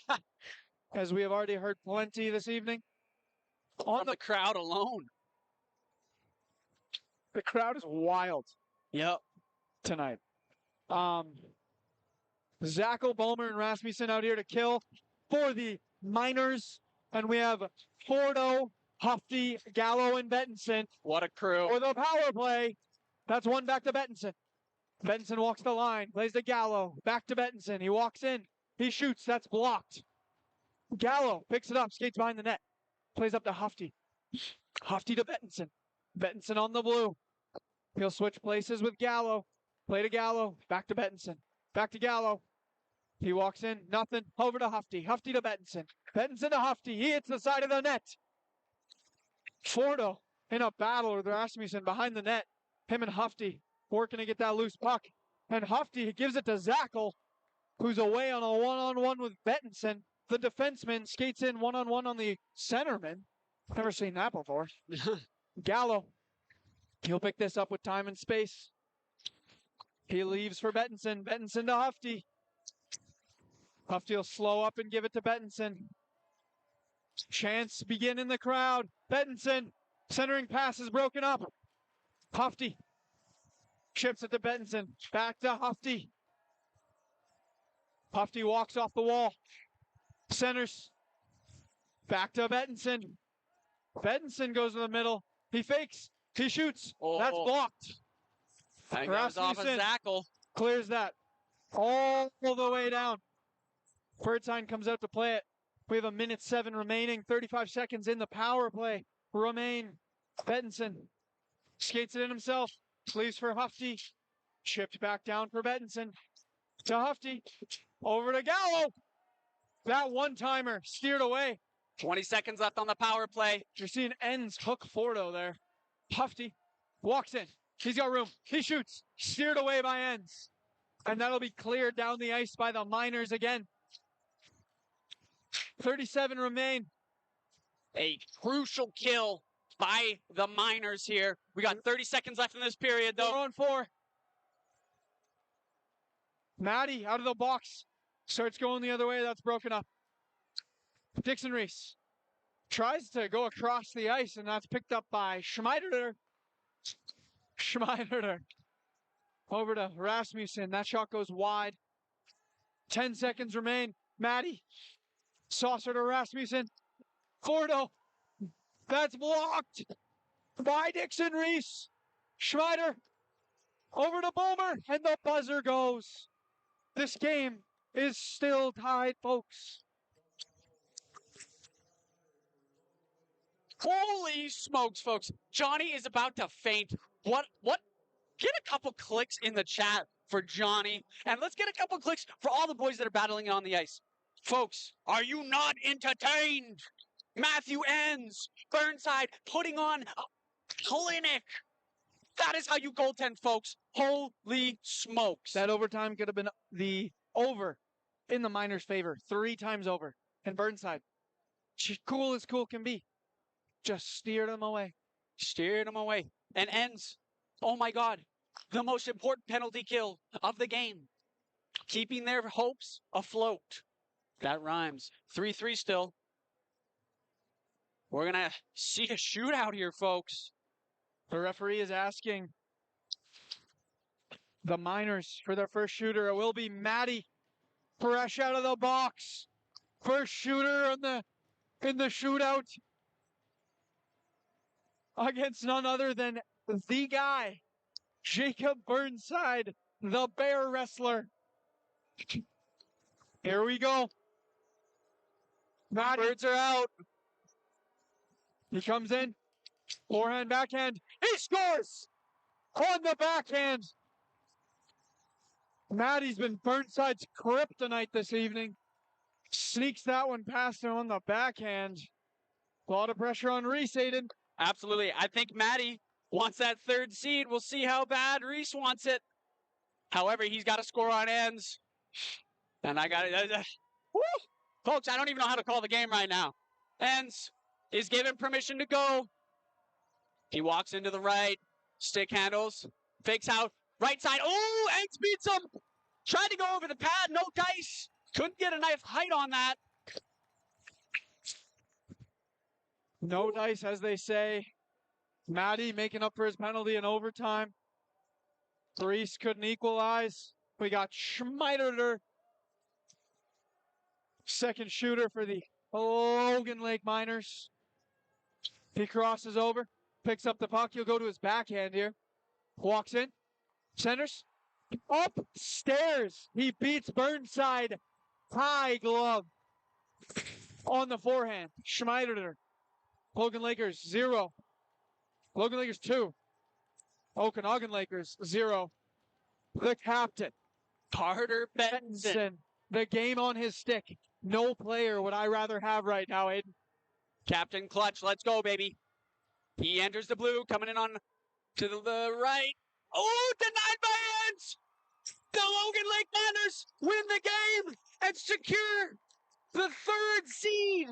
as we have already heard plenty this evening. On the crowd alone. The crowd is wild. Yep. Tonight. Zackel, Bomer, and Rasmussen out here to kill for the Miners. And we have Fordo Huffy, Gallo, and Bettinson. What a crew. For the power play. That's one back to Bettinson. Bettinson walks the line, plays to Gallo. Back to Bettinson. He walks in. He shoots. That's blocked. Gallo picks it up, skates behind the net. Plays up to Huffy. Huffy to Bettinson. Bettinson on the blue. He'll switch places with Gallo. Play to Gallo. Back to Bettinson. Back to Gallo. He walks in. Nothing. Over to Huffy. Huffy to Bettinson. Bettinson to Huffy. He hits the side of the net. Fordo in a battle with Rasmussen behind the net. Him and Huffy working to get that loose puck. And Huffy gives it to Zackel, who's away on a one-on-one with Bettinson. The defenseman skates in one-on-one on the centerman. Never seen that before. Gallo. He'll pick this up with time and space. He leaves for Bettinson. Bettinson to Huffy. Huffy will slow up and give it to Bettinson. Chance begin in the crowd. Bettinson. Centering pass is broken up. Huffy. Chips it to Bettinson. Back to Huffy. Huffy walks off the wall. Centers. Back to Bettinson. Bettinson goes to the middle. He fakes. He shoots. Oh. That's blocked. That goes off of Zackel. Clears that. All the way down. Birdside comes out to play it. We have 1:07 remaining. 35 seconds in the power play. Remain. Bettinson skates it in himself. Leaves for Huffy. Chipped back down for Bettinson. To Huffy. Over to Gallo. That one-timer steered away. 20 seconds left on the power play. You're seeing ends hook Fordo there. Huffy walks in. He's got room. He shoots. Steered away by ends. And that'll be cleared down the ice by the Miners again. 37 remain. A crucial kill by the Miners here. We got 30 seconds left in this period, though. 4-on-4. Maddie out of the box. Starts going the other way. That's broken up. Dixon Reese tries to go across the ice, and that's picked up by Schmeider. Over to Rasmussen. That shot goes wide. 10 seconds remain. Maddie. Saucer to Rasmussen. Fordo. That's blocked by Dixon Reese. Schmeider. Over to Boomer. And the buzzer goes. This game is still tied, folks. Holy smokes, folks. Johnny is about to faint. What? Get a couple clicks in the chat for Johnny. And let's get a couple clicks for all the boys that are battling on the ice. Folks, are you not entertained? Matthew Enns, Burnside putting on a clinic. That is how you goaltend, folks. Holy smokes. That overtime could have been the over in the Miners' favor. 3 times over. And Burnside, cool as cool can be, just steered them away. Steered them away. And Enns, oh my God, the most important penalty kill of the game. Keeping their hopes afloat. That rhymes. 3-3 still. We're going to see a shootout here, folks. The referee is asking the Miners for their first shooter. It will be Maddie. Fresh out of the box. First shooter in the shootout. Against none other than the guy, Jacob Burnside, the bear wrestler. Here we go. Maddie. Birds are out. He comes in. Forehand, backhand. He scores! On the backhand. Maddie's been Burnside's kryptonite this evening. Sneaks that one past him on the backhand. A lot of pressure on Reese, Aiden. Absolutely. I think Maddie wants that third seed. We'll see how bad Reese wants it. However, he's got to score on ends. And I got it. Folks, I don't even know how to call the game right now. Ends is given permission to go. He walks into the right. Stick handles. Fakes out. Right side. Oh, Ends beats him. Tried to go over the pad. No dice. Couldn't get enough height on that. No dice, as they say. Maddie making up for his penalty in overtime. Reese couldn't equalize. We got Schmeider. Second shooter for the Logan Lake Miners. He crosses over, picks up the puck. He'll go to his backhand here. Walks in, centers, upstairs. He beats Burnside. High glove on the forehand. Schmeider. Logan Lakers 0. Logan Lakers 2. Okanagan Lakers 0. The captain, Carter Benson. Benson. The game on his stick. No player would I rather have right now, Aiden. Captain Clutch, let's go, baby. He enters the blue, coming in on to the right. Oh, denied by Eds! The Logan Lake Miners win the game and secure the 3rd seed.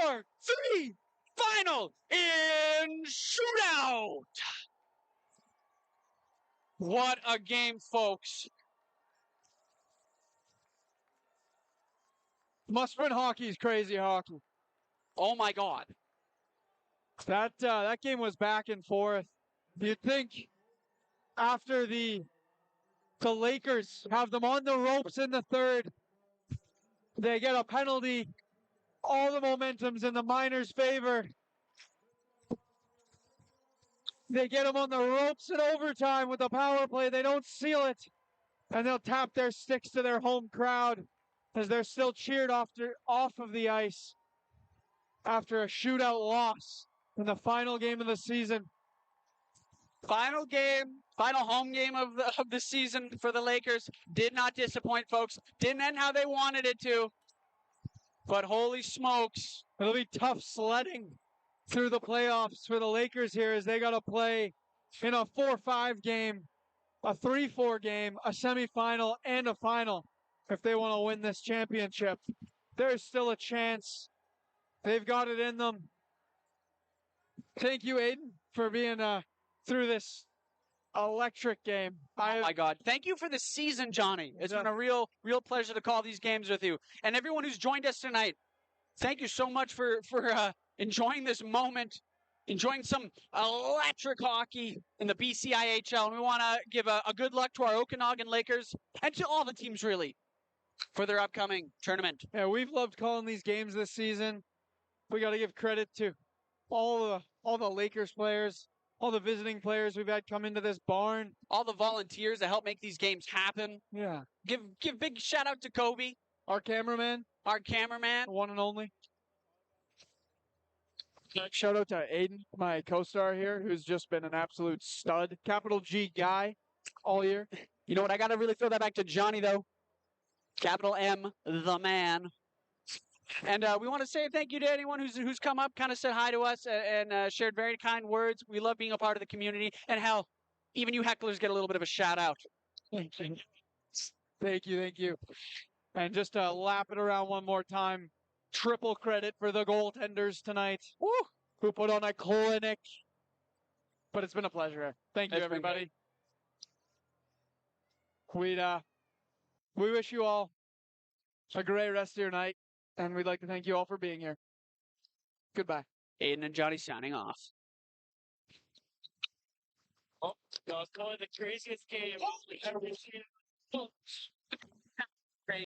4-3 final in shootout. What a game, folks. Must-win hockey is crazy hockey. Oh, my God. That game was back and forth. You'd think after the Lakers have them on the ropes in the 3rd, they get a penalty. All the momentum's in the Miners' favor. They get them on the ropes in overtime with the power play. They don't seal it. And they'll tap their sticks to their home crowd as they're still cheered off of the ice after a shootout loss in the final game of the season. Final game, final home game of the season for the Lakers. Did not disappoint, folks. Didn't end how they wanted it to. But holy smokes. It'll be tough sledding through the playoffs for the Lakers here as they got to play in a 4-5 game, a 3-4 game, a semifinal, and a final if they want to win this championship. There's still a chance. They've got it in them. Thank you, Aiden, for being through this electric game. Oh my God. Thank you for the season, Johnny. It's been a real pleasure to call these games with you. And everyone who's joined us tonight, thank you so much for enjoying this moment, enjoying some electric hockey in the BCIHL. And we want to give a good luck to our Okanagan Lakers and to all the teams, really, for their upcoming tournament. Yeah, we've loved calling these games this season. We got to give credit to all the Lakers players, all the visiting players we've had come into this barn. All the volunteers that help make these games happen. Yeah. Give big shout out to Kobe. Our cameraman. One and only. Shout out to Aiden, my co-star here, who's just been an absolute stud. Capital G guy all year. You know what? I got to really throw that back to Johnny, though. Capital M, the man. And we want to say thank you to anyone who's come up, kind of said hi to us, and shared very kind words. We love being a part of the community. And hell, even you hecklers get a little bit of a shout out. Thank you. And just to lap it around one more time, triple credit for the goaltenders tonight. Woo! Who put on a clinic. But it's been a pleasure. Thank you, everybody. We wish you all a great rest of your night, and we'd like to thank you all for being here. Goodbye. Aiden and Johnny signing off. Oh, I was calling the craziest game I've ever seen.